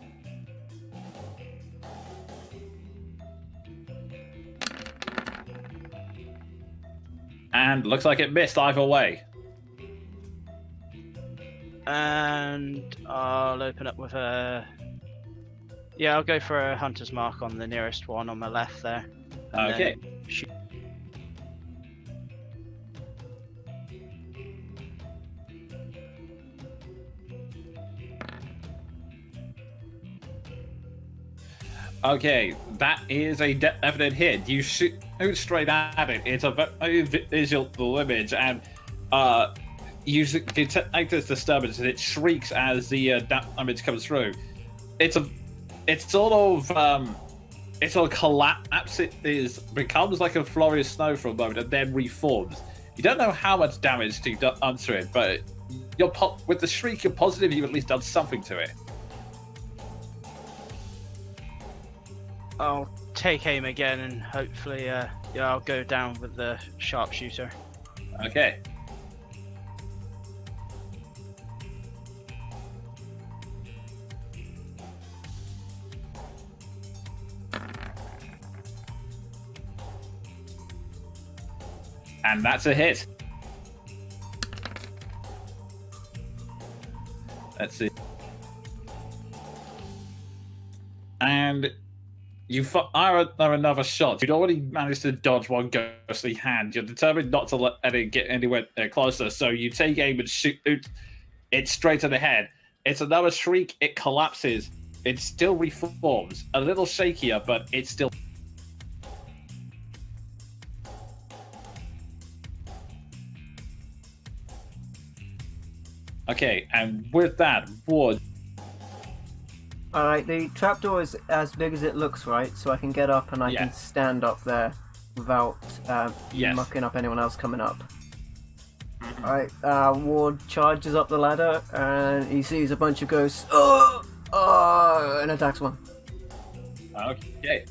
And looks like it missed either way. And I'll open up with a... Yeah, I'll go for a hunter's mark on the nearest one on my left there. And Okay. then shoot. Okay, that is a definite hit. You shoot straight at it. It's a very visual image, and you detect this disturbance, and it shrieks as the damage comes through. It sort of collapses, becomes like a flurry of snow for a moment, and then reforms. You don't know how much damage to done to it, but with the shriek, you're positive you've at least done something to it. I'll take aim again, and hopefully, I'll go down with the sharpshooter. Okay. And that's a hit. Let's see. And you fire another shot. You'd already managed to dodge one ghostly hand. You're determined not to let it get anywhere closer, so you take aim and shoot it straight to the head. It's another shriek. It collapses. It still reforms. A little shakier, but it's still... Okay, and with that, Ward... Alright, the trapdoor is as big as it looks, right? So I can get up and I can stand up there without mucking up anyone else coming up. Alright, Ward charges up the ladder and he sees a bunch of ghosts. And attacks one. Okay.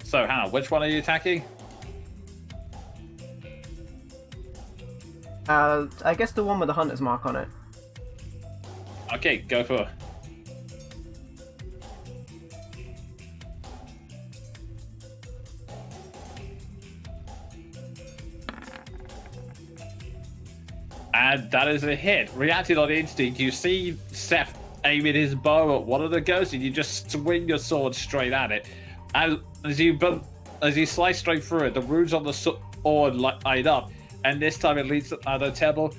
So, Hannah, which one are you attacking? I guess the one with the hunter's mark on it. Okay, go for it. And that is a hit. Reacting on instinct, you see Seth aiming his bow at one of the ghosts, and you just swing your sword straight at it. And as you slice straight through it, the runes on the sword light up, and this time it leads to the temple.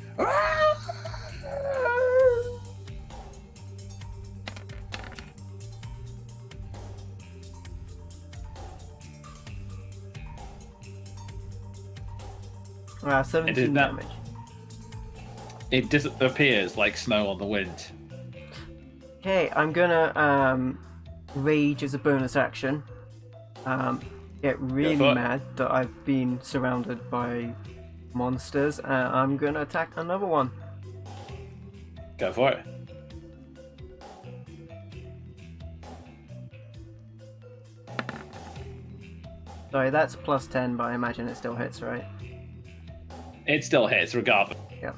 Ah, 17 damage. It disappears like snow on the wind. Okay, I'm gonna rage as a bonus action. Get really mad that I've been surrounded by monsters. I'm gonna attack another one. Go for it. Sorry, that's plus 10, but I imagine it still hits, right? It still hits, regardless. Yeah.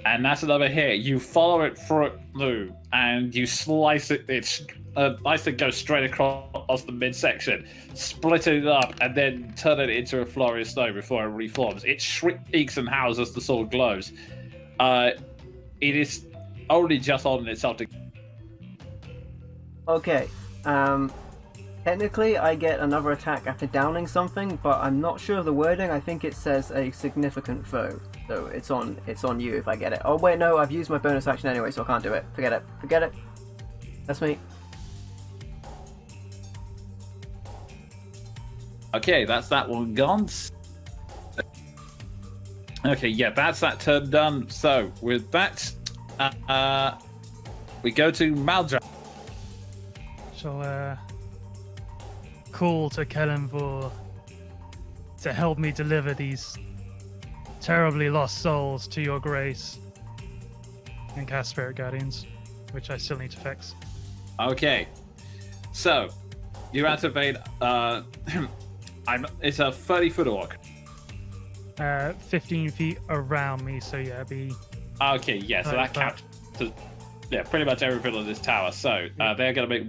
And that's another hit. You follow it through, and you slice it. It's nice to go straight across the midsection, split it up, and then turn it into a flurry of snow before it reforms. It shrieks and howls as the sword glows. It is only just on itself to... Okay, technically I get another attack after downing something, but I'm not sure of the wording. I think it says a significant foe, so it's on you if I get it. Oh wait, no, I've used my bonus action anyway, so I can't do it. Forget it. That's me. Okay, that's that one gone. Okay, yeah, that's that turn done. So, with that, we go to Maldra. Shall call to Kellenvor to help me deliver these terribly lost souls to your grace, and cast Spirit Guardians, which I still need to fix. Okay, so you activate. It's a 30-foot orc. 15 feet around me, so yeah, be. Okay, yeah, so that counts. Yeah, pretty much everything on this tower. So they're gonna make.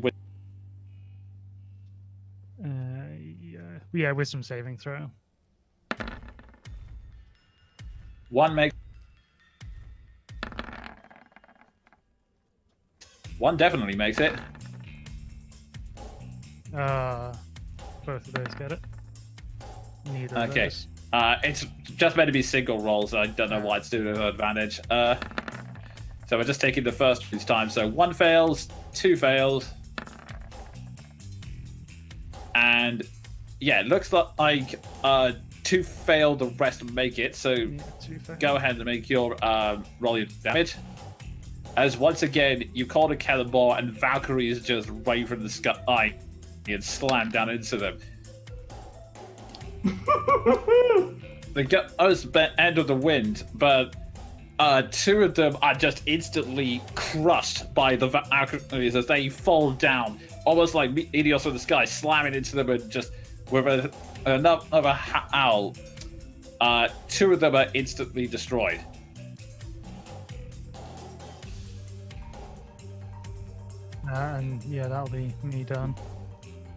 Yeah, wisdom saving throw. One definitely makes it. Both of those get it. Neither of those. It's just meant to be single rolls. I don't know why it's doing an advantage. So we're just taking the first each time. So 1 fails, 2 fails. And yeah, it looks like 2 fail, the rest make it. So Yeah, 2 fails. go ahead and make your roll your damage. As once again, you call a cannonball and Valkyries just rain from the sky and slam down into them. They go end of the wind, but 2 of them are just instantly crushed by the Valkyries as they fall down, almost like meteors from the sky, slamming into them and just with another howl. 2 of them are instantly destroyed. And yeah, that'll be me done.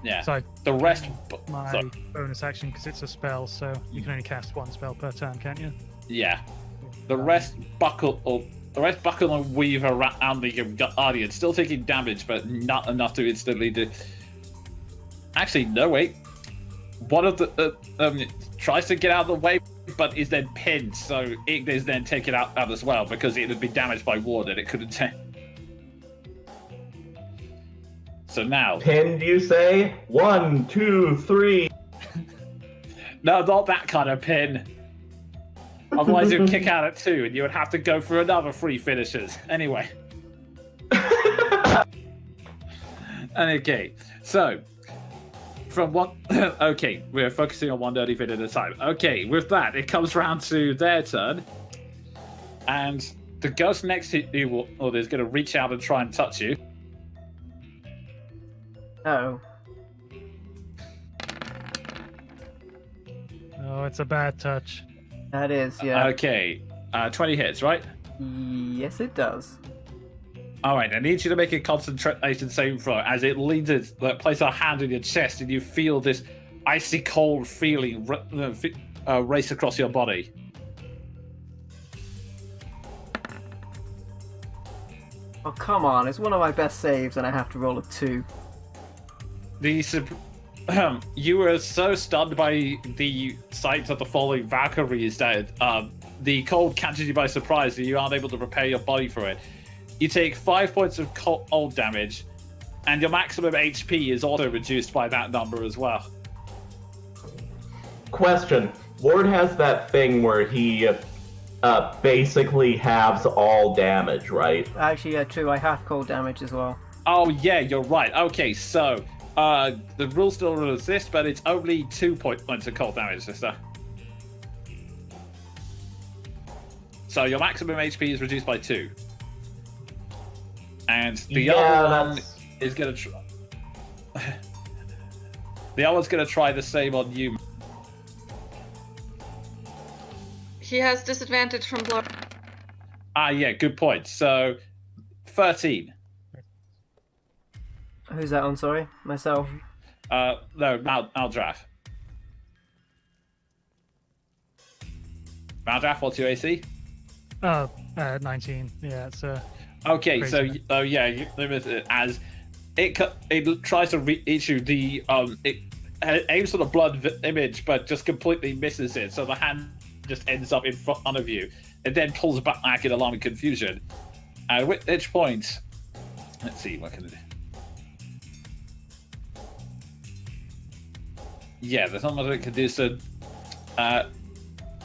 Yeah. So The rest. my Sorry. bonus action, because it's a spell, so you can only cast 1 spell per turn, can't you? Yeah. The rest buckle and weave around the Guardian, still taking damage, but not enough to instantly do. Actually, no, wait. One of the tries to get out of the way, but is then pinned, so it is then taken out as well because it would be damaged by ward and it couldn't take. So now. Pinned, you say? 1, 2, 3. No, not that kind of pin. Otherwise, you'd kick out at 2, and you would have to go for another 3 finishes. Anyway. Okay, so from one. Okay, we're focusing on one dirty fit at a time. Okay, with that, it comes round to their turn, and the ghost next to you is going to reach out and try and touch you. Oh. Oh, it's a bad touch. That is, yeah. Okay, 20 hits, right? Yes, it does. All right, I need you to make a concentration saving throw as it leans it, place a hand in your chest, and you feel this icy cold feeling race across your body. Oh, come on. It's one of my best saves, and I have to roll a 2. You were so stunned by the sight of the falling Valkyries that the cold catches you by surprise and you aren't able to prepare your body for it. You take 5 points of cold damage, and your maximum HP is also reduced by that number as well. Question. Ward has that thing where he basically halves all damage, right? Actually, yeah, true. I have cold damage as well. Oh yeah, you're right. Okay, so the rule still exists, but it's only 2 points of cold damage, sister. So your maximum HP is reduced by 2. And the other one is going to try... The other one's going to try the same on you. He has disadvantage from blow. Ah, yeah, good point. So, 13. Who's that on? Sorry, myself. No, Maldraff. Maldraff, what's your AC? Oh, 19. Yeah, it's Okay, so Crazy. yeah, you limit it as it tries to reach you. The it aims for the blood image, but just completely misses it. So the hand just ends up in front of you, and then pulls back in alarming confusion. At which point, let's see what can I do. Yeah, there's not much it can do. So,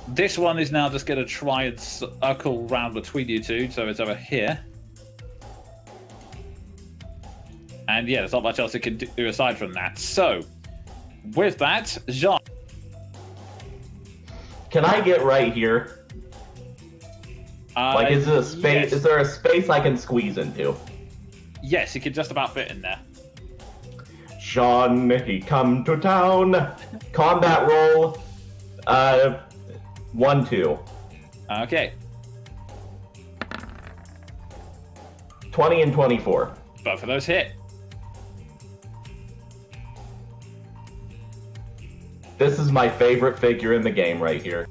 this one is now just going to try and circle around between you two. So it's over here. And yeah, there's not much else it can do aside from that. So, with that, Jean. Can I get right here? Like, is it a space? Yes. Is there a space I can squeeze into? Yes, you can just about fit in there. Sean, he come to town. Combat roll. 1, 2. Okay, 20 and 24. both of those hit. This is my favorite figure in the game right here.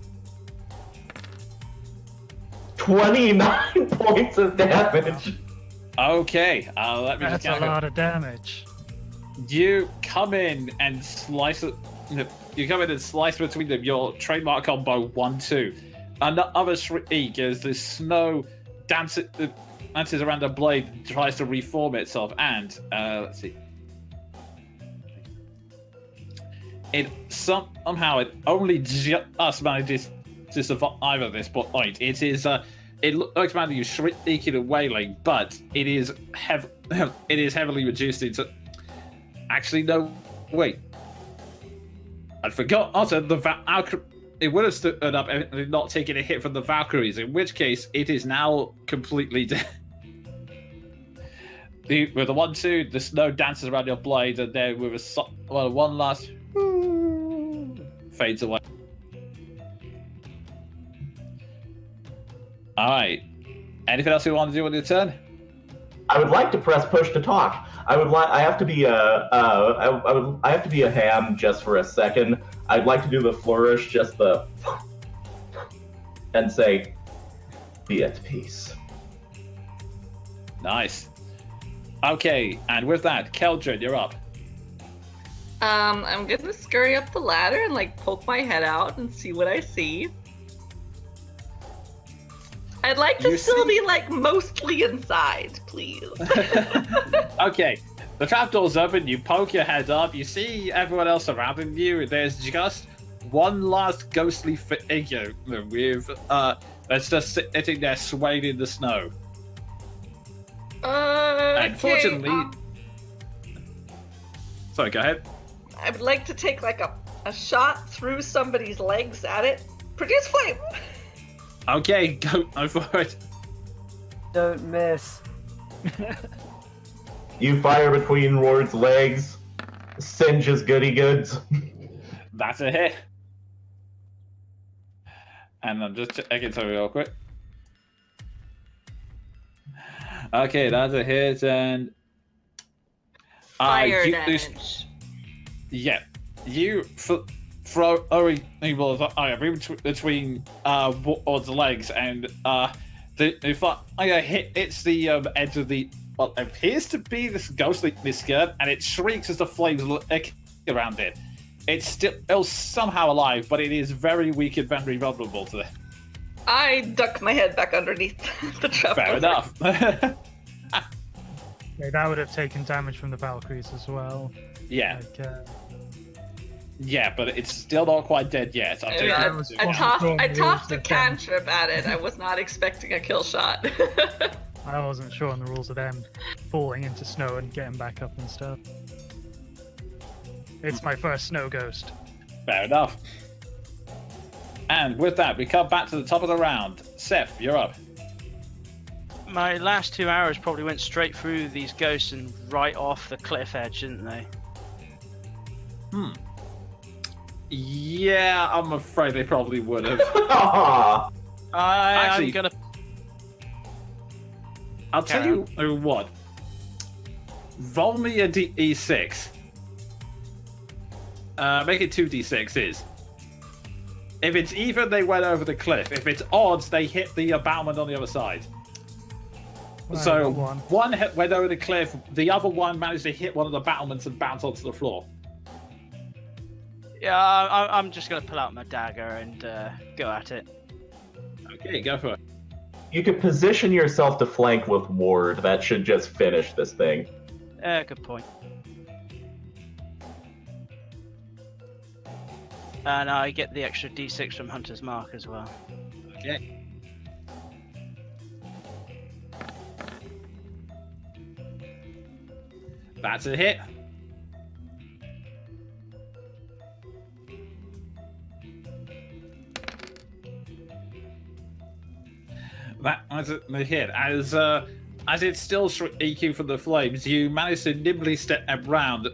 29 points of damage. Okay, let me just that's a lot of damage. You come in and slice it, you come in and slice between them. Your trademark combo 1-2. Another shriek as the snow dances around the blade, and tries to reform itself, and let's see. It somehow it only just manages to survive at this point. It is it looks like you shrieking and wailing, but it is it is heavily reduced into. Actually, no, wait. I forgot. Also, the Valkyrie. It would have stood up and not taken a hit from the Valkyries, in which case it is now completely dead. With the 1-2, the snow dances around your blade, and then with one last fades away. All right. Anything else you want to do on your turn? I would like to press push to talk. I have to be I have to be a ham just for a second. I'd like to do the flourish, just the and say, "Be at peace." Nice. Okay, and with that, Keldrin, you're up. I'm gonna scurry up the ladder and like poke my head out and see what I see. I'd like to still be like mostly inside, please. Okay, the trapdoor's open, you poke your head up, you see everyone else surrounding you, there's just one last ghostly figure with, that's just sitting there swaying in the snow. Unfortunately... Sorry, go ahead. I would like to take like a shot through somebody's legs at it. Produce flame! Okay, go for it. Don't miss. You fire between Ward's legs, singe his goody goods. That's a hit. And I'm just checking something real quick. Okay, that's a hit, and Fire damage. Yeah, you throw between Ward's legs, and the fire hits the edge of the what appears to be this ghostly skirt, and it shrieks as the flames lick around it. It's still somehow alive, but it is very weak and very vulnerable to it. I duck my head back underneath the trap. Fair enough. Yeah, that would have taken damage from the Valkyries as well. Yeah. Like, yeah, but it's still not quite dead yet. I tossed a cantrip at it. I was not expecting a kill shot. I wasn't sure on the rules of them falling into snow and getting back up and stuff. It's my first snow ghost. Fair enough. And with that, we come back to the top of the round. Seth, you're up. My last 2 arrows probably went straight through these ghosts and right off the cliff edge, didn't they? Yeah, I'm afraid they probably would have. I'm gonna. I'll tell you what. Roll me a D6. Make it 2d6s. If it's even, they went over the cliff. If it's odds, they hit the battlement on the other side. So one hit went over the cliff, the other one managed to hit one of the battlements and bounce onto the floor. Yeah, I'm just gonna pull out my dagger and go at it. Okay, go for it. You could position yourself to flank with Ward. That should just finish this thing. Good point. And I get the extra d6 from Hunter's Mark as well. Okay. That's a hit. That was a hit. As it's still shrieking from the flames, you manage to nimbly step around,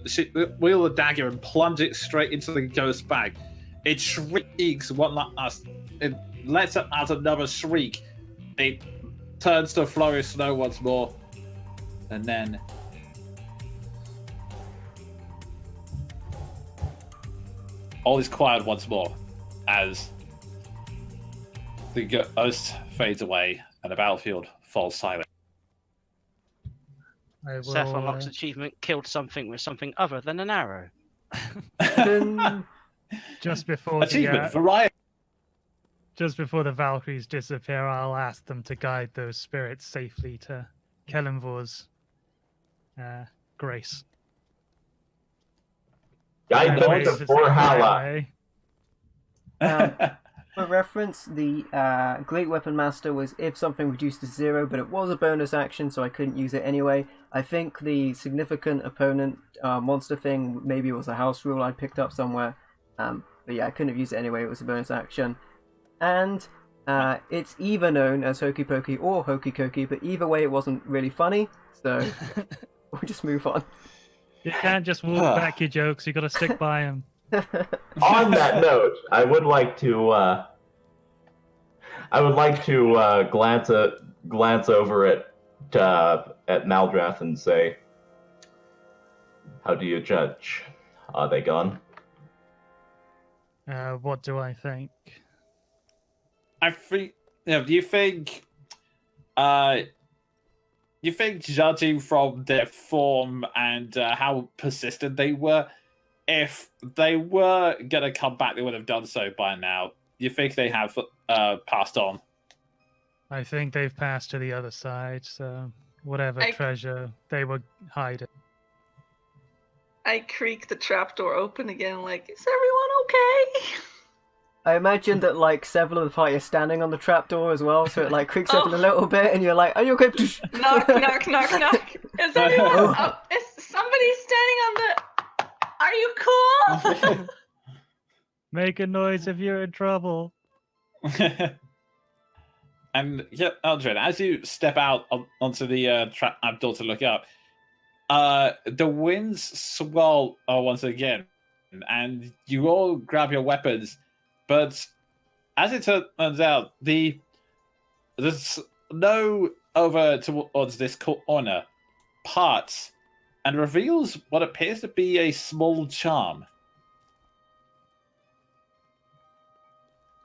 wheel the dagger, and plunge it straight into the ghost's bag. It shrieks one last. It lets out another shriek. It turns to a flurry of snow once more, and then all is quiet once more as the ghost fades away and the battlefield falls silent. Seth unlocks achievement, killed something with something other than an arrow. Just before Achievement, variety. just before the Valkyries disappear, I'll ask them to guide those spirits safely to Kellenvor's grace. Guide Either them way, to if it's the quiet Valhalla. way. For reference, the Great Weapon Master was if something reduced to 0, but it was a bonus action, so I couldn't use it anyway. I think the significant opponent monster thing, maybe it was a house rule I picked up somewhere. But yeah, I couldn't have used it anyway, it was a bonus action. And it's either known as Hokey Pokey or Hokey Cokey, but either way it wasn't really funny, so we'll just move on. You can't just walk back your jokes, you gotta stick by them. On that note, I would like to glance over at Maldrath and say, "How do you judge? Are they gone?" What do I think? I think. Do you think? You think, judging from their form and how persistent they were, if they were gonna come back, they would have done so by now. You think they have passed on? I think they've passed to the other side, so whatever treasure they were hiding. I creak the trapdoor open again, like, is everyone okay? I imagine that like several of the party are standing on the trapdoor as well, so it like creaks open a little bit, and you're like, "Are you okay?" Knock, knock, knock, knock. Is anyone? Is somebody standing on the? Are you cool? Make a noise if you're in trouble. And yeah, Aldrin, as you step out onto the trapdoor to look up, the winds swell once again, and you all grab your weapons. But as it turns out, the snow over towards this corner parts and reveals what appears to be a small charm.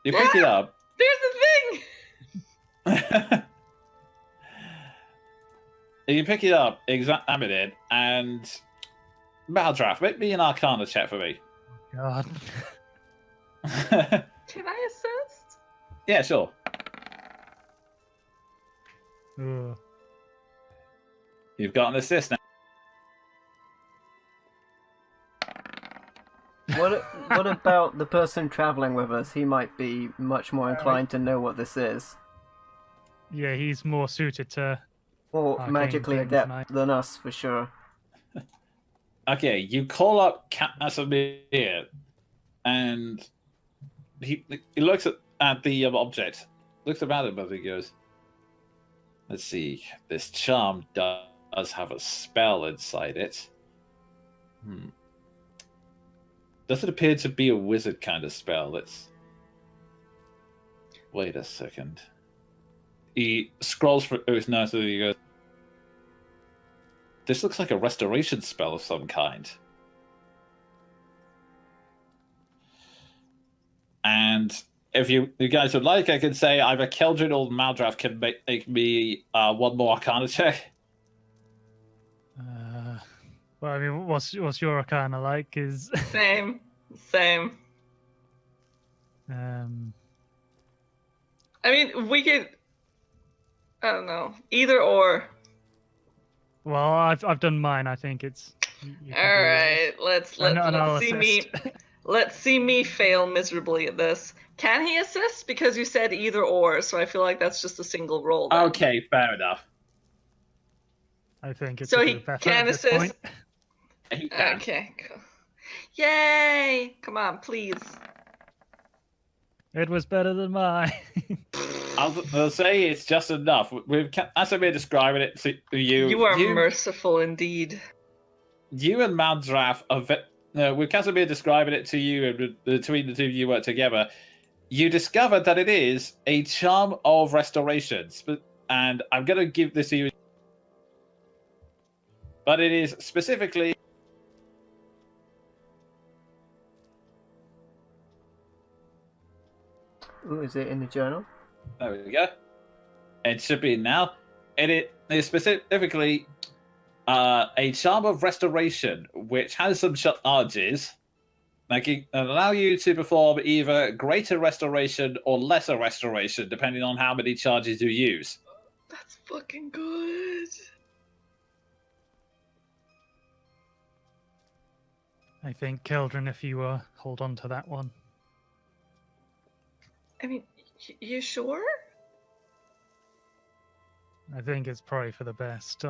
You pick it up. There's the thing! You pick it up, examine it, and Maldrath, make me an Arcana check for me. God. Can I assist? Yeah, sure. Ooh. You've got an assist now. What about the person traveling with us? He might be much more inclined to know what this is. Yeah, he's more suited to Or arcane magically things adept tonight. than us, for sure. Okay, you call up Casimir, and he looks at the object, looks about him, but he goes, "Let's see, this charm does have a spell inside it. Does it appear to be a wizard kind of spell? Wait a second." He scrolls through his notes and he goes, "This looks like a restoration spell of some kind." And if you guys would like, I can say either Keldrin or Maldrath can make me one more Arcana check. Well, I mean, what's your Arcana like? Is Same. I mean, we could. I don't know. Either or. Well, I've done mine. I think it's. You All can do right, yours. let's see me. Let's see me fail miserably at this. Can he assist? Because you said either or, so I feel like that's just a single roll. Then. Okay, fair enough. I think it's So a he good effort can at this assist. point. He can. Okay, cool. Yay! Come on, please. It was better than mine. I'll say it's just enough. As I've been describing it to you, You are merciful indeed. You and Maldrath with Casimir describing it to you, and between the two of you work together, you discover that it is a charm of restoration. And I'm going to give this to you. But it is specifically. Ooh, is it in the journal? There we go. It should be now. And it is specifically a charm of restoration, which has some charges. allow you to perform either greater restoration or lesser restoration, depending on how many charges you use. That's fucking good. I think, Keldrin, if you hold on to that one. I mean, you sure? I think it's probably for the best.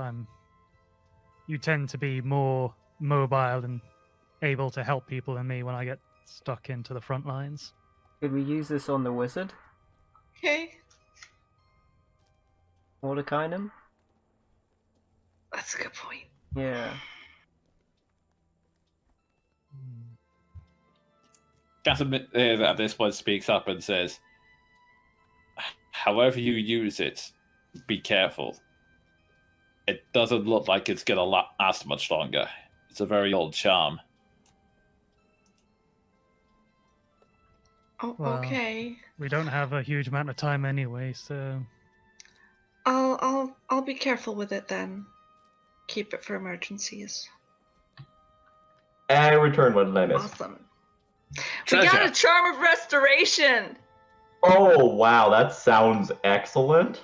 You tend to be more mobile and able to help people than me when I get stuck into the front lines. Could we use this on the wizard? Okay. Mordekainen? That's a good point. Yeah. Casimir at this point speaks up and says, however you use it, be careful. It doesn't look like it's going to last much longer. It's a very old charm. Oh, Well, okay. We don't have a huge amount of time anyway, so I'll be careful with it then. Keep it for emergencies. I return with Lennis. Awesome. Treasure. We got a charm of restoration. Oh, wow, that sounds excellent.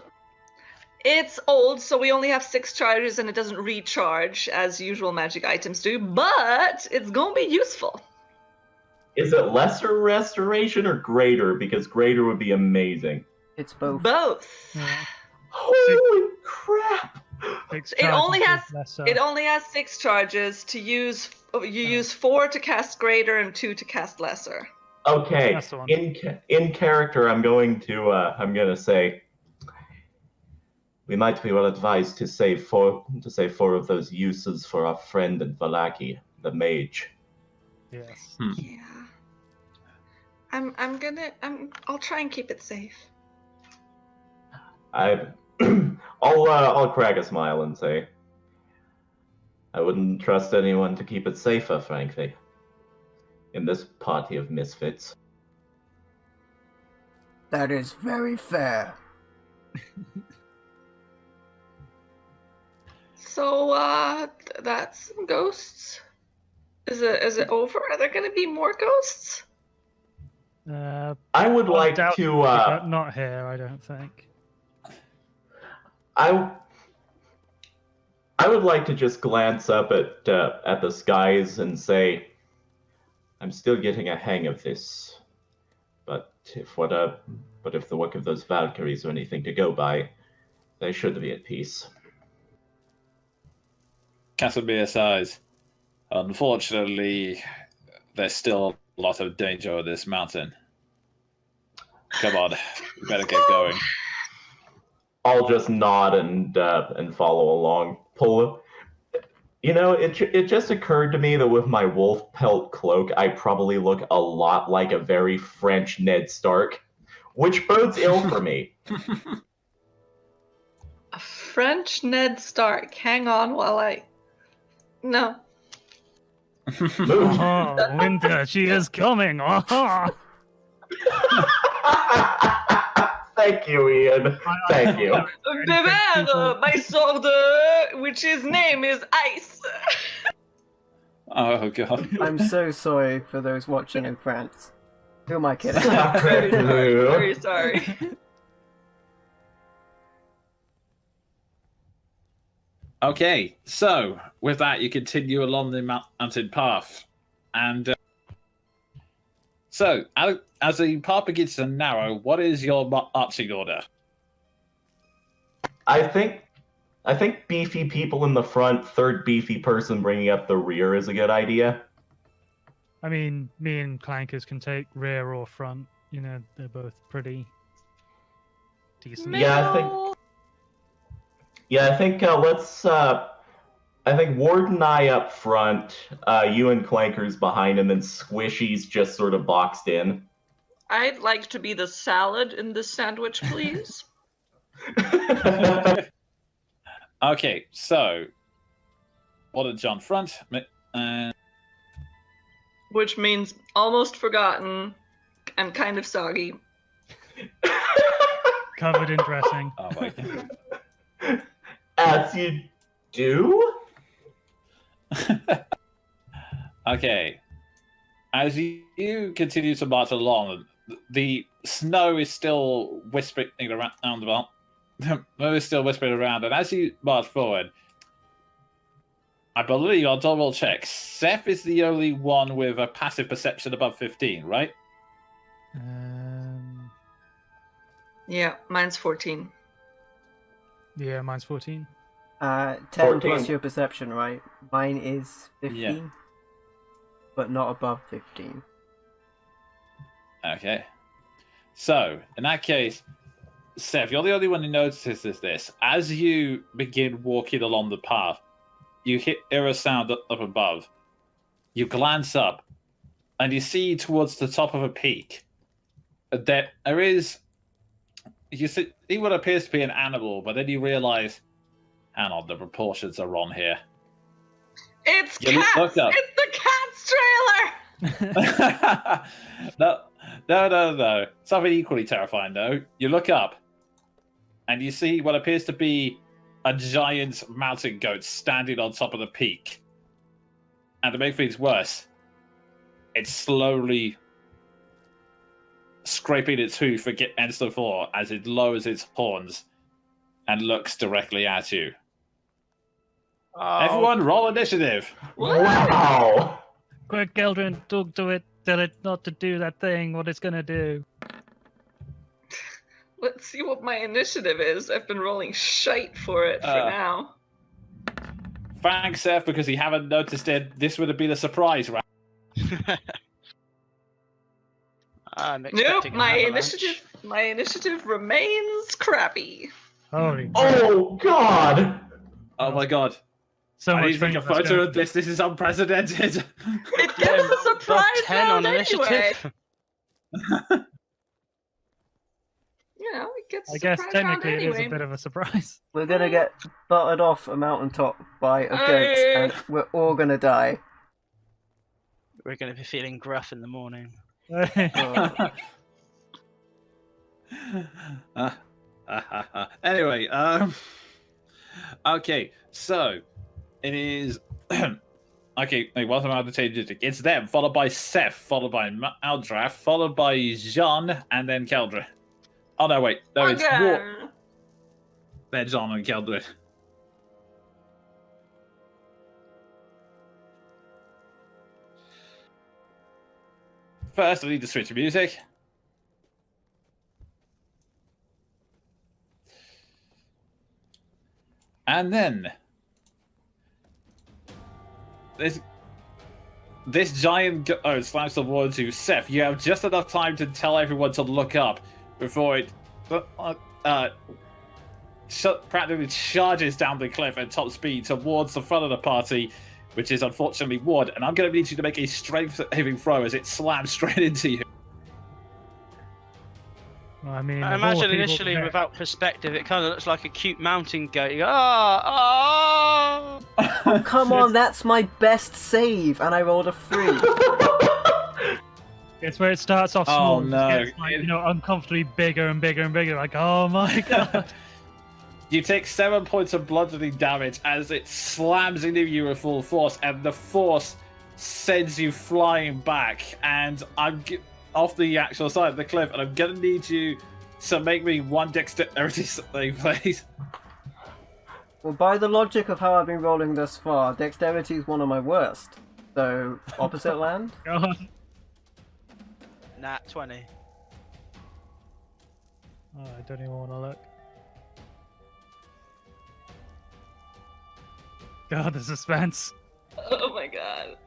It's old, so we only have 6 charges and it doesn't recharge as usual magic items do, but it's gonna be useful. Is it lesser restoration or greater? Because greater would be amazing. It's both. Both. yeah, Holy crap! 6 It only charges has is lesser. It only has 6 charges to use. You use 4 to cast greater and 2 to cast lesser. Okay, That's the one. in character, I'm gonna say we might be well advised to save 4 of those uses for our friend in Valaki, the mage. Yes. Yeah. I'll try and keep it safe. I'll crack a smile and say, I wouldn't trust anyone to keep it safer, frankly, in this party of misfits. That is very fair. So, that's ghosts. Is it over? Are there gonna be more ghosts? I would like Undoubtedly, to. but not here, I don't think. I would like to just glance up at the skies and say, I'm still getting a hang of this. But if the work of those Valkyries are anything to go by, they should be at peace. Casimir sighs. Unfortunately, there's still a lot of danger on this mountain. Come on, we better get going. I'll just nod and follow along. It just occurred to me that with my wolf pelt cloak, I probably look a lot like a very French Ned Stark, which bodes ill for me. A French Ned Stark. Hang on while I. No. Oh, winter, she is coming. Oh. Thank you, Ian. Thank you. Beware, my sword, which his name is Ice. Oh god. I'm so sorry for those watching in France. Who am I kidding? Very sorry. Very sorry. Okay, so with that, you continue along the mountain path, and so as the path begins to narrow, what is your marching order? I think beefy people in the front, third beefy person bringing up the rear is a good idea. I mean, me and Clankers can take rear or front. You know, they're both pretty decent. I think let's. I think Ward and I up front, you and Clankers behind, and then Squishy's just sort of boxed in. I'd like to be the salad in this sandwich, please. Okay, so what did John front? Which means almost forgotten and kind of soggy. Covered in dressing. Oh my god. As you do. Okay. As you continue to march along, the snow is still whispering around. The snow is still whispering around, and as you march forward, I believe I'll double check. Seth is the only one with a passive perception above 15, right? Yeah, mine's 14. Yeah, mine's 14. 10 14. plus your perception, right? Mine is 15, Yeah. but not above 15. Okay. So, in that case, Seth, you're the only one who notices this. As you begin walking along the path, you hear a sound up above. You glance up, and you see towards the top of a peak that there is. You see what appears to be an animal, but then you realize, hang on, the proportions are wrong here. It's You cats! look up. It's the Cats trailer! No. Something equally terrifying, though. You look up, and you see what appears to be a giant mountain goat standing on top of the peak. And to make things worse, it's slowly scraping its hoof against the floor as it lowers its horns and looks directly at you. Oh, Everyone, roll initiative. Wow! Quick, Geldrin, talk to it. Tell it not to do that thing. What it's gonna do. Let's see what my initiative is. I've been rolling shite for it for now. Thanks, Seth, because you haven't noticed it. This would have been a surprise round. I'm Nope, expecting an avalanche. my initiative remains crappy. Holy. Oh God! Oh my god. So I much need to take a photo of this. This is unprecedented. It gets a surprise Got 10 round on anyway. initiative. You know, it gets a I guess surprise round technically it is anyway. a bit of a surprise. We're gonna get buttered off a mountaintop by a goat, Aye. and we're all gonna die. We're going to be feeling gruff in the morning. Anyway, okay, so it is. Okay, wait, what am I to change it? It's them, followed by Seth, followed by Aldrath, followed by Jean, and then Keldrin. Oh no, wait, no, it's War. Again. Then Jean and Keldrin. First, I need to switch music. And then this giant slams towards you. Seth, you have just enough time to tell everyone to look up before it practically charges down the cliff at top speed towards the front of the party, which is unfortunately Ward. And I'm going to need you to make a strength saving throw as it slams straight into you. Well, I mean, I of all the imagine people initially, there- without perspective, it kind of looks like a cute mountain goat. You go, ah, ah. Oh, come on, that's my best save, and I rolled a 3. It's where it starts off Oh, small, and just no. gets, like, uncomfortably bigger and bigger and bigger. Like, oh my god! You take 7 points of bludgeoning damage as it slams into you with full force, and the force sends you flying back. And I'm off the actual side of the cliff, and I'm gonna need you to make me one dexterity save, please. Well, by the logic of how I've been rolling thus far, dexterity is one of my worst. So, opposite land? God. Nat 20. Oh, I don't even want to look. God, the suspense. Oh my god.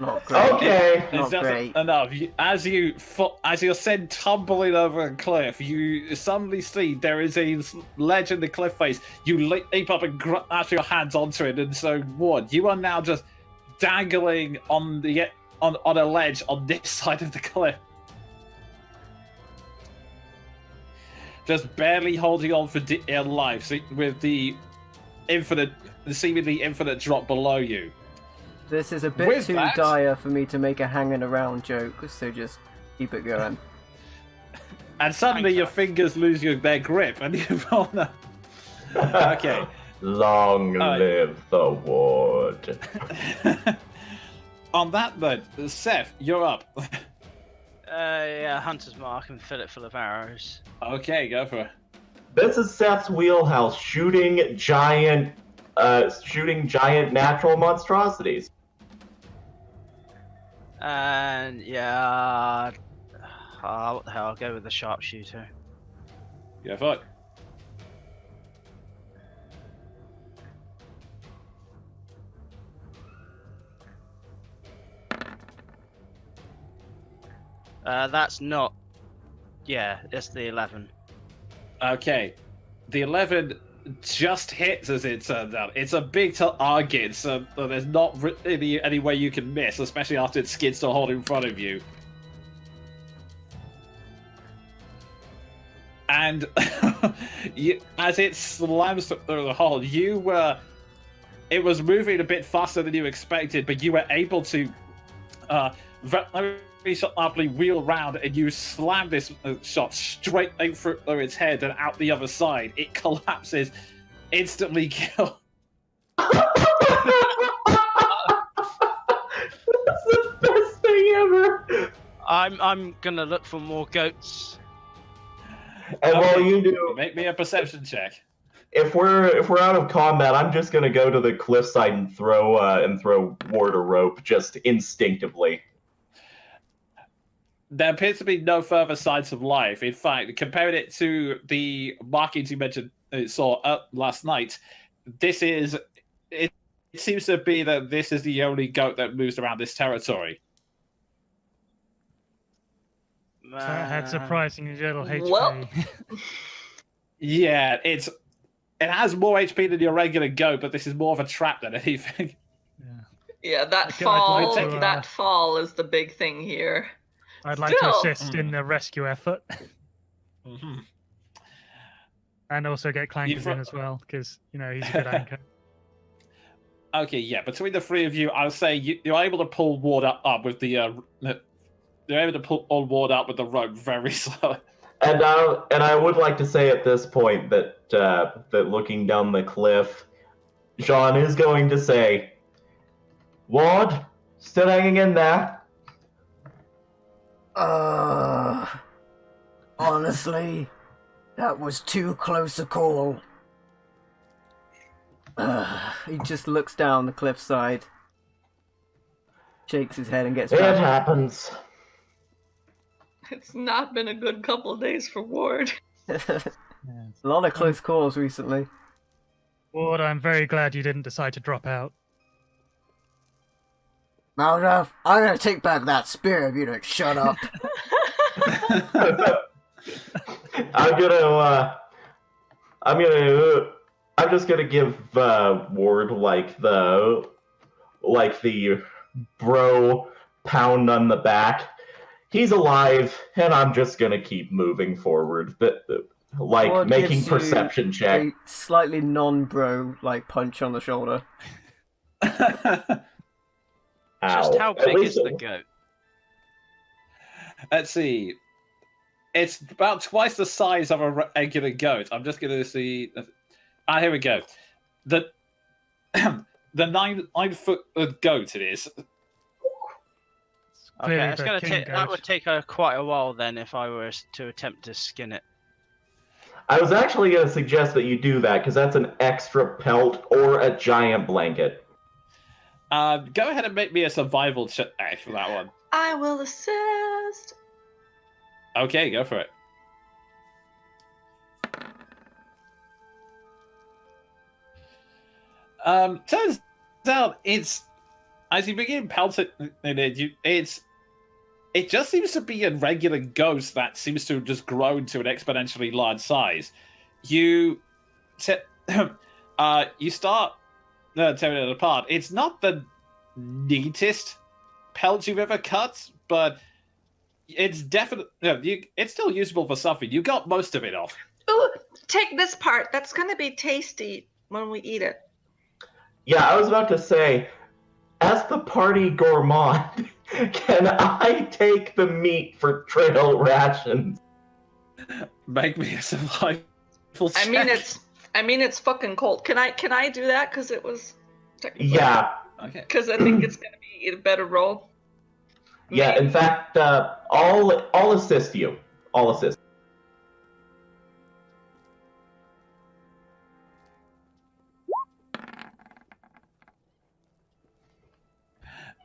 Not great. Okay. Not It's just great. enough. As you're sent tumbling over a cliff, you suddenly see there is a ledge in the cliff face. You leap up and grasp your hands onto it, and so Ward, you are now just dangling on a ledge on this side of the cliff, just barely holding on for dear life, with the seemingly infinite drop below you. This is a bit With too that- dire for me to make a hanging around joke, so just keep it going. And suddenly your fingers lose their grip, and you wanna. Okay. Long Alright. live the Ward. On that note, Seth, you're up. Yeah, hunter's mark and fill it full of arrows. Okay, go for it. This is Seth's wheelhouse, shooting giant natural monstrosities. And yeah, what the hell? I'll go with the sharpshooter. Go for it. That's not. Yeah, it's the 11. Okay, the 11 just hits as it turns out. It's a big target, so there's not really any way you can miss, especially after it skids to a hole in front of you. And as it slams through the hole, it was moving a bit faster than you expected, but you were able to very sharply wheel around, and you slam this shot straight through its head and out the other side. It collapses, instantly killed. That's the best thing ever. I'm gonna look for more goats. And Okay, while you do, make me a perception check. if we're out of combat, I'm just gonna go to the cliffside and throw Ward a rope just instinctively. There appears to be no further signs of life. In fact, comparing it to the markings you mentioned saw last night, it seems to be that this is the only goat that moves around this territory. That had surprisingly little HP. Well. Yeah, it has more HP than your regular goat, but this is more of a trap than anything. Yeah, that Okay, I'd like to, that fall is the big thing here. I'd like to Still. assist in the rescue effort. Mm-hmm. And also get Clankers in as well, because, he's a good anchor. Okay, yeah. Between the three of you, I'll say you're able to pull Ward up with the. You're able to pull Ward up with the rope very slow. And I would like to say at this point that looking down the cliff, Jean is going to say, "Ward, still hanging in there?" Honestly, that was too close a call. He just looks down the cliffside, shakes his head, and gets It back. happens. It's not been a good couple of days for Ward. A lot of close calls recently. Ward, I'm very glad you didn't decide to drop out. Maldraff, I'm gonna take back that spear if you don't shut up. I'm just gonna give Ward the bro pound on the back. He's alive, and I'm just gonna keep moving forward. Ward Making gives you perception check. A slightly non-bro punch on the shoulder. Just how At big least is the goat? Let's see. It's about twice the size of a regular goat. I'm just going to see. Here we go. The 9-foot goat it is. Okay, Clearly it's the gonna king take. That goat. would take quite a while then if I were to attempt to skin it. I was actually going to suggest that you do that because that's an extra pelt or a giant blanket. Go ahead and make me a survival check for that one. I will assist. Okay, go for it. Turns out it's as you begin pelting it, it just seems to be a regular ghost that seems to have just grown to an exponentially large size. You start tearing it apart. It's not the neatest pelt you've ever cut, but it's definitely it's still usable for something. You got most of it off. Ooh, take this part. That's gonna be tasty when we eat it. Yeah, I was about to say, as the party gourmand, can I take the meat for trail rations? Make me a survival check. I mean it's fucking cold. Can I do that? Because it was. Yeah, Okay. Because I think it's going to be a better roll. Yeah, in fact, I'll assist you. I'll assist.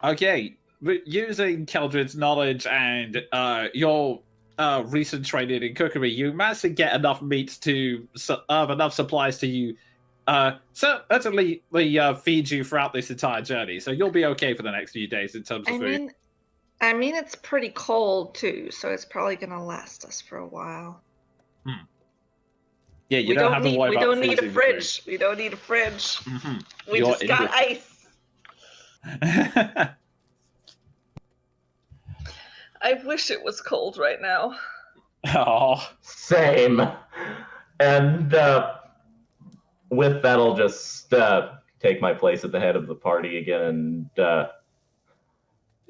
Okay, using Keldrin's knowledge and your recent training in cookery, you managed to get enough meat to enough supplies to you. Certainly feed you throughout this entire journey, so you'll be okay for the next few days in terms of food. I mean, it's pretty cold too, so it's probably going to last us for a while. Yeah, you don't have to worry about We don't need a freezing the fridge. We don't need a fridge. food. We You're just got ice. I wish it was cold right now. Oh, Same. And with that, I'll just take my place at the head of the party again, and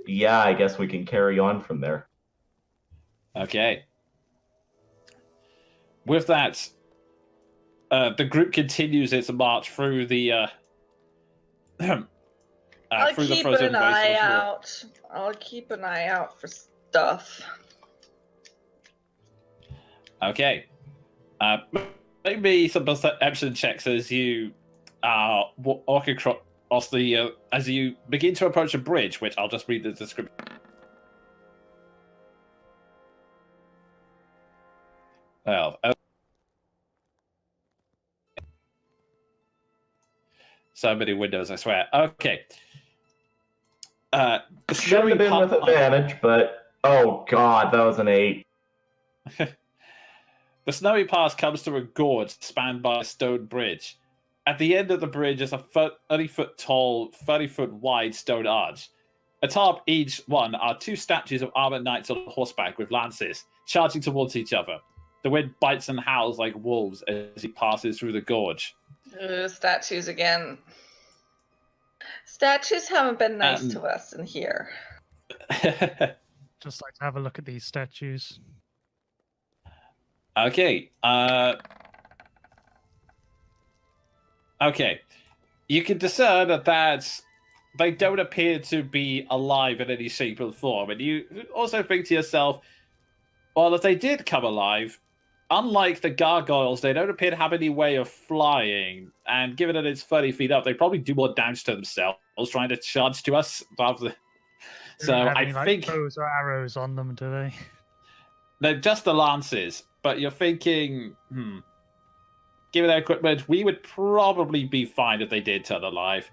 yeah, I guess we can carry on from there. okay. With that, the group continues its march through the I'll through the keep frozen an waste of eye the floor. out. I'll keep an eye out for stuff. Okay. Maybe some perception checks as you walk across the as you begin to approach a bridge, which I'll just read the description. Well, so many windows, I swear. Okay. Shouldn't have been with advantage, but oh god, that was an 8. The snowy pass comes to a gorge spanned by a stone bridge. At the end of the bridge is a 30-foot tall, 30-foot wide stone arch. Atop each one are 2 statues of armored knights on horseback with lances, charging towards each other. The wind bites and howls like wolves as he passes through the gorge. Statues again. Statues haven't been nice to us in here. Just like to have a look at these statues. Okay. Okay. You can discern that they don't appear to be alive in any shape or form, and you also think to yourself, well, if they did come alive, unlike the gargoyles, they don't appear to have any way of flying, and given that it's 30 feet up, they probably do more damage to themselves trying to charge to us rather than... They So don't have I any, think... like, bows or arrows on them, do they? They're just the lances, but you're thinking, given their equipment, we would probably be fine if they did turn alive.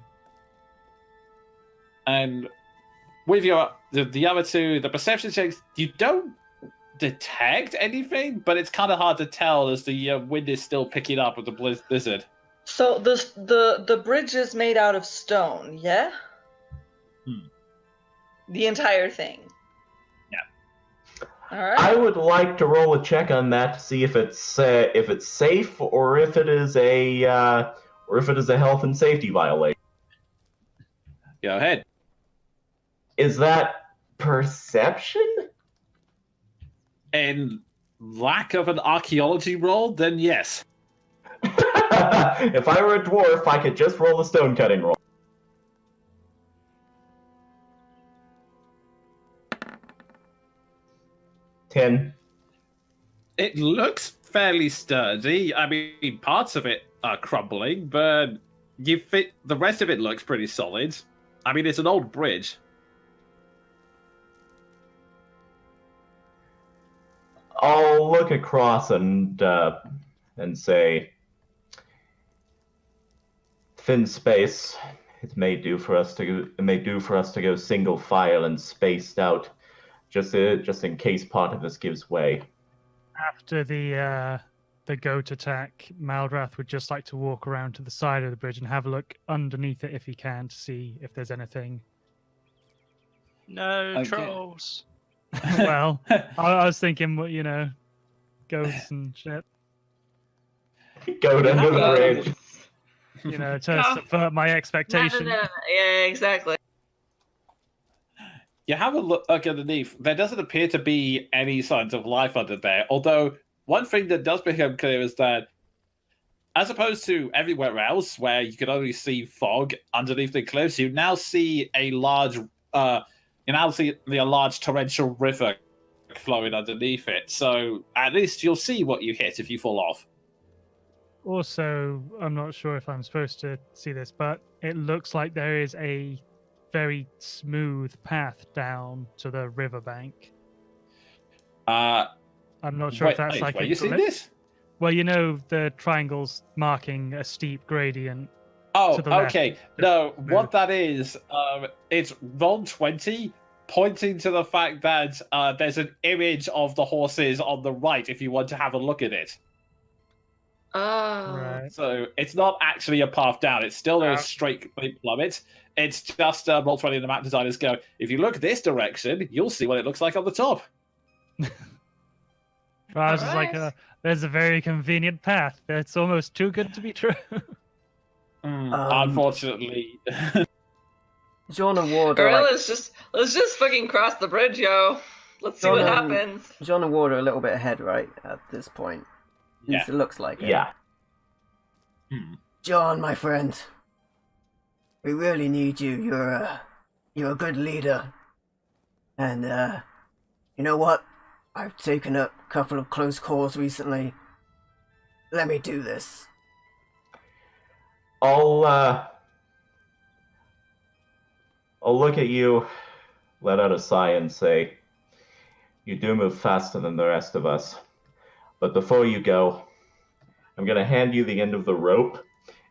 And with the other two, the perception checks, you don't detect anything, but it's kind of hard to tell as the wind is still picking up with the blizzard. So the bridge is made out of stone, yeah? The entire thing. Yeah. All right. I would like to roll a check on that to see if it's safe or if it is a health and safety violation. Go ahead. Is that perception? And lack of an archaeology roll, then yes. If I were a dwarf, I could just roll a stone cutting roll. Ten. It looks fairly sturdy. I mean, parts of it are crumbling, but the rest of it looks pretty solid. I mean, it's an old bridge. I'll look across and say, thin space. It may do for us to go single file and spaced out, just in case part of us gives way. After the goat attack, Maldrath would just like to walk around to the side of the bridge and have a look underneath it if he can to see if there's anything. No Okay. trolls. Well, I was thinking, ghosts and shit. Go under the bridge. To subvert my expectation. No. Yeah, exactly. You have a look underneath. There doesn't appear to be any signs of life under there. Although one thing that does become clear is that as opposed to everywhere else where you could only see fog underneath the cliffs, you now see a large a large torrential river flowing underneath it. So at least you'll see what you hit if you fall off. Also, I'm not sure if I'm supposed to see this, but it looks like there is a very smooth path down to the riverbank. I'm not sure if that's like where a you see glitch. this? Well, you know the triangles marking a steep gradient. Oh, to the left. okay. No, what that is, it's Roll20 pointing to the fact that there's an image of the horses on the right if you want to have a look at it. Oh. Right. So it's not actually a path down. It's still a straight plummet. It's just Roll20 and the map designers go, if you look this direction, you'll see what it looks like on the top. Well, I was just like, Alright. there's a very convenient path. That's almost too good to be true. Unfortunately. John and Ward are Alright, like, let's just fucking cross the bridge, yo. Let's see what happens. John and Ward are a little bit ahead, right, at this point. At least it looks like it. Yeah. John, my friend, we really need you. You're a good leader, and you know what? I've taken a couple of close calls recently. Let me do this. I'll look at you, let out a sigh, and say, "You do move faster than the rest of us. But before you go, I'm going to hand you the end of the rope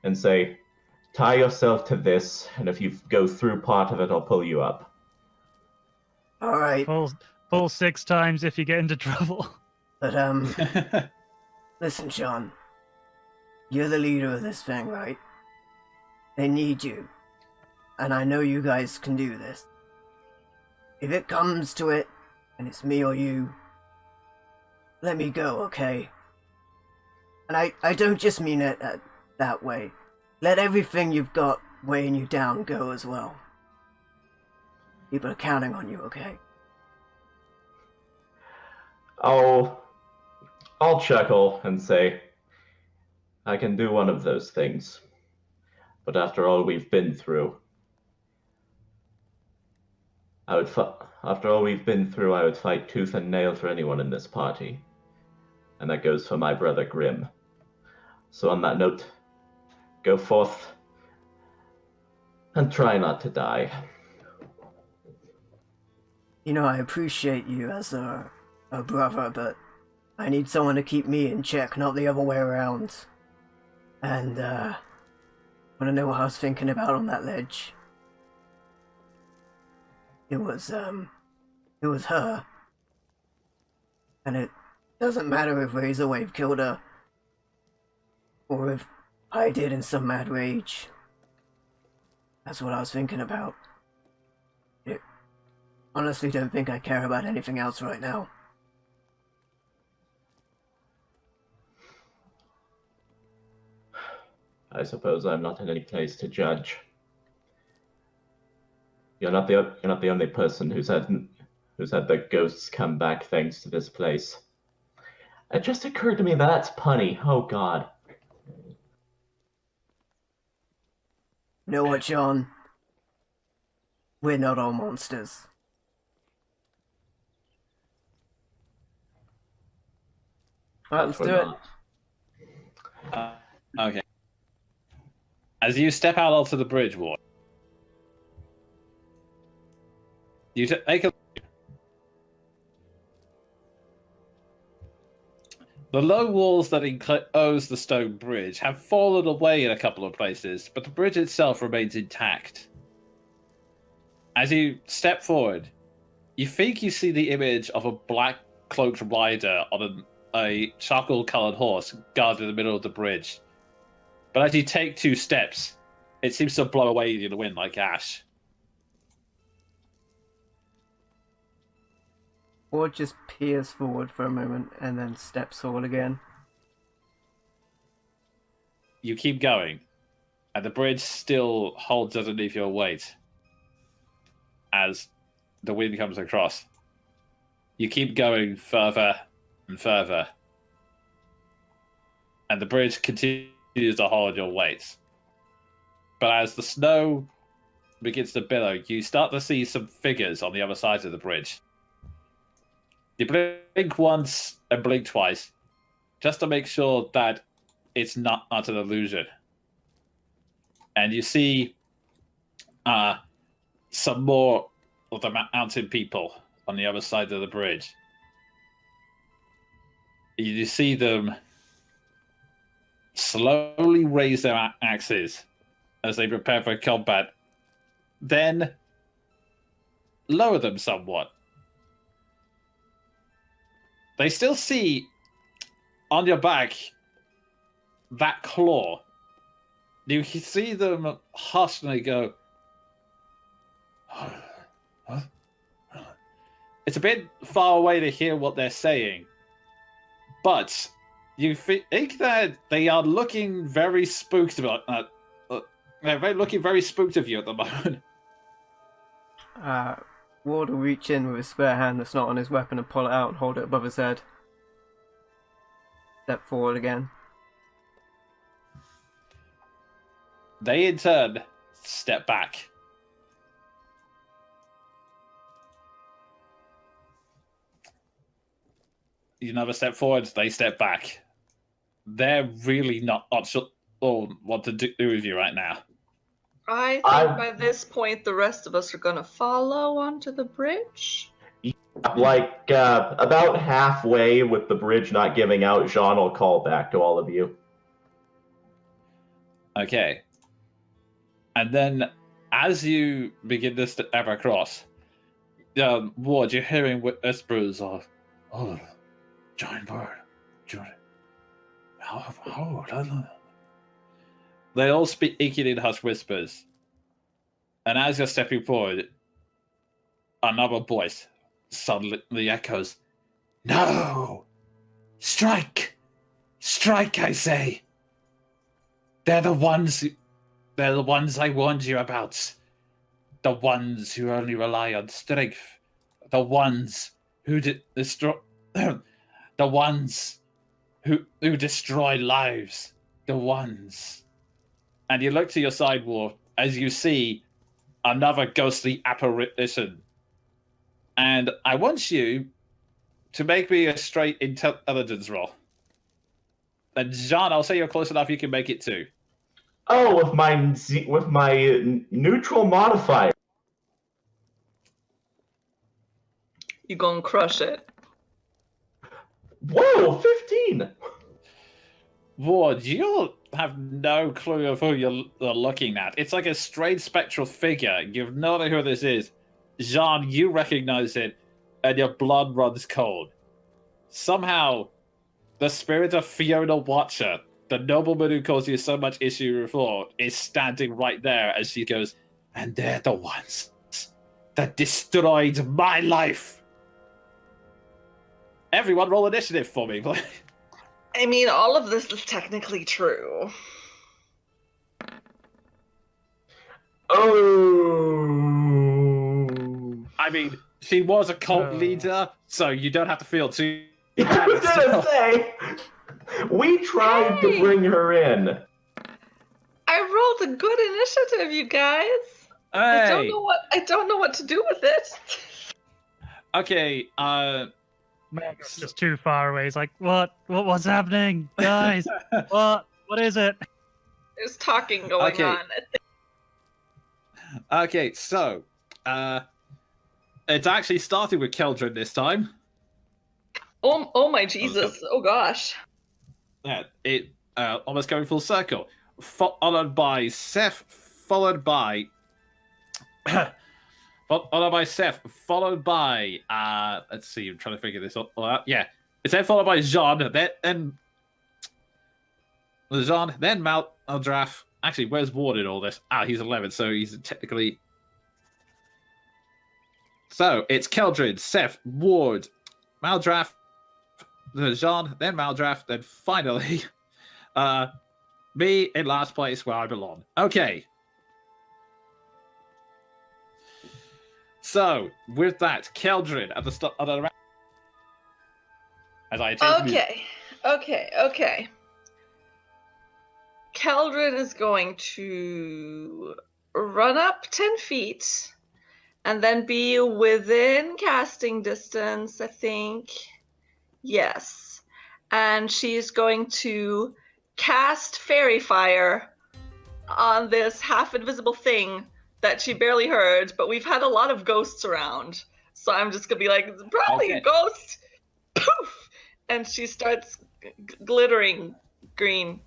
and say, tie yourself to this, and if you go through part of it, I'll pull you up." All right, Pull 6 times if you get into trouble. but listen, John. You're the leader of this thing, right? They need you. And I know you guys can do this. If it comes to it, and it's me or you, let me go, okay? And I don't just mean it that way. Let everything you've got weighing you down go as well. People are counting on you, okay? I'll chuckle and say, "I can do one of those things. But after all we've been through, I would fight tooth and nail for anyone in this party. And that goes for my brother Grim. So on that note, go forth and try not to die." You know, I appreciate you as a brother, but I need someone to keep me in check, not the other way around. And, wanna know what I was thinking about on that ledge? It was her. And it doesn't matter if Razorwave killed her, or if I did in some mad rage. That's what I was thinking about. I honestly don't think I care about anything else right now. I suppose I'm not in any place to judge. You're not the only person who's had the ghosts come back thanks to this place. It just occurred to me that's punny. Oh God. You know what, John? We're not all monsters. Alright, let's do it. Okay. As you step out onto the bridge, Ward, you take a. The low walls that enclose the stone bridge have fallen away in a couple of places, but the bridge itself remains intact. As you step forward, you think you see the image of a black cloaked rider on a charcoal-colored horse guarded in the middle of the bridge. But as you take 2 steps, it seems to blow away in the wind like ash. Or just peers forward for a moment and then steps forward again. You keep going, and the bridge still holds underneath your weight as the wind comes across. You keep going further and further, and the bridge continues use to hold your weight. But as the snow begins to billow, you start to see some figures on the other side of the bridge. You blink once and blink twice, just to make sure that it's not an illusion. And you see some more of the mountain people on the other side of the bridge. You see them slowly raise their axes as they prepare for combat, then lower them somewhat. They still see on your back that claw. You can see them hush and they go, huh? It's a bit far away to hear what they're saying, but you think that they are looking very spooked about they're looking very spooked of you at the moment. Ward will reach in with his spare hand that's not on his weapon and pull it out and hold it above his head. Step forward again. They in turn step back. You never step forward, they step back. They're really not sure what to do with you right now. I think by this point, the rest of us are going to follow onto the bridge. Like, about halfway with the bridge not giving out, Jean will call back to all of you. Okay. And then, as you begin to step across, Ward, you're hearing whispers of, oh, giant bird, giant. They all speaking in hushed whispers. And as you're stepping forward, another voice suddenly echoes, no! Strike! Strike, I say! They're the ones I warned you about. The ones who only rely on strength. The ones who destroy... the ones who destroy lives. The ones... And you look to your side, War, as you see another ghostly apparition. And I want you to make me a straight intelligence roll. And Jean, I'll say you're close enough you can make it too. Oh, with my neutral modifier. You gonna crush it. Whoa, 15! Ward, you have no clue of who you're looking at. It's like a strange spectral figure. You've no idea who this is. Jean, you recognize it, and your blood runs cold. Somehow, the spirit of Fiona Watcher, the nobleman who caused you so much issue before, is standing right there as she goes, and they're the ones that destroyed my life. Everyone roll initiative for me, please. I mean, all of this is technically true. Oh. I mean, she was a cult leader, so you don't have to feel too I bad. was gonna say, we tried to bring her in. I rolled a good initiative, you guys. Hey. I don't know what to do with it. Okay, Mango's just too far away. He's like, what's happening? Guys, what is it? There's talking going Okay. on. Okay, so it's actually starting with Keldrin this time. Oh my Jesus. Oh gosh. Yeah, it almost going full circle. Followed by Seth, followed by Seth, followed by let's see, I'm trying to figure this all out. Yeah, it's then followed by Jean, then Maldraff. Actually, where's Ward in all this? He's 11, so he's technically. So it's Keldrin, Seth, Ward, Maldraff, Jean, then Maldraff, then finally, me in last place where I belong. Okay. So with that, Keldrin at the start of the round. As I change music. Okay. Keldrin is going to run up 10 feet and then be within casting distance, I think. Yes. And she's going to cast Fairy Fire on this half-invisible thing that she barely heard, but we've had a lot of ghosts around. So I'm just going to be like, it's probably a ghost. Poof! And she starts glittering green.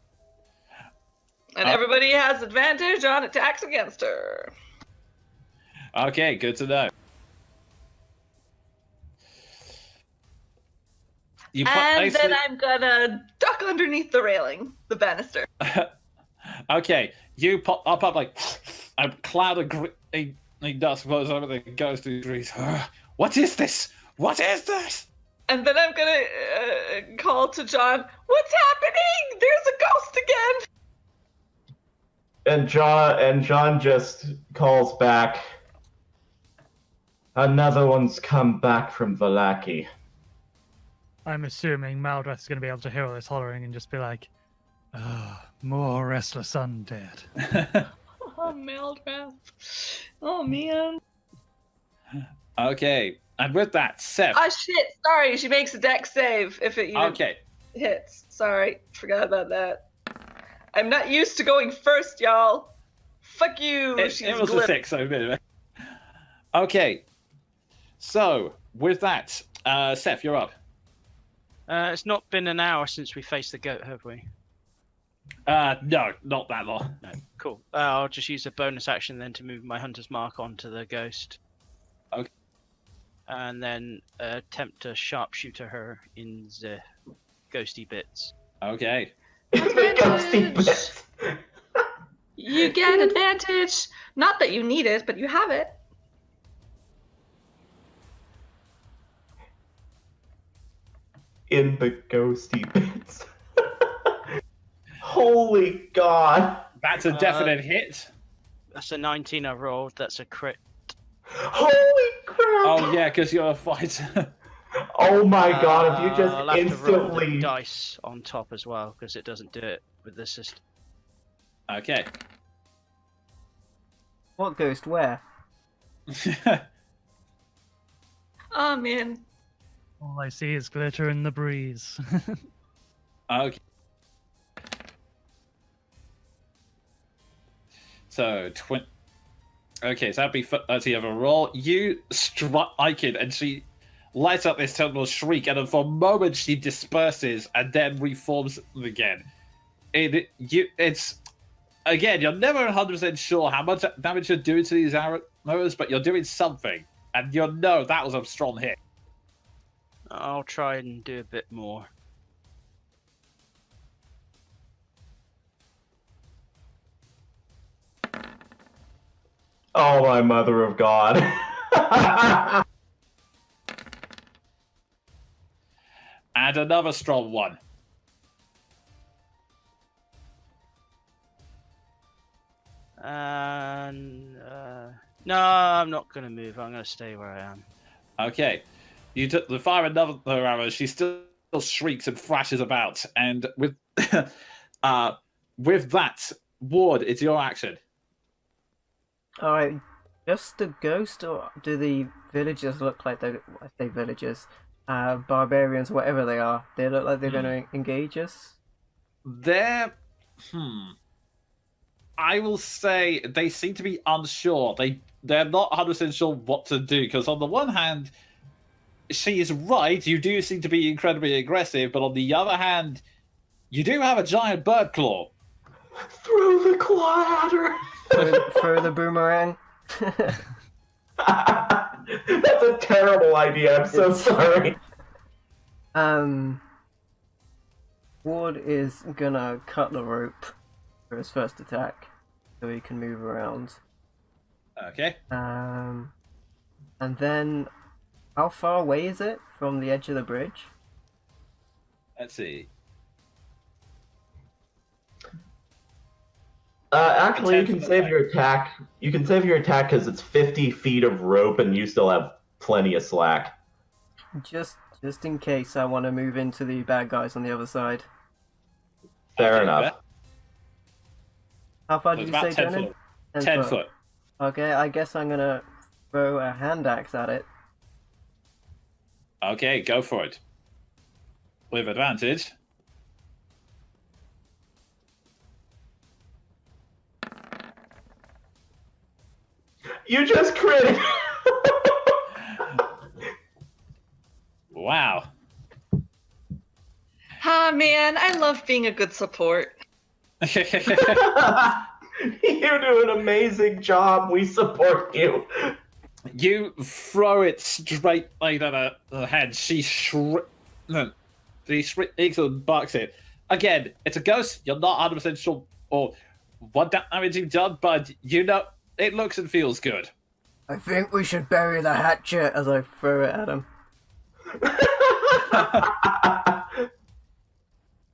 And everybody has advantage on attacks against her. Okay, good to know. And then I'm gonna duck underneath the railing, the banister. Okay, you pop up like a cloud of green dust flows over the ghost who agrees. What is this? What is this? And then I'm gonna call to John, what's happening? There's a ghost again! And John just calls back. Another one's come back from Valaki. I'm assuming Maldrath is going to be able to hear all this hollering and just be like, more restless undead. Oh, Maldrath. Oh, man. Okay, and with that, Seth. Ah, shit. Sorry, she makes a dex save if it even hits. Sorry, forgot about that. I'm not used to going first, y'all. Fuck you. It was a 6, so anyway. Okay, so with that, Seth, you're up. It's not been an hour since we faced the goat, have we? No, not that long. No, cool. I'll just use a bonus action then to move my hunter's mark onto the ghost. Okay. And then attempt to sharpshooter her in the ghosty bits. Okay. Ghosty bits. You get advantage. Not that you need it, but you have it. In the ghosty bits. Holy God. That's a definite hit. That's a 19 I rolled. That's a crit. Holy crap. Oh, yeah, because you're a fighter. Oh my God, if you just I'll have to roll the instantly... dice on top as well, because it doesn't do it with the system. Okay. What ghost? Where? Oh, man. All I see is glitter in the breeze. Okay. So, okay, so that'd be so you have a roll. You strike it, and she lights up this terrible shriek, and then for a moment she disperses and then reforms again. It's again, you're never 100% sure how much damage you're doing to these arrows, but you're doing something, and you know that was a strong hit. I'll try and do a bit more. Oh my mother of God. And another strong one. And no, I'm not going to move. I'm going to stay where I am. Okay. You fire another arrow. She still shrieks and thrashes about, and with that, Ward, it's your action. Alright, just the ghost, or do the villagers look like I say villagers, barbarians, whatever they are, they look like they're going to engage us? They're, I will say they seem to be unsure. They're not 100% sure what to do, because on the one hand, she is right, you do seem to be incredibly aggressive, but on the other hand, you do have a giant bird claw. Throw the claw at her. Throw the boomerang. That's a terrible idea, I'm so sorry. Ward is gonna cut the rope for his first attack, so he can move around. Okay. And then, how far away is it from the edge of the bridge? Let's see. Actually, you can save your attack. You can save your attack because it's 50 feet of rope, and you still have plenty of slack. Just in case I want to move into the bad guys on the other side. Fair enough. How far So did it's you say, about 10 Jonan? foot. 10 foot. Okay, I guess I'm gonna throw a hand axe at it. Okay, go for it. With advantage. You just crit. Wow. Ah, man, I love being a good support. You do an amazing job. We support you. You throw it straight like at her head. She shrieks and barks it. Again, it's a ghost. You're not 100% sure or what damage you've done, but you know it looks and feels good. I think we should bury the hatchet as I throw it at him.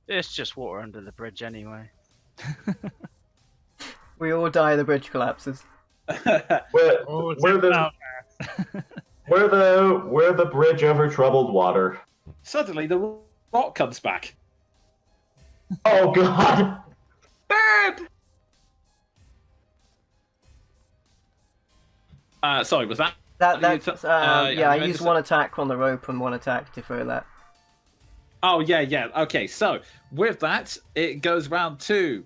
It's just water under the bridge anyway. We all die, the bridge collapses. We're it's the about we're the bridge over troubled water. Suddenly, the rock comes back. Oh God! Burb! Sorry, was that? That's yeah, I meant used to one attack on the rope and one attack to throw that. Oh yeah. Okay, so with that, it goes round two.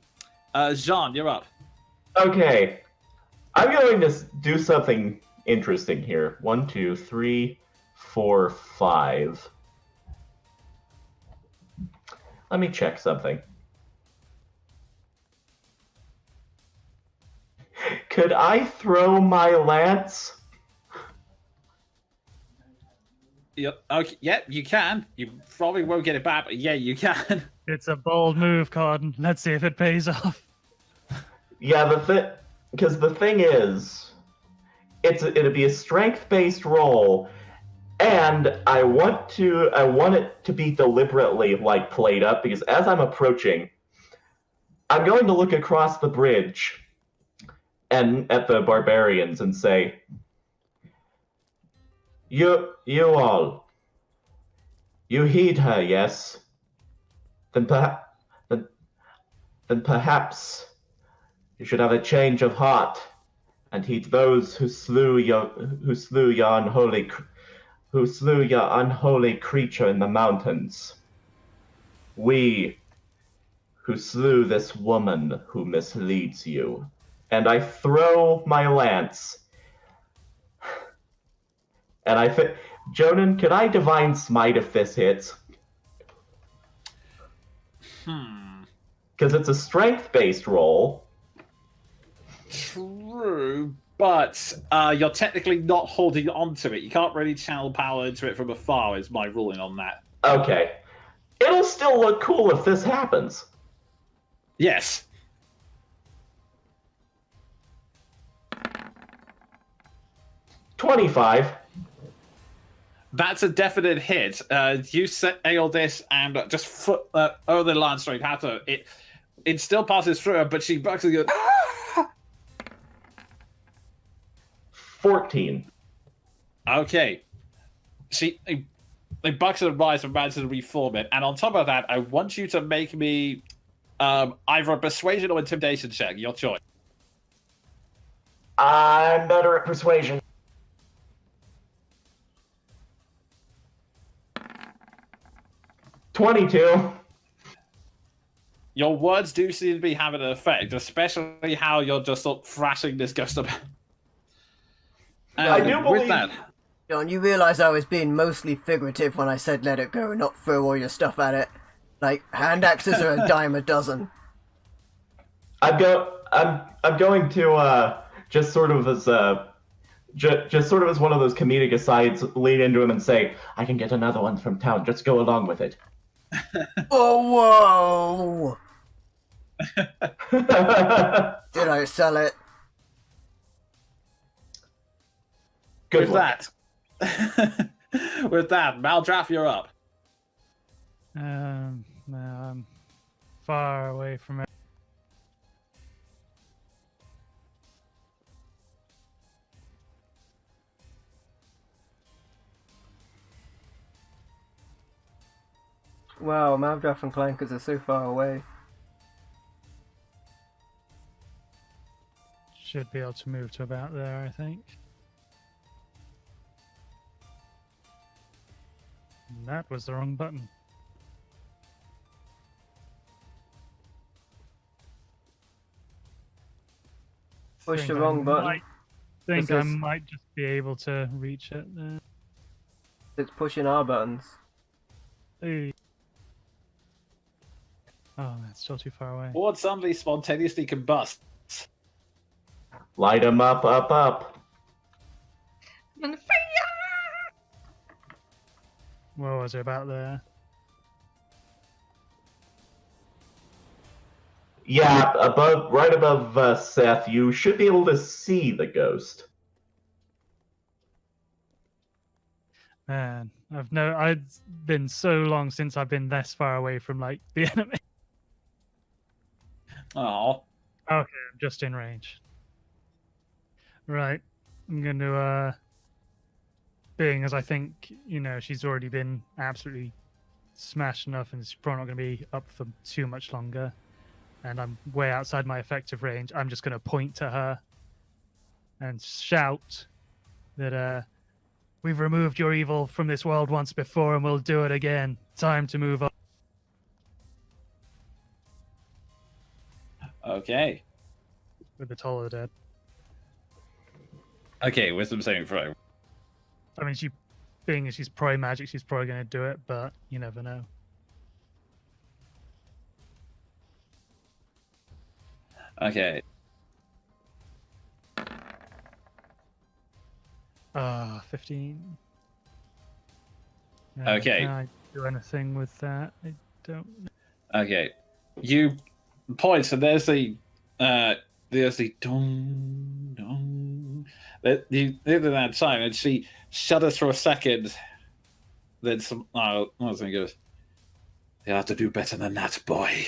Jean, you're up. Okay, I'm going to do something interesting here. 1, 2, 3, 4, 5. Let me check something. Could I throw my lance? Yep. Okay. Yep. You can. You probably won't get it back, but yeah, you can. It's a bold move, Cotton. Let's see if it pays off. Yeah, because the thing is, it'd be a strength-based roll, and I want it to be deliberately like played up because as I'm approaching, I'm going to look across the bridge and at the barbarians and say, You all, you heed her, yes? Then perhaps you should have a change of heart and heed those who slew your unholy creature in the mountains. We who slew this woman who misleads you. And I throw my lance. And Jonan, could I divine smite if this hits? Because it's a strength-based roll. True, but you're technically not holding on to it. You can't really channel power into it from afar, is my ruling on that. Okay. It'll still look cool if this happens. Yes. $25. That's a definite hit. You nail this and just foot over the line straight at her. It still passes through her, but she bucks and goes, "Ah!" 14. Okay. They bucks and rise and manages to reform it. And on top of that, I want you to make me either a persuasion or intimidation check. Your choice. I'm better at persuasion. $22. Your words do seem to be having an effect, especially how you're just sort of thrashing this ghost about. I do with believe- that, John, you realise I was being mostly figurative when I said let it go and not throw all your stuff at it. Like, hand axes are a dime a dozen. I'm going to just sort of as just sort of as one of those comedic asides, lean into him and say, "I can get another one from town. Just go along with it." Oh, whoa! Did I sell it? Good with luck. that, with that, Maldraff, you're up. No, I'm far away from it. Wow, Mavdraff and Clankers are so far away. Should be able to move to about there, I think. And that was the wrong button. Push Think the I wrong button. might- Think This I is- might just be able to reach it there. It's pushing our buttons. Hey. Oh, that's still too far away. Ward suddenly spontaneously combusts. Light them up, up, up. I'm on fire! Where was it about there? Yeah, right above Seth, you should be able to see the ghost. Man, I've been so long since I've been this far away from like the enemy. Oh, Okay, I'm just in range. Right. I'm going to being as I think, she's already been absolutely smashed enough and she's probably not going to be up for too much longer. And I'm way outside my effective range. I'm just going to point to her and shout that we've removed your evil from this world once before and we'll do it again. Time to move on. okay. With the Toll of the Dead. Okay, wisdom saving throw. I mean, being as she's probably magic, she's probably going to do it, but you never know. Okay. 15. Okay. Can I do anything with that? I don't. Okay. You point, and there's the dong dong. That you did that time, and she shudders for a second. Then some. Oh, I was going to go. You have to do better than that, boy.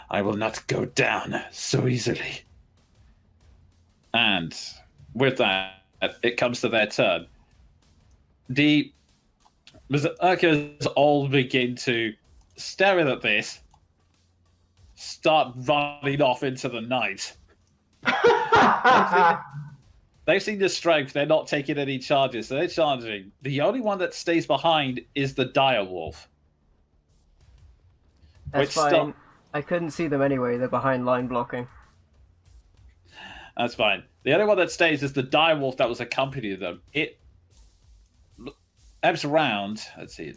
I will not go down so easily. And with that, it comes to their turn. The berserkers all begin to stare at this, start running off into the night. They've seen the strength, they're not taking any charges, so they're charging. The only one that stays behind is the direwolf. That's Which fine. I couldn't see them anyway. They're behind line blocking. That's fine. The only one that stays is the direwolf that was accompanying them. It ebbs around. Let's see.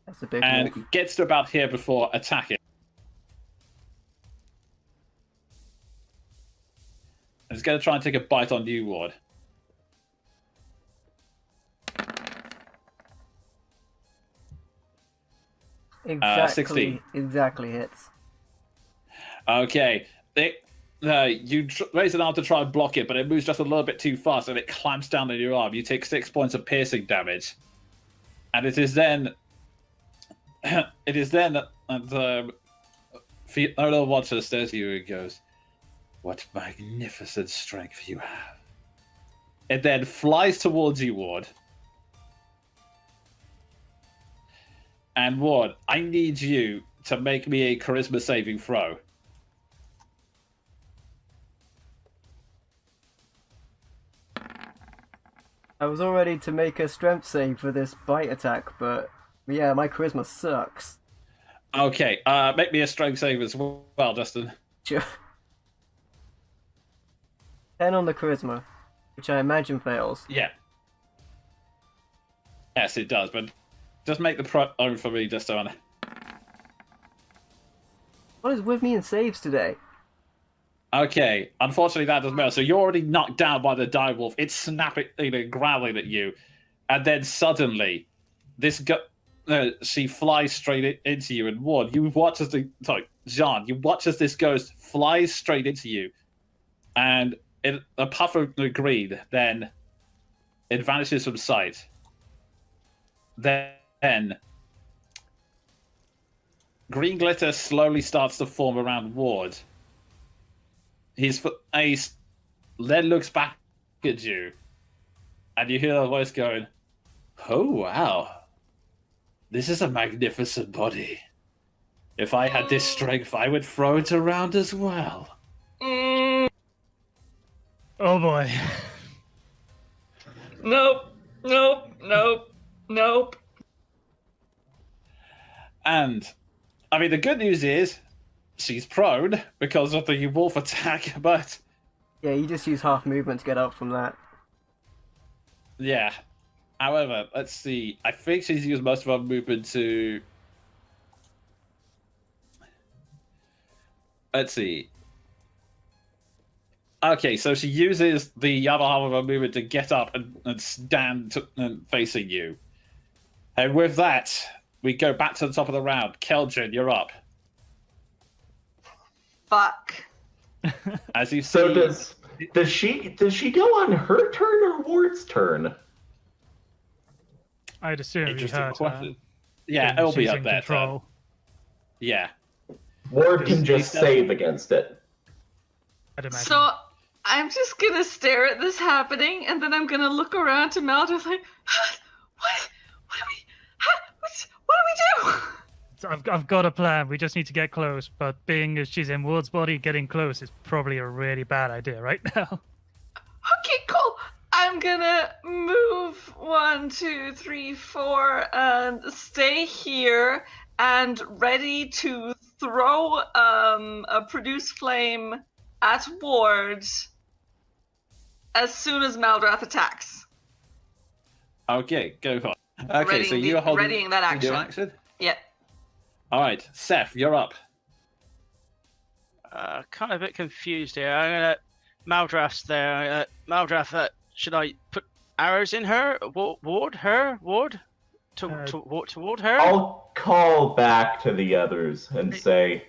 That's a big And wolf. gets to about here before attacking. And it's going to try and take a bite on you, Ward. Exactly. 16. Exactly hits. Okay. You raise an arm to try and block it, but it moves just a little bit too fast and it clamps down on your arm. You take 6 points of piercing damage. And it is then... that Fiona Watcher stares at you and goes, "What magnificent strength you have." It then flies towards you, Ward. And Ward, I need you to make me a charisma saving throw. I was all ready to make a strength save for this bite attack, but yeah, my charisma sucks. Okay, make me a strength save as well, Justin. Sure. 10 on the charisma, which I imagine fails. Yeah. Yes, it does, but just make the pro for me, just so I know. What is with me in saves today? Okay, unfortunately that doesn't matter. So you're already knocked down by the direwolf. It's snapping, growling at you, and then suddenly, she flies straight into you. And Ward, you watch as Jean, you watch as this ghost flies straight into you, and in a puff of green, then it vanishes from sight. Then green glitter slowly starts to form around Ward. His face then looks back at you, and you hear a voice going, "Oh wow, this is a magnificent body." If I had this strength, I would throw it around as well. Mm, Oh boy. nope. Nope. Nope. Nope. And, I mean, the good news is she's prone because of the wolf attack, but Yeah, you just use half movement to get up from that. yeah. However, let's see. I think she's used most of her movement to. Let's see. Okay, so she uses the other half of her movement to get up and stand facing you. And with that, we go back to the top of the round. Keldrin, you're up. Fuck. As you see, So does she go on her turn or Ward's turn? I'd assume it'd be interesting her question. turn. Yeah, Being it'll be she's up in there. control. Yeah. Ward can Because just he save against it. I'd imagine. So I'm just gonna stare at this happening, and then I'm gonna look around to Maldred like, what do we do? So I've got a plan. We just need to get close. But being as she's in Ward's body, getting close is probably a really bad idea right now. Okay, cool. I'm gonna move 1, 2, 3, 4, and stay here and ready to throw a produce flame at Ward as soon as Maldrath attacks. Okay, go for it. Okay, so you're readying that action. Your action? Yep. All right, Seth, you're up. Kind of a bit confused here. I'm gonna Maldrath's there. Maldrath, should I put arrows in her? Ward? Toward her? I'll call back to the others and say,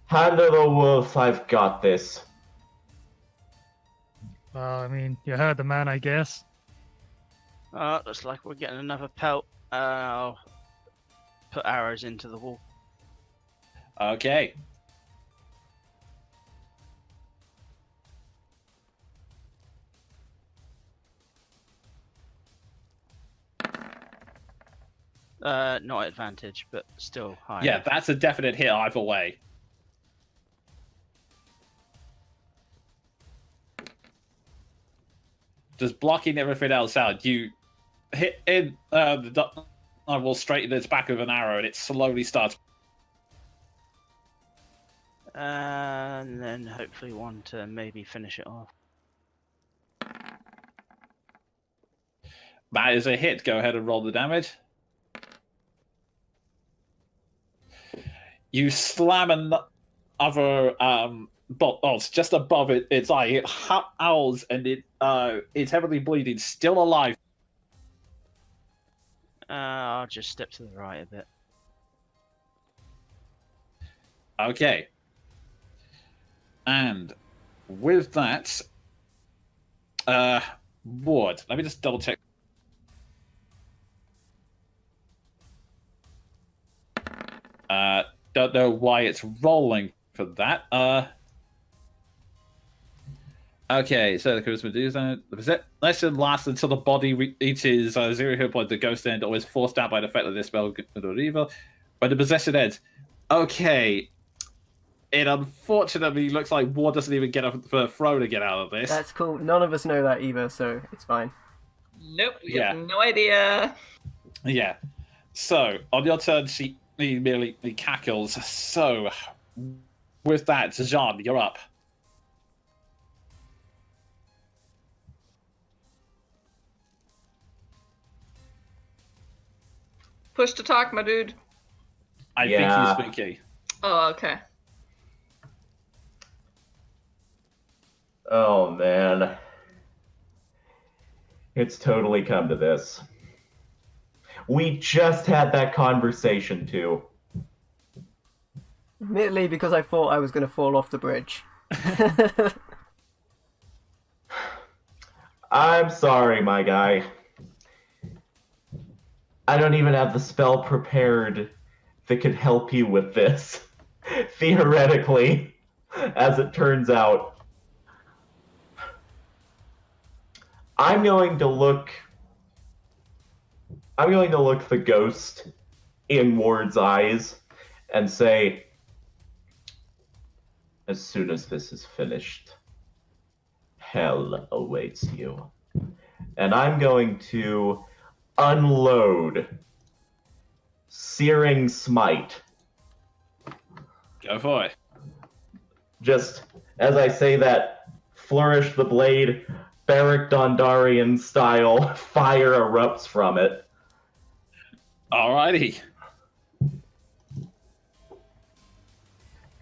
"Handle the wolf, I've got this." Well, I mean, you heard the man, I guess. Looks like we're getting another pelt. I'll put arrows into the wall. Okay. Not advantage, but still high. Yeah, that's a definite hit either way. Just blocking everything else out. You hit in the will straighten its back with an arrow, and it slowly starts. And then hopefully one to maybe finish it off. That is a hit. Go ahead and roll the damage. You slam another bolt just above its eye. It howls and it's heavily bleeding, still alive. I'll just step to the right a bit. Okay. And with that, Ward, let me just double check. Don't know why it's rolling for that. Okay, so the charisma do that. The possession lasts until the body reaches 0 hit point. The ghost end or is forced out by the effect of this spell or evil. When the possession ends. Okay. It unfortunately looks like Ward doesn't even get a throw to get out of this. That's cool. None of us know that either, so it's fine. Nope. We Yeah. have no idea. Yeah. So, on your turn, she merely cackles. So, with that, Jean, you're up. Push to talk, my dude. I Yeah. think he's spooky. Oh, okay. Oh man. It's totally come to this. We just had that conversation too. Admittedly, because I thought I was going to fall off the bridge. I'm sorry, my guy. I don't even have the spell prepared that could help you with this. Theoretically, as it turns out. I'm going to look the ghost in Ward's eyes and say, as soon as this is finished, hell awaits you. And I'm going to unload Searing Smite. Go for it. Just as I say that, flourish the blade, Beric Dondarrion style, fire erupts from it. Alrighty.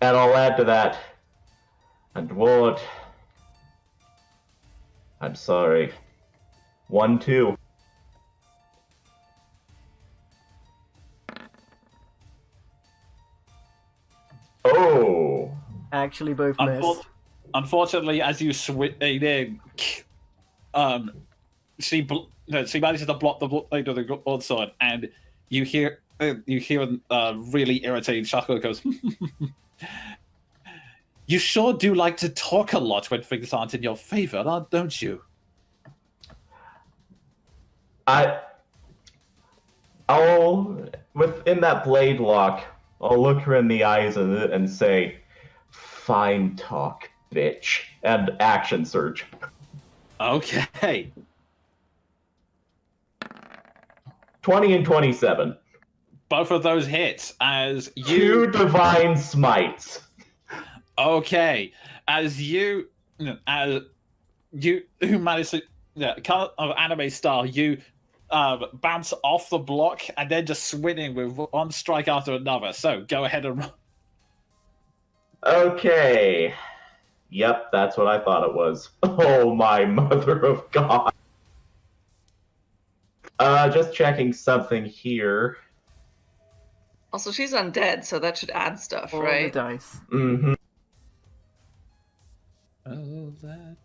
And I'll add to that, and Ward, I'm sorry. 1-2. Oh. Actually, both miss. Unfortunately, as you swing in, she manages to block the blade of the broadsword, and you hear a really irritating chuckle goes. You sure do like to talk a lot when things aren't in your favor, don't you? I'll, within that blade lock, I'll look her in the eyes and say, fine talk, bitch, and action surge. Okay. 20 and 27. Both of those hits as Two divine smites. Okay. As you who managed to kind of anime style, you bounce off the block and then just swinging with one strike after another. So go ahead and roll. Okay. Yep, that's what I thought it was. Oh my mother of God. Just checking something here. Also, she's undead, so that should add stuff, All right? the dice. Mm-hmm. Oh, that.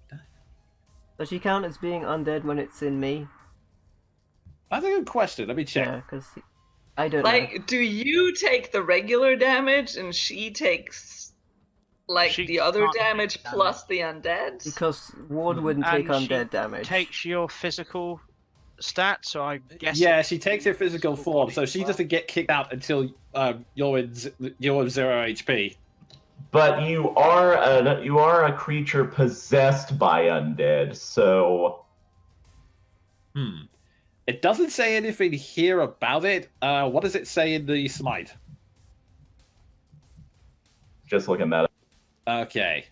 Does she count as being undead when it's in me? That's a good question. Let me check. Yeah, because I don't know. Like, do you take the regular damage and she takes, like, She the other can't take damage damage. plus the undead? Because Ward wouldn't take And she undead damage. Takes your physical stat, so I guess. Yeah, she takes her physical form, so she doesn't get kicked out until you're in 0 HP. But you are a creature possessed by undead, so It doesn't say anything here about it. What does it say in the smite? just looking that up. Okay.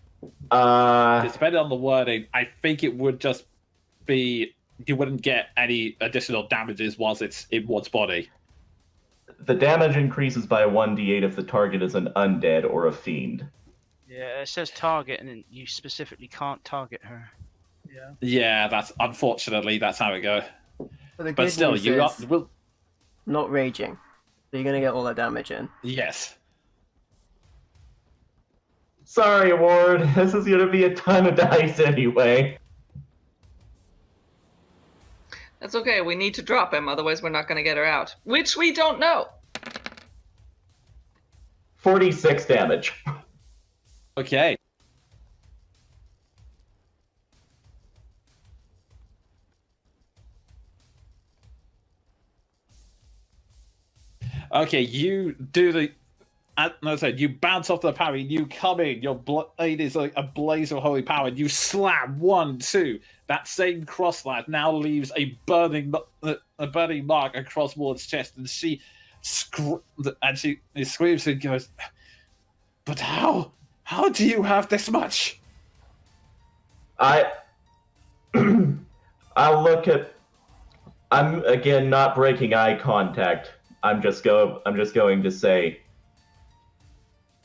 Uh, Depending on the wording, I think it would just be you wouldn't get any additional damages whilst it's in one's body. the damage increases by 1d8 if the target is an undead or a fiend. Yeah, it says target, and then you specifically can't target her. Yeah. Yeah, that's unfortunately that's how it goes. But the But good still, news you is will. not raging. So you're going to get all that damage in. Yes. Sorry, Ward. This is gonna be a ton of dice anyway. That's okay, we need to drop him, otherwise we're not going to get her out. Which we don't know! 46 damage. Okay. Okay, you do the. As I said, you bounce off the parry, you come in, your blade is like a blaze of holy power, and you slam 1, 2. That same cross slash now leaves a burning mark across Ward's chest, and she screams and goes, "But how? How do you have this much?" I'll look at. I'm again not breaking eye contact. I'm just going to say,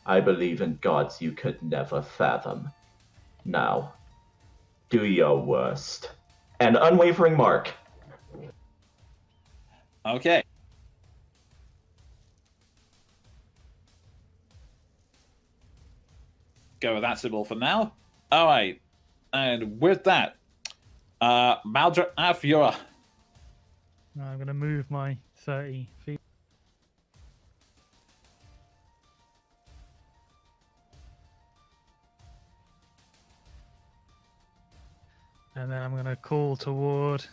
I believe in gods you could never fathom. Now, do your worst. An unwavering mark. Okay. Go with that symbol for now. All right. And with that, Maldra Afura. Now I'm going to move my 30 feet. And then I'm going to call toward.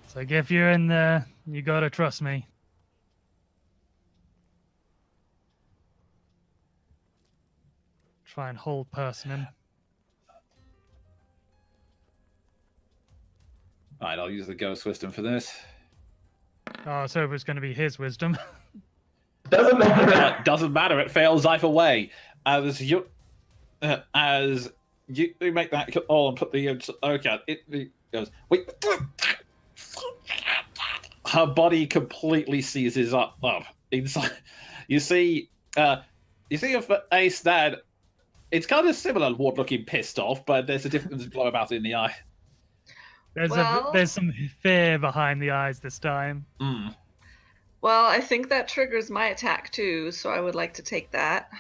So if you're in there, you got to trust me. try and hold person him. Right, I'll use the ghost wisdom for this. Oh, so it was going to be his wisdom. Doesn't matter. Doesn't matter. It fails either way. As you make that call and put the okay, it goes. Wait. Her body completely seizes up. Inside, you see a face that it's kind of similar to Ward looking pissed off, but there's a difference blow about it in the eye. There's some fear behind the eyes this time. Mm. Well, I think that triggers my attack too, so I would like to take that.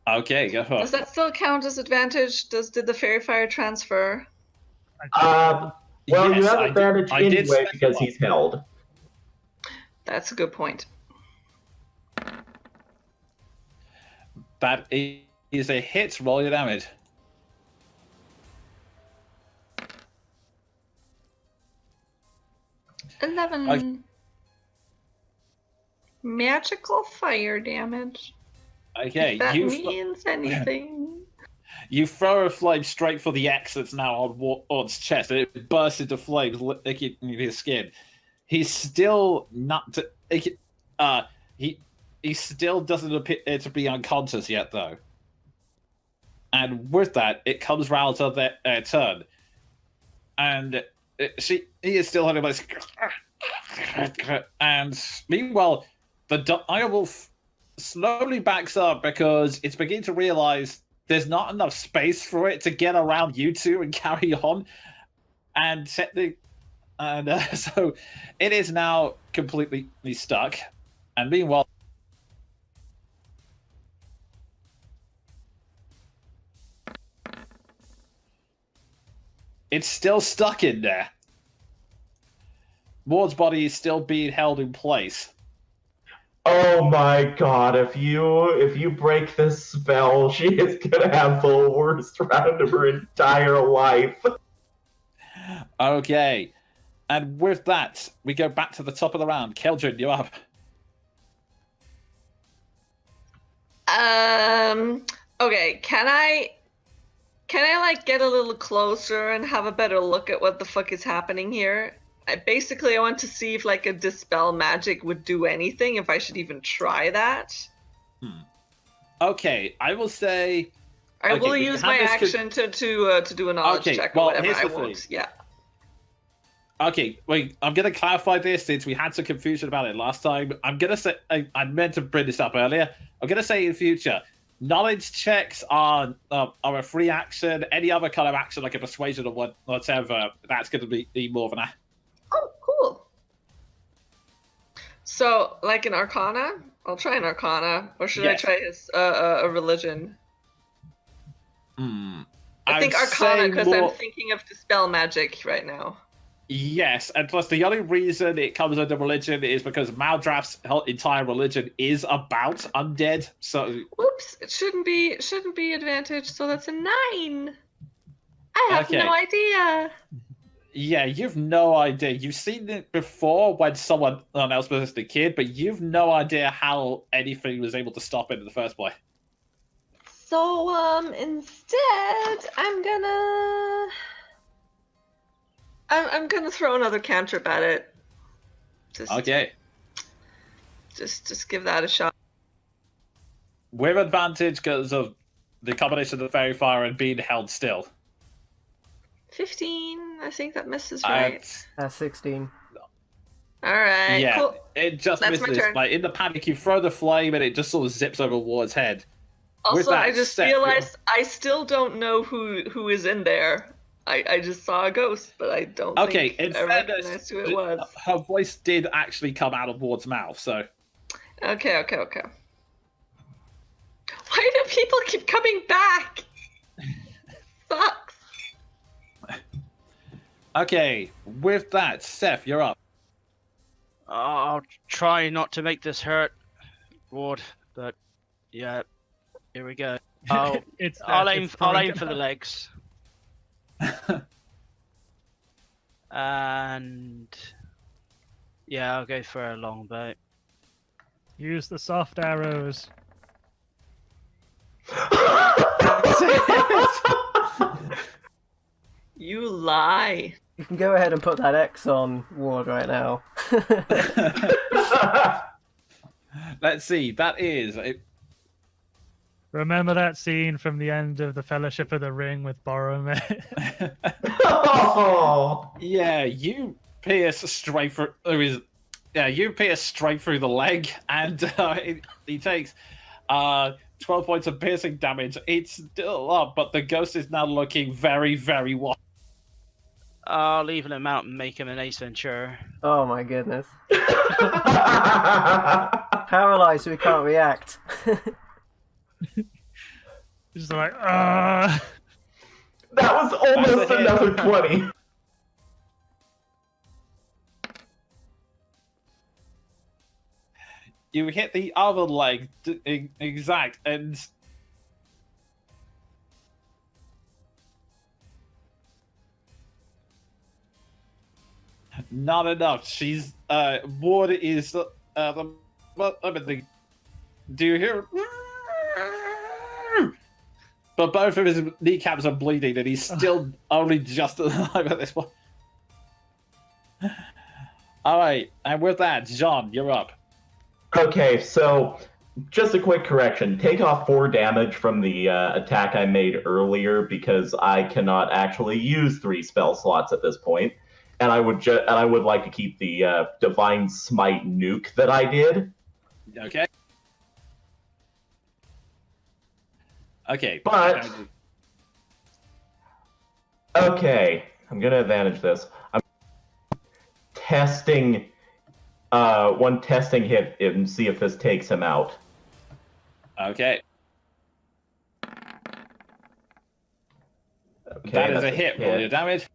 Okay, go for Does it. that still count as advantage? Did the fairy fire transfer? Well, you Yes, have advantage I did anyway because specify. he's held. That's a good point. That is a hit. Roll your damage. 11. Magical fire damage. Okay, If that you means anything. you throw a flame straight for the X that's now on Ward's chest, and it bursts into flames, licking his skin. He's still not. He still doesn't appear to be unconscious yet, though. And with that, it comes round to their turn, and he is still having like. And meanwhile, the direwolf slowly backs up because it's beginning to realize there's not enough space for it to get around you two and carry on, and so it is now completely stuck. And meanwhile, it's still stuck in there. Ward's body is still being held in place. Oh my god, if you break this spell, she is gonna have the worst round of her entire life. Okay. And with that, we go back to the top of the round. Keldrin, you're up. Okay, can I like get a little closer and have a better look at what the fuck is happening here? I want to see if like a dispel magic would do anything, if I should even try that. Okay, I will say I will we use have my this action to do a knowledge Okay, check well, or whatever. here's I the won't. thing. Yeah. Okay, wait, I'm going to clarify this since we had some confusion about it last time. I'm going to say, I meant to bring this up earlier. I'm going to say in future, knowledge checks are a free action. Any other kind of action, like a persuasion or whatever, that's going to be more than a... Oh, cool. So, like an Arcana? I'll try an Arcana. Or should Yes. I try his a religion? I think Arcana because I'm thinking of dispel magic right now. Yes, and plus the only reason it comes under religion is because Maldraf's entire religion is about undead. So, Whoops! It shouldn't be advantage. So that's a 9. I have Okay. no idea. yeah, you've no idea. You've seen it before when someone else was the kid, but you've no idea how anything was able to stop it in the first place. So instead, I'm gonna throw another cantrip at it. Okay. Just give that a shot. With advantage because of the combination of the fairy fire and being held still. 15. I think that misses, right? 16. All right. Yeah, Cool. it just That's my misses. turn. Like in the panic, you throw the flame and it just sort of zips over Ward's head. With Also, that I just said- realized I still don't know who is in there. I just saw a ghost, but I don't Okay, think in I fairness, recognized who it was. her voice did actually come out of Ward's mouth, so... Okay. Why do people keep coming back? Sucks. Okay, with that, Seth, you're up. I'll try not to make this hurt, Ward, but yeah, here we go. I'll aim for the legs. And yeah, I'll go for a longbow. Use the soft arrows. That's it. You lie. You can go ahead and put that X on Ward right now. Let's see. That is. Remember that scene from the end of the Fellowship of the Ring with Boromir? Oh. Yeah, you pierce straight through his. Yeah, you pierce straight through the leg, and he takes 12 points of piercing damage. It's still up, but the ghost is now looking very, very wild. Leaving him out and make him an Ace Ventura. Oh my goodness. Paralyzed so we can't react. Just like, That was almost That's a hit. another 20. You hit the other leg, exact, and not enough. She's Ward is do you hear? But both of his kneecaps are bleeding, and he's still only just alive at this point. All right, and with that, John, you're up. Okay, so just a quick correction. Take off 4 damage from the attack I made earlier because I cannot actually use 3 spell slots at this point, and I would like to keep the Divine Smite nuke that I did. Okay. Okay. But okay, I'm gonna advantage this. I'm testing one testing hit and see if this takes him out. Okay. Okay, That is that's a hit. Roll your damage.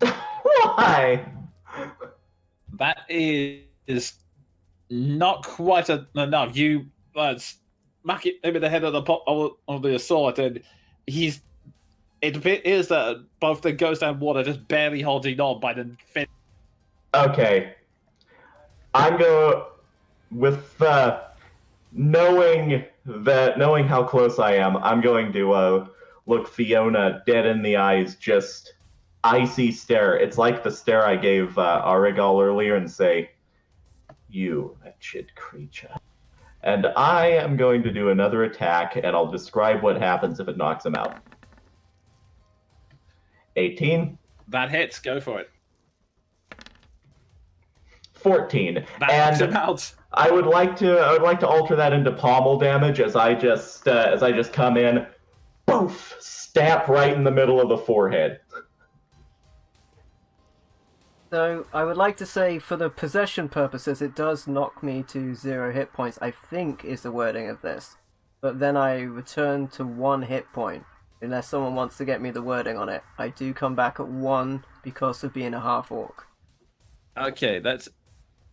Why? That is not quite enough. You smack him in the head of the sword, and it appears that both the ghost and Ward are just barely holding on by the fin. Okay. I'm going with knowing how close I am. I'm going to look Fiona dead in the eyes, just icy stare. It's like the stare I gave Arigal earlier, and say, "You wretched creature." And I am going to do another attack, and I'll describe what happens if it knocks him out. 18. That hits. Go for it. 14. That knocks him out. I would like to alter that into pommel damage as I just come in, poof, stamp right in the middle of the forehead. So, I would like to say, for the possession purposes, it does knock me to 0 hit points, I think is the wording of this. But then I return to 1 hit point, unless someone wants to get me the wording on it. I do come back at 1 because of being a half-orc. Okay, that's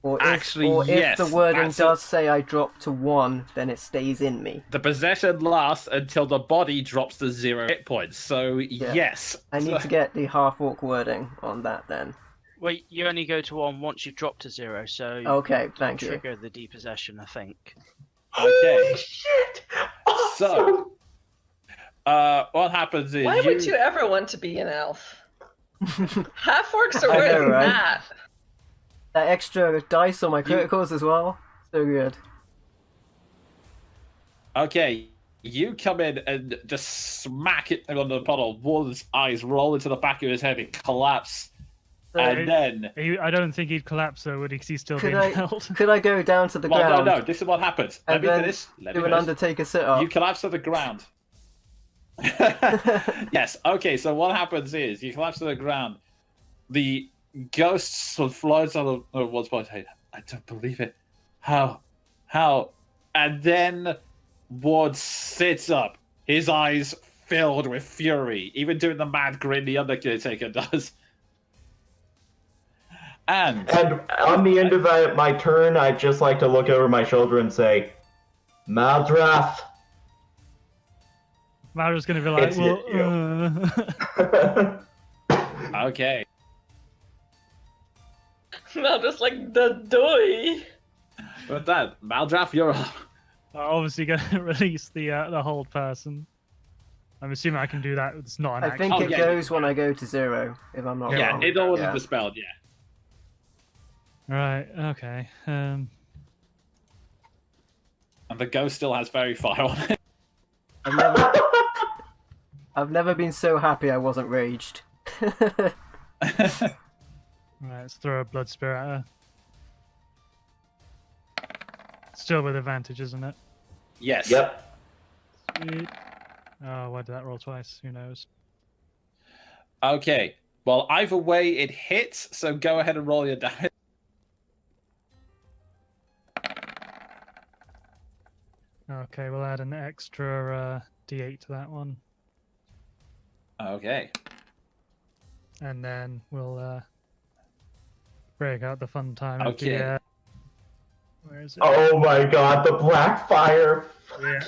Or actually, if yes. the wording that's does say I drop to 1, then it stays in me. the possession lasts until the body drops to 0 hit points. So yes, I need to get the half-orc wording on that then. Well, you only go to 1 once you've dropped to 0, so Okay, thank you. trigger the depossession, I think. Okay. Holy shit! Awesome! So, what happens is Why would you ever want to be an elf? Half orcs are I worse know, than right? that. That extra dice on my criticals as well. So good. Okay, you come in and just smack it on the puddle. Ward's eyes roll into the back of his head and collapse. So, And then, I don't think he'd collapse though, would he? 'Cause he's still Could being I- held. could I go down to the well, ground no, this is what happens. Let and me then finish. Let me do an finish. Undertaker sit-up? You collapse to the ground. Yes. Okay. So what happens is you collapse to the ground. The ghost sort of floats on the Ward's body. I don't believe it. How? And then Ward sits up. His eyes filled with fury, even doing the mad grin the Undertaker does. And on the end of my turn, I'd just like to look over my shoulder and say, Maldrath. Mara's going to be like, It's well, okay. No, just like the doy. With that, Maldraff, you're up. I'm obviously going to release the hold person. I'm assuming I can do that. It's not an I action. think Oh, it yeah, goes when I go to 0, if I'm not Yeah, wrong. it already Yeah. dispelled. Yeah. Right. Okay. And the ghost still has fairy fire on it. I've never been so happy I wasn't raged. Right. Let's throw a blood spirit at her. Still with advantage, isn't it? Yes. Yep. Sweet. Oh, why did that roll twice? Who knows? Okay. Well, either way, it hits. So go ahead and roll your damage. Okay, we'll add an extra d8 to that one, Okay. and then we'll break out the fun time. Of Okay. the, where is it? Oh my god, the black fire. Yeah.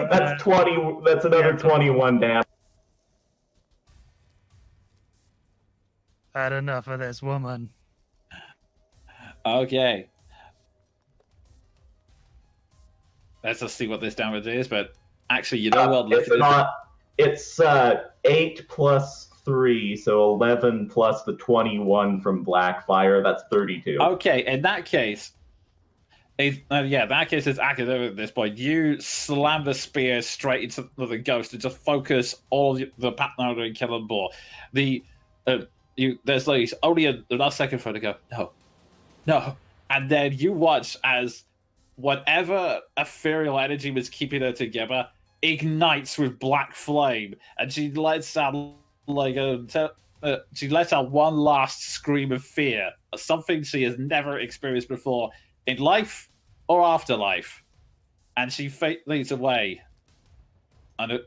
That's 20. That's another yeah, 21 damage. Had enough of this woman. Okay. Let's just see what this damage is. But actually, you know what? Look It's at this. not. It's 8 plus 3, so 11 plus the 21 from Blackfire. That's 32. Okay, in that case, in that case, it's accurate at this point. You slam the spear straight into the ghost and just focus all the partner and killing ball. There's like only another second for it to go. No, and then you watch as whatever ethereal energy was keeping her together ignites with black flame, and she lets out she lets out one last scream of fear, something she has never experienced before in life or afterlife, and she leads away. And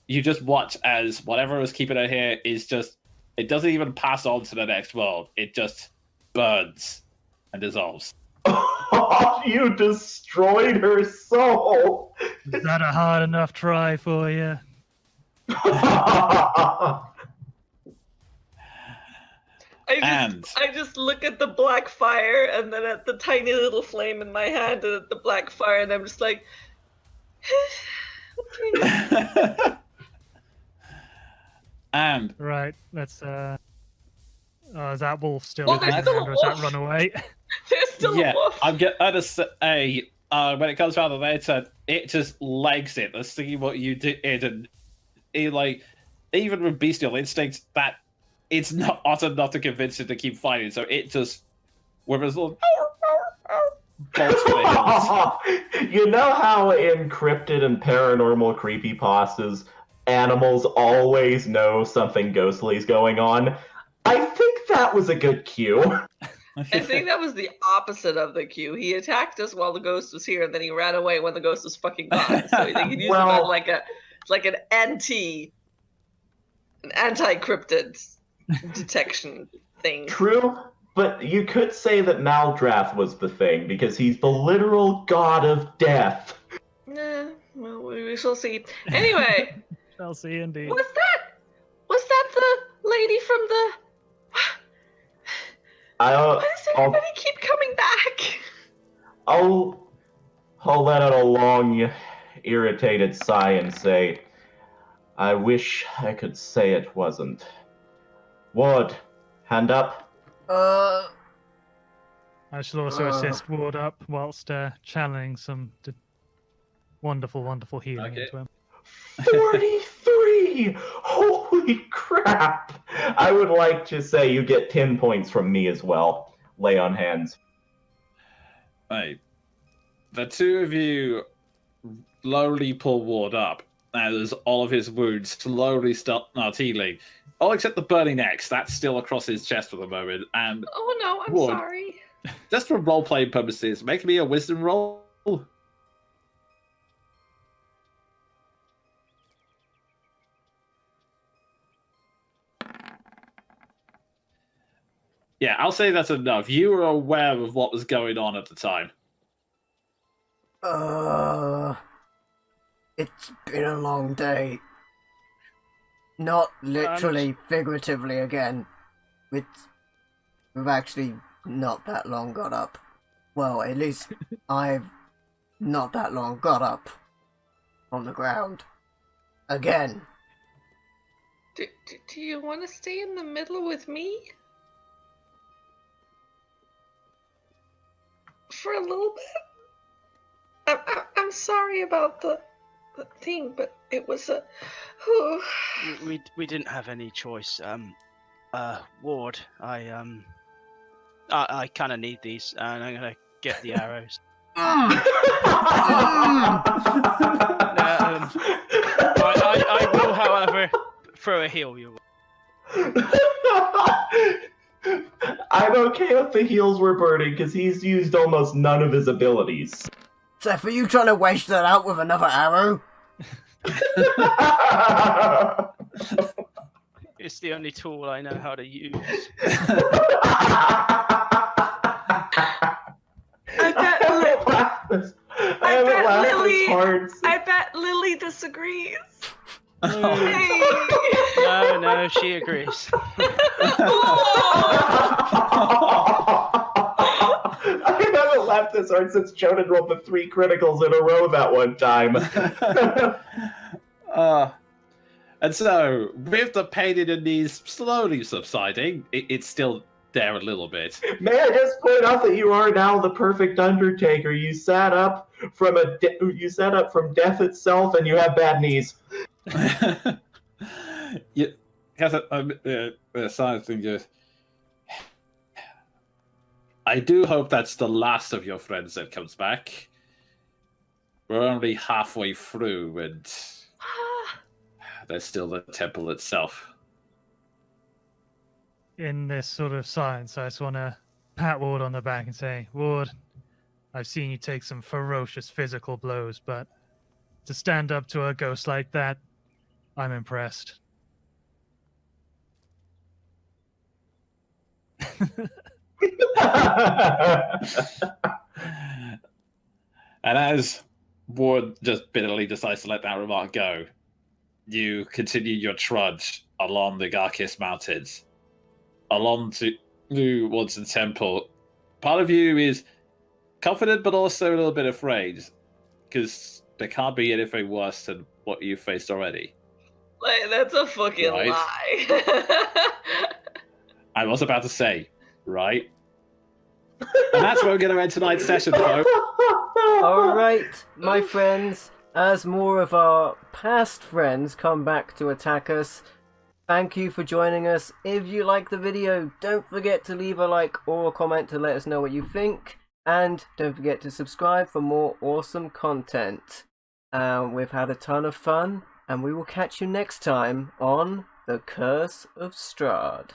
you just watch as whatever is keeping her here is just, it doesn't even pass on to the next world. It just burns and dissolves. You destroyed her soul. Is that a hard enough try for you? I just look at the black fire and then at the tiny little flame in my hand and at the black fire, and I'm just like, okay. And Right, let's is that wolf still Oh, in there's there, still a or has that wolf! run away? There's still a wolf. I'm gonna say when it comes around the later, it just legs it. Let's see what you did, and it, like, even with bestial instincts, that it's not not to convince it to keep fighting. So it just with his little bolts for the hills. You know how in cryptid and paranormal creepypastas, animals always know something ghostly is going on? I think that was a good cue. I think that was the opposite of the cue. He attacked us while the ghost was here, and then he ran away when the ghost was fucking gone. So I think he used Well- it like an anti-cryptid detection thing. True, but you could say that Maldrath was the thing, because he's the literal god of death. Nah, well, we shall see. Anyway, Chelsea, indeed. was that the lady from the? Why does everybody keep coming back? I'll let out a long, irritated sigh and say, I wish I could say it wasn't. Ward, hand up. Uh, I shall also assist Ward up whilst channeling some wonderful, wonderful healing Okay. into him. 43! Holy crap! I would like to say you get 10 points from me as well. Lay on hands. Right. The two of you slowly pull Ward up as all of his wounds slowly start healing. All except the burning X, that's still across his chest for the moment. And Oh no, I'm Ward. sorry. just for role-playing purposes, make me a wisdom roll. Yeah, I'll say that's enough. You were aware of what was going on at the time. It's been a long day. Not literally, figuratively again. We've actually not that long got up. Well, at least I've not that long got up on the ground. Again. Do you want to stay in the middle with me? For a little bit? I'm sorry about the thing, but it was a... We didn't have any choice. Ward, I kind of need these, and I'm gonna get the arrows. I will, however, throw a heal your way. I'm okay if the heals were burning because he's used almost none of his abilities. Seth, are you trying to waste that out with another arrow? It's the only tool I know how to use. I bet Lily disagrees. No, she agrees. I haven't laughed this hard since Jonan rolled the 3 criticals in a row that one time. And so, with the pain in the knees slowly subsiding, it's still there a little bit. May I just point out that you are now the perfect Undertaker. You sat up from death itself, and you have bad knees. Science thing just. I do hope that's the last of your friends that comes back. We're only halfway through, and there's still the temple itself. In this sort of silence, I just want to pat Ward on the back and say, Ward, I've seen you take some ferocious physical blows, but to stand up to a ghost like that, I'm impressed. And as Ward just bitterly decides to let that remark go, you continue your trudge along the Garkis Mountains, along towards the temple. Part of you is confident, but also a little bit afraid, because there can't be anything worse than what you faced already. Like, that's a fucking lie. I was about to say, right? And that's where we're going to end tonight's session, folks. Alright, my friends, as more of our past friends come back to attack us, thank you for joining us. If you like the video, don't forget to leave a like or a comment to let us know what you think. And don't forget to subscribe for more awesome content. We've had a ton of fun, and we will catch you next time on The Curse of Strahd.